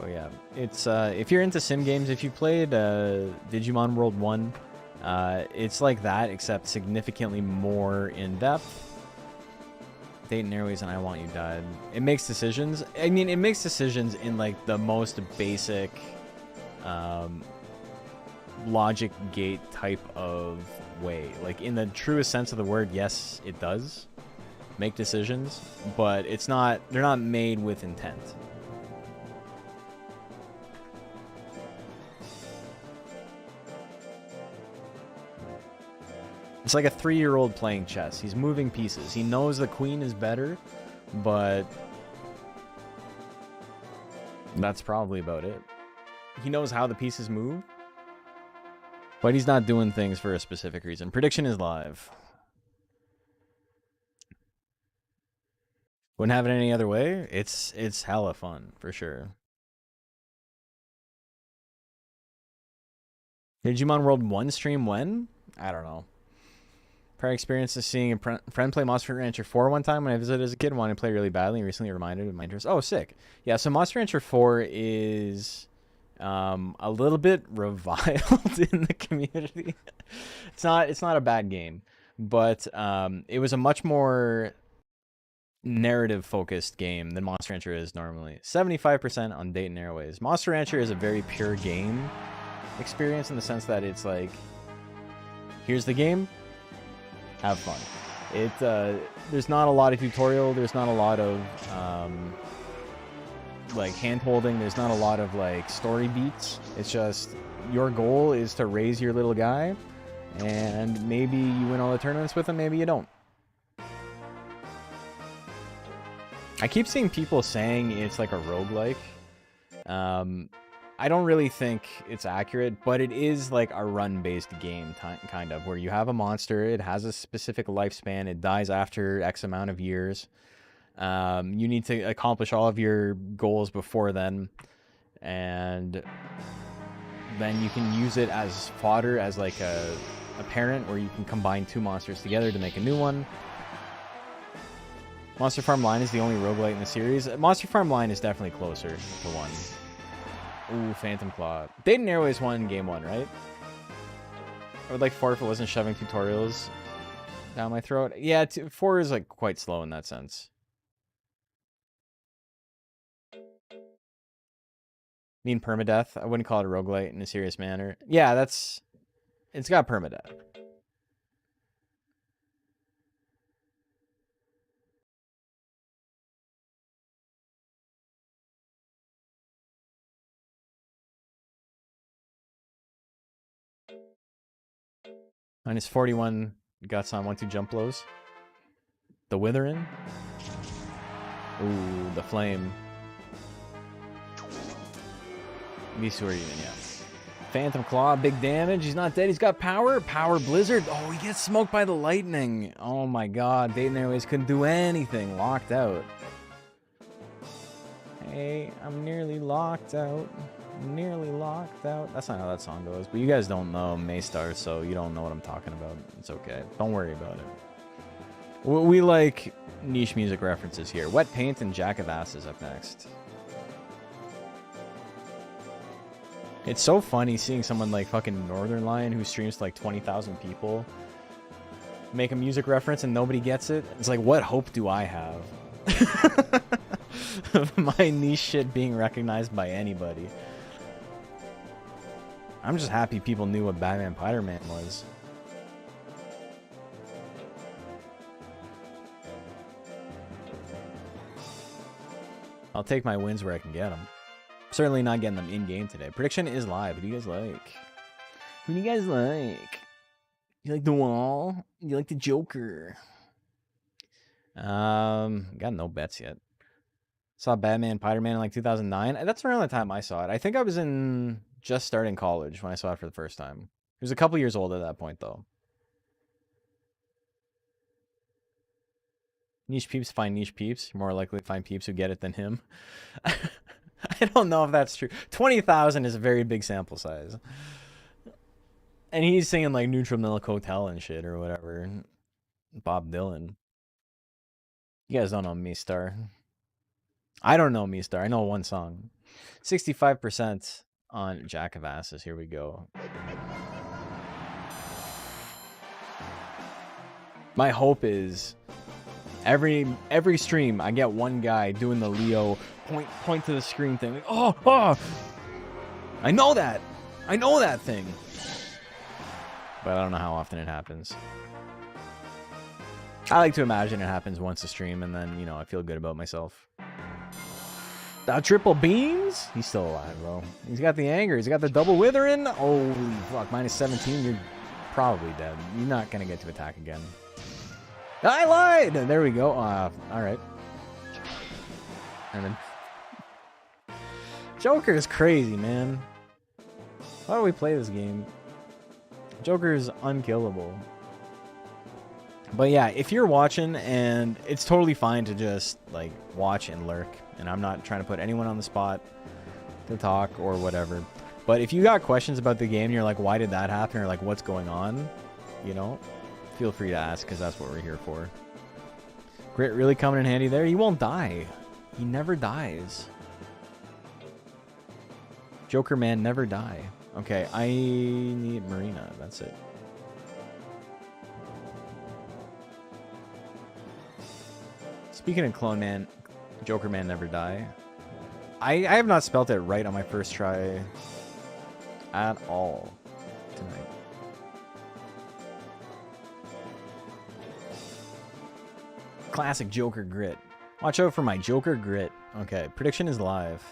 S2: Oh yeah, it's if you're into sim games, if you played Digimon World 1, it's like that except significantly more in depth. Dayton Airways and I Want You died. It makes decisions. I mean, it makes decisions in like the most basic logic gate type of way. Like, in the truest sense of the word, yes, it does make decisions, but it's not, they're not made with intent. It's like a 3-year-old playing chess. He's moving pieces. He knows the queen is better, but that's probably about it. He knows how the pieces move, but he's not doing things for a specific reason. Prediction is live. Wouldn't have it any other way. It's hella fun, for sure. Digimon World 1 stream when? I don't know. Prior experience is seeing a friend play Monster Rancher 4 one time when I visited as a kid. Wanted to play really badly and recently reminded of my interest. Oh, sick. Yeah, so Monster Rancher 4 is a little bit reviled in the community. It's not a bad game, but it was a much more narrative-focused game than Monster Rancher is normally. 75% on Dayton Airways. Monster Rancher is a very pure game experience in the sense that it's like, here's the game, have fun. There's not a lot of tutorial, there's not a lot of like hand-holding, there's not a lot of like story beats. It's just your goal is to raise your little guy, and maybe you win all the tournaments with him, maybe you don't. I keep seeing people saying it's like a roguelike. I don't really think it's accurate, but it is like a run-based game, kind of, where you have a monster, it has a specific lifespan, it dies after X amount of years. You need to accomplish all of your goals before then, and then you can use it as fodder, as like a parent, where you can combine 2 monsters together to make a new one. Monster Farm Line is the only roguelite in the series. Monster Farm Line is definitely closer to 1. Ooh, Phantom Claw. Dayton Airways won game 1, right? I would like 4 if it wasn't shoving tutorials down my throat. Yeah, 4 is like quite slow in that sense. Mean permadeath? I wouldn't call it a roguelite in a serious manner. Yeah, it's got permadeath. Minus 41 guts on 1-2 jump blows. The Withering. Ooh, the Flame. These two are even, yeah. Phantom Claw, big damage. He's not dead. He's got power. Power Blizzard. Oh, he gets smoked by the lightning. Oh my god. Dayton Airways couldn't do anything. Locked out. Hey, I'm nearly locked out. Nearly locked out. That's not how that song goes, but you guys don't know Maystar, so you don't know what I'm talking about. It's okay. Don't worry about it. We like niche music references here. Wet Paint and Jack of Asses up next. It's so funny seeing someone like fucking Northern Lion, who streams to like 20,000 people, make a music reference and nobody gets it. It's like, what hope do I have of my niche shit being recognized by anybody? I'm just happy people knew what Batman Spider-Man was. I'll take my wins where I can get them. Certainly not getting them in-game today. Prediction is live. Who do you guys like? Who do you guys like? You like the Wall? You like the Joker? Got no bets yet. Saw Batman Spider-Man in like 2009. That's around the time I saw it. I think I was just starting college when I saw it for the first time. He was a couple years old at that point, though. Niche peeps find niche peeps. You're more likely to find peeps who get it than him. I don't know if that's true. 20,000 is a very big sample size. And he's singing like Neutral Milk Hotel and shit or whatever. Bob Dylan. You guys don't know Maystar. I don't know Maystar. I know one song. 65% on Jack of Asses. Here we go. My hope is every stream I get one guy doing the Leo point to the screen thing. Like, oh, I know that. I know that thing. But I don't know how often it happens. I like to imagine it happens once a stream, and then, you know, I feel good about myself. Triple beams? He's still alive, bro. He's got the anger. He's got the double withering. Holy fuck. Minus 17. You're probably dead. You're not going to get to attack again. I lied! There we go. Alright. And then... Joker is crazy, man. Why do we play this game? Joker is unkillable. But yeah, if you're watching, and it's totally fine to just, like, watch and lurk. And I'm not trying to put anyone on the spot to talk or whatever. But if you got questions about the game and you're like, why did that happen? Or like, what's going on? You know, feel free to ask, because that's what we're here for. Grit really coming in handy there. He won't die. He never dies. Joker man never die. Okay, I need Marina. That's it. Speaking of Clone Man, Joker Man never die. I have not spelt it right on my first try at all tonight. Classic Joker grit. Watch out for my Joker grit. Okay, prediction is live.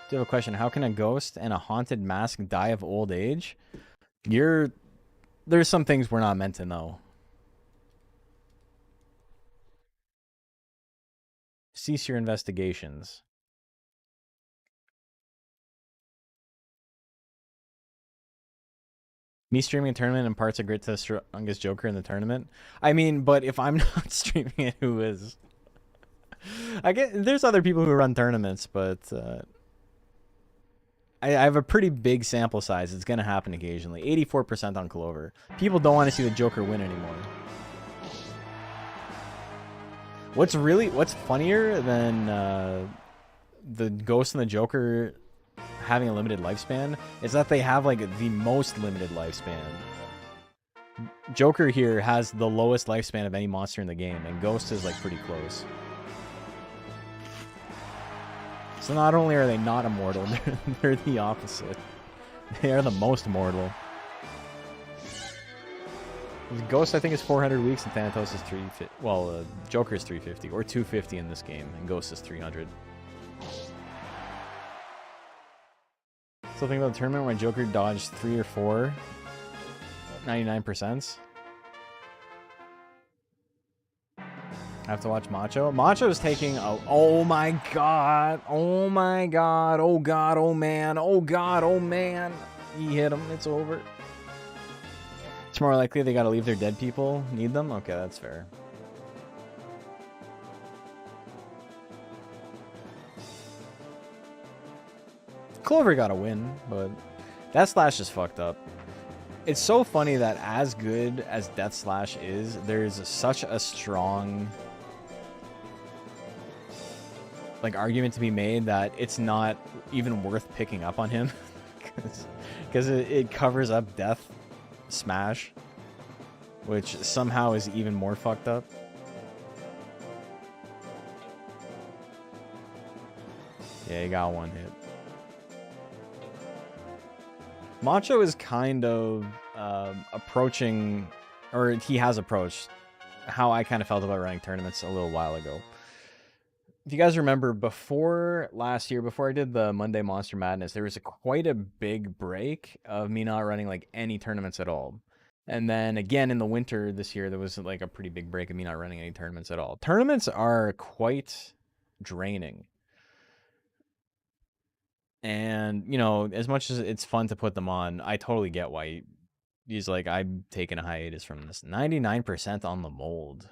S2: Do you have a question? How can a ghost and a haunted mask die of old age? There's some things we're not meant to know. Cease your investigations. Me streaming a tournament and parts of Grit to the strongest Joker in the tournament? I mean, but if I'm not streaming it, who is? I get there's other people who run tournaments, but I have a pretty big sample size. It's going to happen occasionally. 84% on Clover. People don't want to see the Joker win anymore. What's funnier than the Ghost and the Joker having a limited lifespan is that they have like the most limited lifespan. Joker here has the lowest lifespan of any monster in the game, and Ghost is like pretty close. So not only are they not immortal, they're the opposite. They are the most mortal. Ghost, I think, is 400 weeks, and Thanatos is 350. Well, Joker is 350, or 250 in this game, and Ghost is 300. So think about the tournament where Joker dodged 3 or 4. 99%. I have to watch Macho. Macho is taking a... Oh my god. Oh my god. Oh god. Oh man. Oh god. Oh man. He hit him. It's over. It's more likely they gotta leave their dead people. Need them? Okay, that's fair. Clover got a win, but Death Slash is fucked up. It's so funny that as good as Death Slash is, there's such a strong like argument to be made that it's not even worth picking up on him because it covers up Death Smash, which somehow is even more fucked up. Yeah, he got one hit. Macho is kind of approaching, or he has approached, how I kind of felt about running tournaments a little while ago. If you guys remember, before last year, before I did the Monday Monster Madness, there was quite a big break of me not running like any tournaments at all. And then again in the winter this year, there was like a pretty big break of me not running any tournaments at all. Tournaments are quite draining. And, you know, as much as it's fun to put them on, I totally get why he's like, I'm taking a hiatus from this. 99% on the mold.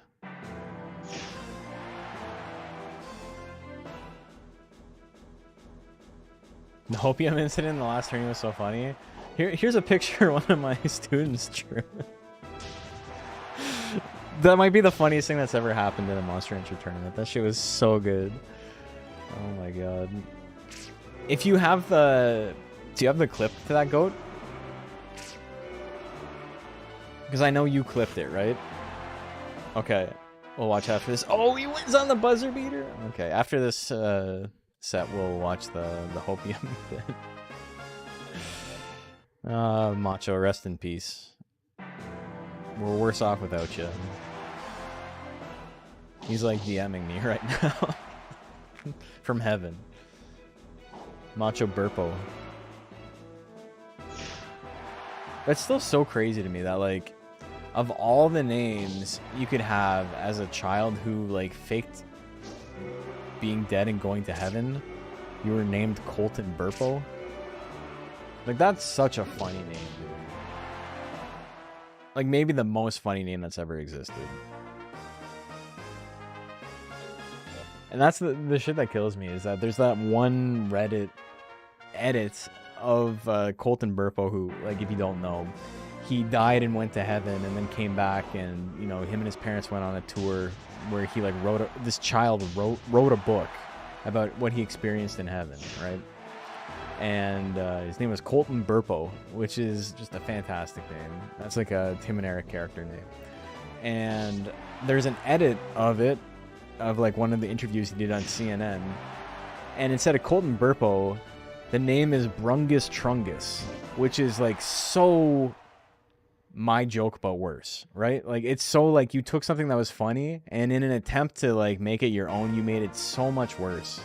S2: The opium incident in the last tournament was so funny. Here's a picture one of my students drew. That might be the funniest thing that's ever happened in a Monster Hunter tournament. That shit was so good. Oh my god. If you have the... Do you have the clip to that goat? Because I know you clipped it, right? Okay. We'll watch after this. Oh, he wins on the buzzer beater? Okay, after this set, we'll watch the Hopium bit. Macho, rest in peace. We're worse off without you. He's like DMing me right now. From heaven. Macho Burpo. That's still so crazy to me that, like, of all the names you could have as a child who, like, faked being dead and going to heaven, you were named Colton Burpo. Like, that's such a funny name, dude. Like, maybe the most funny name that's ever existed. And that's the shit that kills me, is that there's that one Reddit edit of Colton Burpo who, like, if you don't know, he died and went to heaven and then came back, and, you know, him and his parents went on a tour where he, like, this child wrote a book about what he experienced in heaven, right? And his name was Colton Burpo, which is just a fantastic name. That's like a Tim and Eric character name. And there's an edit of it, of like one of the interviews he did on CNN, and instead of Colton Burpo, the name is Brungus Trungus, which is like so My Joke but worse, right? Like, it's so like you took something that was funny, and in an attempt to like make it your own, you made it so much worse.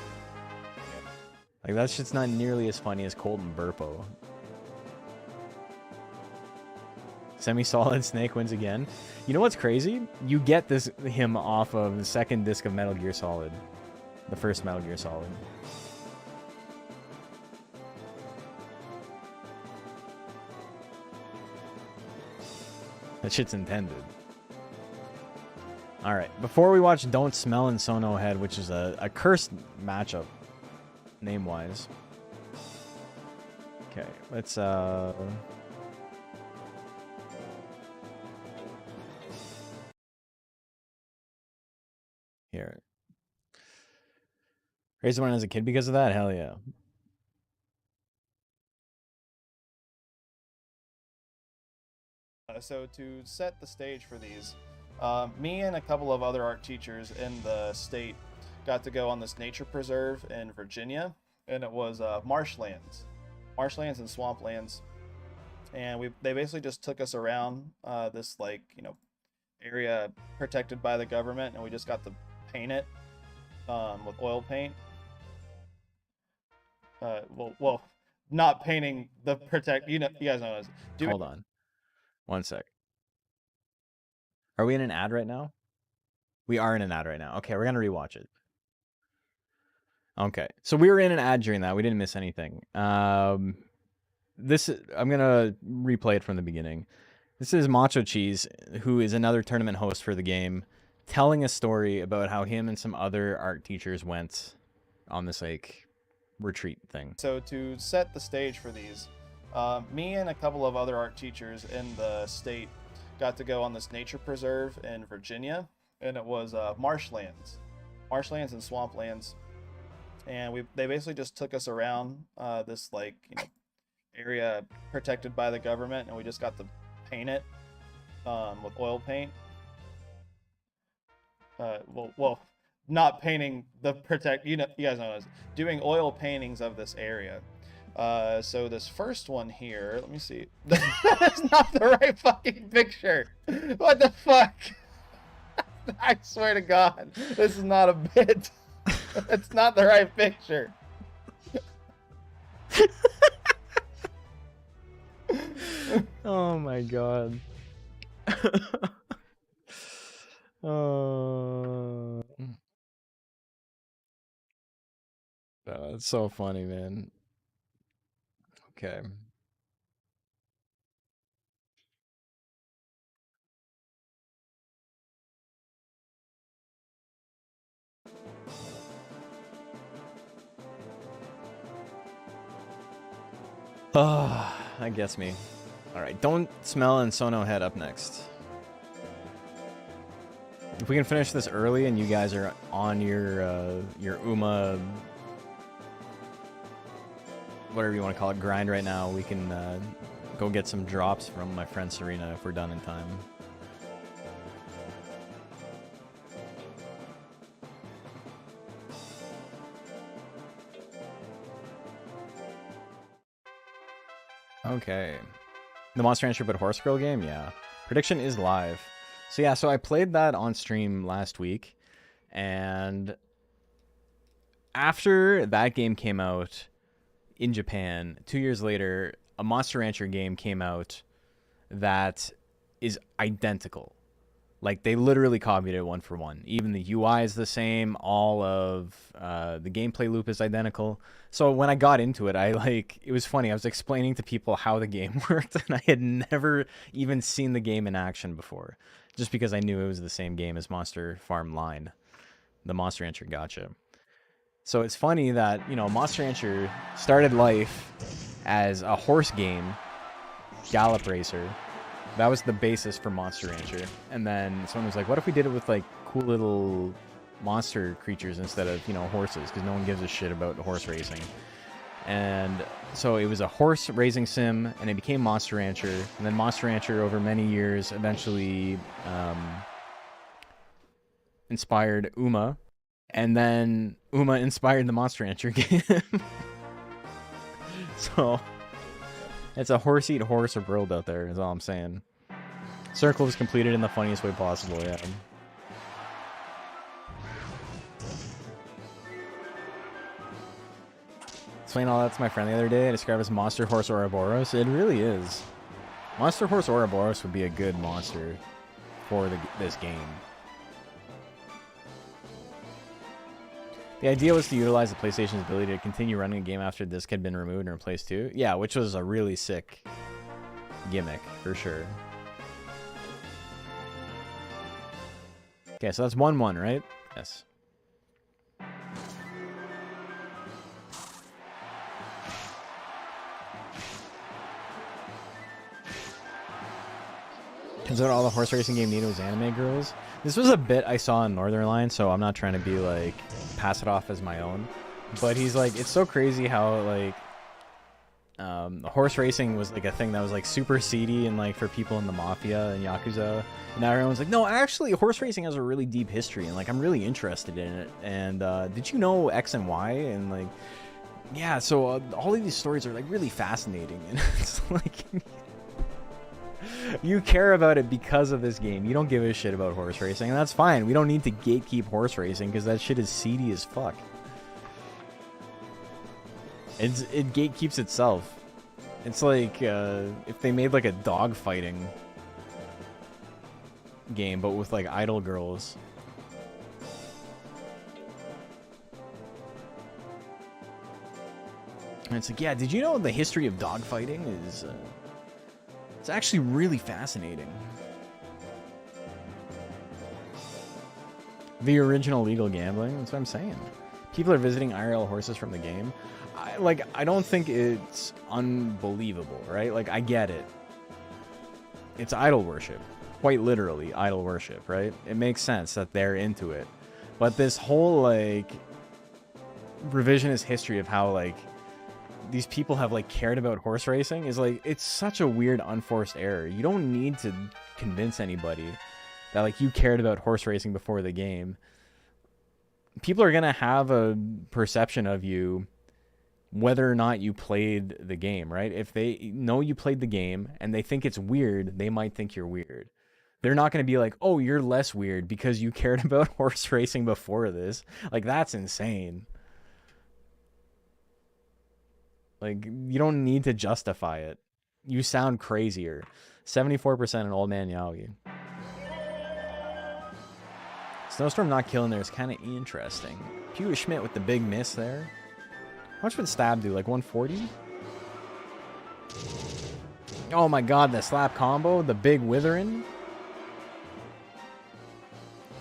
S2: Like, that's just not nearly as funny as Colton Burpo. Semi-Solid Snake wins again. You know what's crazy? You get him off of the second disc of Metal Gear Solid. The first Metal Gear Solid. That shit's intended. Alright, before we watch Don't Smell and Sono Head, which is a cursed matchup, name-wise. Okay, let's, here. Raised one as a kid because of that? Hell yeah.
S4: So to set the stage for these, me and a couple of other art teachers in the state got to go on this nature preserve in Virginia, and it was marshlands and swamplands, and they basically just took us around this, like, you know, area protected by the government, and we just got to paint it with oil paint. Well, not painting the you guys know this.
S2: Hold on. One sec. Are we in an ad right now? We are in an ad right now. Okay, we're gonna rewatch it. Okay, so we were in an ad during that. We didn't miss anything. I'm gonna replay it from the beginning. This is Macho Cheese, who is another tournament host for the game, telling a story about how him and some other art teachers went on this, like, retreat thing.
S4: So to set the stage for these, me and a couple of other art teachers in the state got to go on this nature preserve in Virginia, and it was marshlands and swamplands, and they basically just took us around this, like, you know, area protected by the government, and we just got to paint it with oil paint. Well, not painting the you guys know this, doing oil paintings of this area. So this first one here, let me see. That's not the right fucking picture. What the fuck? I swear to God, this is not a bit. It's not the right picture.
S2: Oh my God. Oh, it's so funny, man. Okay. Oh, that gets me. All right, Don't Smell and Sono Head up next. If we can finish this early and you guys are on your UMA, whatever you want to call it, grind right now, we can go get some drops from my friend Serena if we're done in time. Okay. The Monster Rancher but Horse Girl game? Yeah. Prediction is live. So yeah, so I played that on stream last week, and after that game came out in Japan, 2 years later, a Monster Rancher game came out that is identical. Like, they literally copied it one for one. Even the UI is the same. All of the gameplay loop is identical. So when I got into it, it was funny. I was explaining to people how the game worked, and I had never even seen the game in action before, just because I knew it was the same game as Monster Farm Line, the Monster Rancher Gacha. So it's funny that, Monster Rancher started life as a horse game, Gallop Racer. That was the basis for Monster Rancher. And then someone was like, what if we did it with, like, cool little monster creatures instead of, horses? Because no one gives a shit about horse racing. And so it was a horse racing sim, and it became Monster Rancher. And then Monster Rancher, over many years, eventually inspired Uma. And then Uma inspired the Monster Rancher game. So it's a horse-eat horse world out there, is all I'm saying. Circle was completed in the funniest way possible, yeah. Explain all that to my friend the other day. I described it as Monster Horse Ouroboros. It really is. Monster Horse Ouroboros would be a good monster for this game. The idea was to utilize the PlayStation's ability to continue running a game after the disc had been removed and replaced too. Yeah, which was a really sick gimmick, for sure. Okay, so that's 1-1, right? Yes. Turns out all the horse racing game needed was anime girls. This was a bit I saw in Northernline, so I'm not trying to be like, pass it off as my own. But he's like, it's so crazy how like, horse racing was like a thing that was like super seedy and like for people in the mafia and Yakuza. And now everyone's like, no, actually horse racing has a really deep history and like, I'm really interested in it. And did you know X and Y? And like, yeah, so all of these stories are like really fascinating. And it's like... You care about it because of this game. You don't give a shit about horse racing, and that's fine. We don't need to gatekeep horse racing because that shit is seedy as fuck. It gatekeeps itself. It's like if they made like a dog fighting game, but with like idol girls. And it's like, yeah, did you know the history of dog fighting is... It's actually really fascinating. The original legal gambling, that's what I'm saying. People are visiting IRL horses from the game. I don't think it's unbelievable, right? Like, I get it. It's idol worship. Quite literally, idol worship, right? It makes sense that they're into it. But this whole, like, revisionist history of how, like, these people have like cared about horse racing is like, it's such a weird unforced error. You don't need to convince anybody that like you cared about horse racing before the game. People are gonna have a perception of you whether or not you played the game, right? If they know you played the game and they think it's weird, they might think you're weird. They're not gonna be like, oh, you're less weird because you cared about horse racing before this. Like, that's insane. Like, you don't need to justify it. You sound crazier. 74% an old man Yaoi. Snowstorm not killing there is kind of interesting. Peter Schmidt with the big miss there. How much would Stab do? Like 140? Oh my god, the slap combo. The big withering.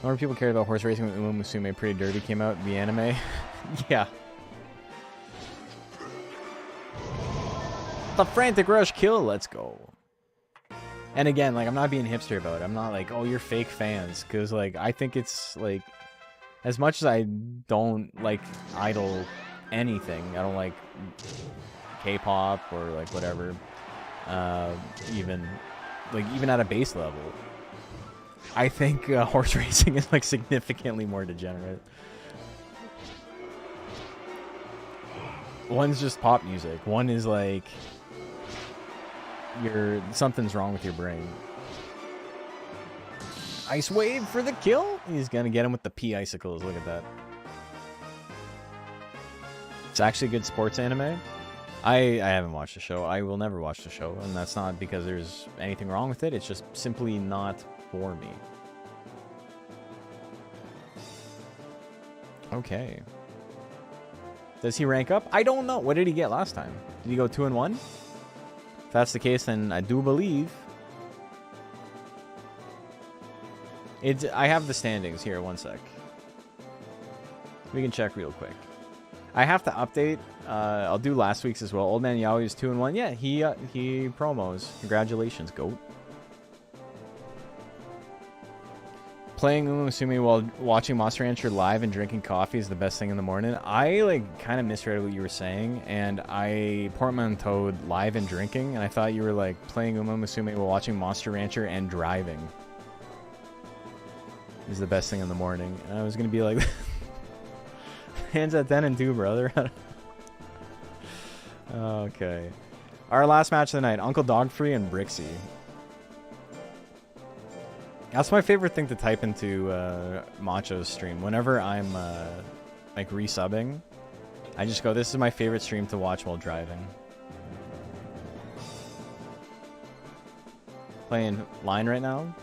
S2: More people cared about horse racing when Uma Musume Pretty Derby came out, the anime. Yeah. The frantic rush kill, let's go. And again, like, I'm not being hipster about it. I'm not like, oh, you're fake fans, because like I think it's like, as much as I don't like idol anything, I don't like K-pop or like whatever, even at a base level, I think horse racing is like significantly more degenerate. One's just pop music. One is like something's wrong with your brain. Ice Wave for the kill. He's gonna get him with the P icicles. Look at that. It's actually good sports anime. I haven't watched the show. I will never watch the show, and that's not because there's anything wrong with it. It's just simply not for me. Okay. Does he rank up? I don't know. What did he get last time? Did he go 2-1? If that's the case, then I do believe. I have the standings here. One sec. We can check real quick. I have to update. I'll do last week's as well. Old Man Yaoi is 2-1. Yeah, he promos. Congratulations, GOAT. Playing Umusumi while watching Monster Rancher live and drinking coffee is the best thing in the morning. I kind of misread what you were saying, and I portmanteaued live and drinking, and I thought you were playing Umusumi while watching Monster Rancher and driving is the best thing in the morning. And I was gonna be like, hands at 10 and 2, brother. Okay. Our last match of the night: Uncle Dogfree and Brixie. That's my favorite thing to type into Macho's stream. Whenever I'm resubbing, I just go, this is my favorite stream to watch while driving. Playing line right now.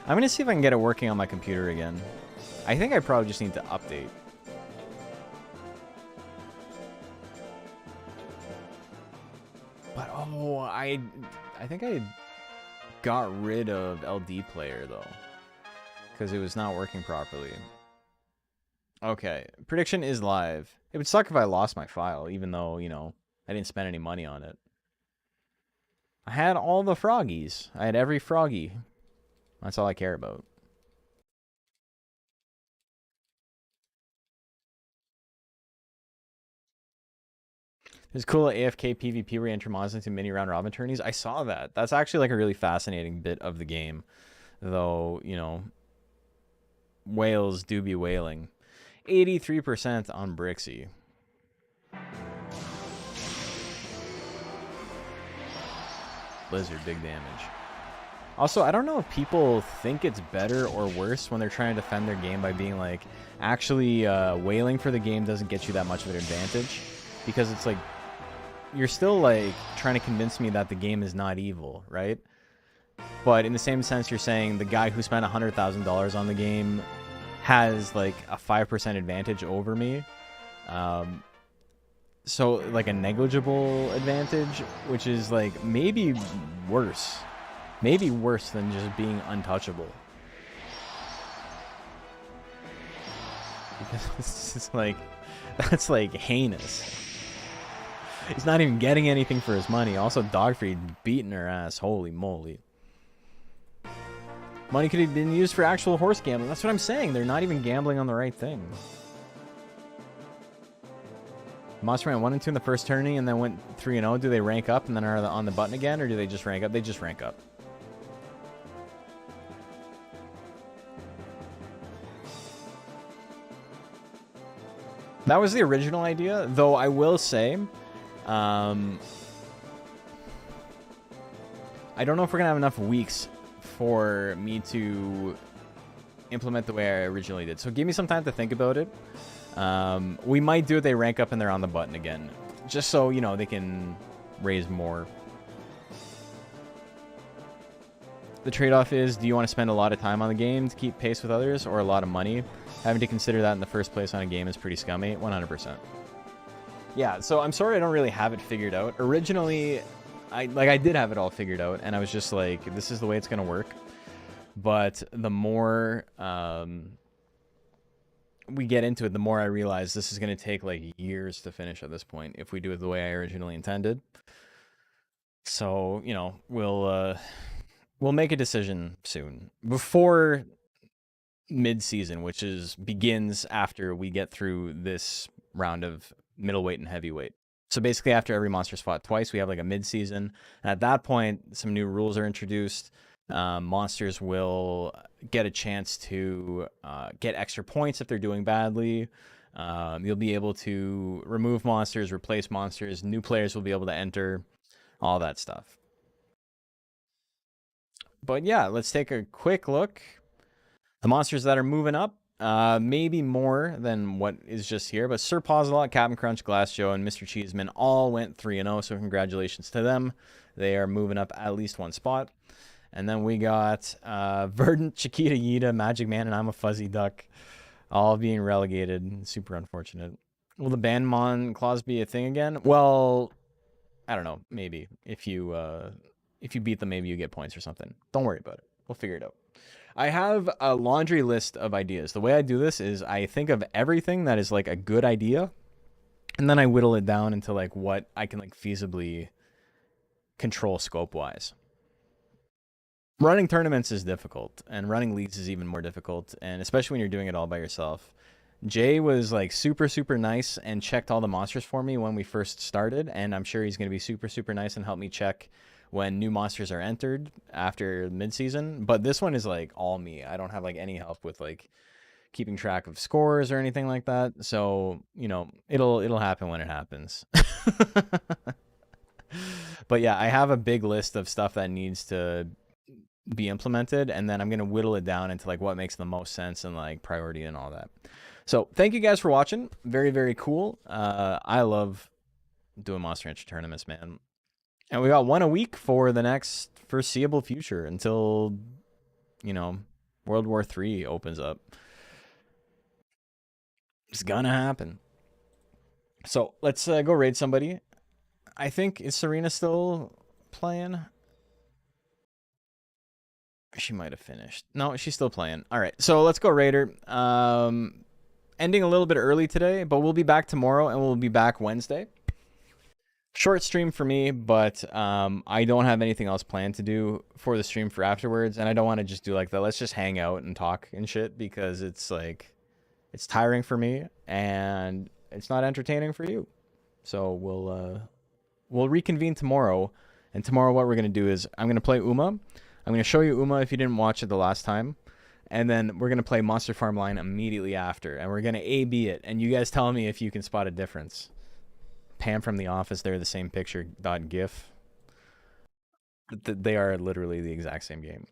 S2: I'm gonna see if I can get it working on my computer again. I think I probably just need to update. But oh, I think I got rid of LD player though, because it was not working properly. Okay, prediction is live. It would suck if I lost my file, even though, you know, I didn't spend any money on it. I had all the froggies. I had every froggy. That's all I care about. There's cool AFK PvP where you enter monsters into mini round robin tourneys. I saw that. That's actually a really fascinating bit of the game. Though, you know, whales do be whaling. 83% on Brixie. Blizzard, big damage. Also, I don't know if people think it's better or worse when they're trying to defend their game by being like, actually, whaling for the game doesn't get you that much of an advantage. Because it's like, you're still trying to convince me that the game is not evil, right? But in the same sense, you're saying the guy who spent $100,000 on the game has a 5% advantage over me. So a negligible advantage, which is maybe worse. Maybe worse than just being untouchable. Because it's just that's heinous. He's not even getting anything for his money. Also, Dogfree beating her ass. Holy moly. Money could have been used for actual horse gambling. That's what I'm saying. They're not even gambling on the right thing. Monster ran 1 and 2 in the first tourney and then went 3 and 0. Do they rank up and then are on the button again, or do they just rank up? They just rank up. That was the original idea, though I will say, I don't know if we're going to have enough weeks for me to implement the way I originally did. So give me some time to think about it. We might do it, they rank up and they're on the button again. Just so, you know, they can raise more. The trade-off is, do you want to spend a lot of time on the game to keep pace with others, or a lot of money? Having to consider that in the first place on a game is pretty scummy. 100%. Yeah, so I'm sorry I don't really have it figured out. Originally, I did have it all figured out, and I was just like, this is the way it's going to work. But the more we get into it, the more I realize this is going to take years to finish at this point if we do it the way I originally intended. So, you know, we'll make a decision soon. Before mid-season, which begins after we get through this round of middleweight and heavyweight. So basically after every monster's fought twice, we have a mid-season. And at that point, some new rules are introduced. Monsters will get a chance to get extra points if they're doing badly. You'll be able to remove monsters, replace monsters. New players will be able to enter, all that stuff. But yeah, let's take a quick look. The monsters that are moving up, maybe more than what is just here, but Sir Pauselot, Captain Crunch, Glass Joe, and Mr. Cheeseman all went 3-0, so congratulations to them. They are moving up at least one spot. And then we got Verdant, Chiquita Yita, Magic Man, and I'm a Fuzzy Duck, all being relegated. Super unfortunate. Will the Bandmon clause be a thing again? Well, I don't know. Maybe if you beat them, maybe you get points or something. Don't worry about it. We'll figure it out. I have a laundry list of ideas. The way I do this is I think of everything that is like a good idea, and then I whittle it down into like what I can like feasibly control scope wise. Running tournaments is difficult, and running leagues is even more difficult, and especially when you're doing it all by yourself. Jay was like super, super nice and checked all the monsters for me when we first started, and I'm sure he's going to be super, super nice and help me check when new monsters are entered after mid-season. But this one is like all me. I don't have like any help with like keeping track of scores or anything like that. So, you know, it'll happen when it happens. But yeah, I have a big list of stuff that needs to be implemented, and then I'm going to whittle it down into like what makes the most sense and like priority and all that. So thank you guys for watching. Very, very cool. I love doing Monster Rancher tournaments, man. And we got one a week for the next foreseeable future until, you know, World War III opens up. It's gonna happen. So let's go raid somebody. I think, is Serena still playing? She might have finished. No, she's still playing. All right, so let's go raid her. Ending a little bit early today, but we'll be back tomorrow, and we'll be back Wednesday. Short stream for me, but I don't have anything else planned to do for the stream for afterwards, and I don't want to just do like that. Let's just hang out and talk and shit, because it's like, it's tiring for me and it's not entertaining for you. So we'll reconvene tomorrow, and tomorrow what we're gonna do is I'm gonna play Uma. I'm gonna show you Uma if you didn't watch it the last time, and then we're gonna play Monster Farm Line immediately after, and we're gonna A/B it, and you guys tell me if you can spot a difference. Pam from The Office, they're the same picture .gif. They are literally the exact same game.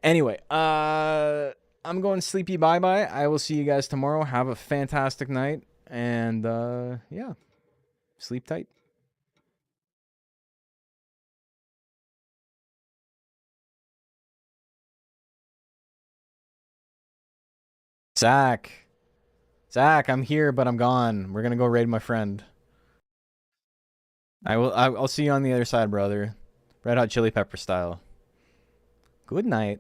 S2: Anyway, I'm going sleepy bye-bye. I will see you guys tomorrow. Have a fantastic night, and yeah, sleep tight. Zach, I'm here, but I'm gone. We're gonna go raid my friend. I'll see you on the other side, brother. Red Hot Chili Pepper style. Good night.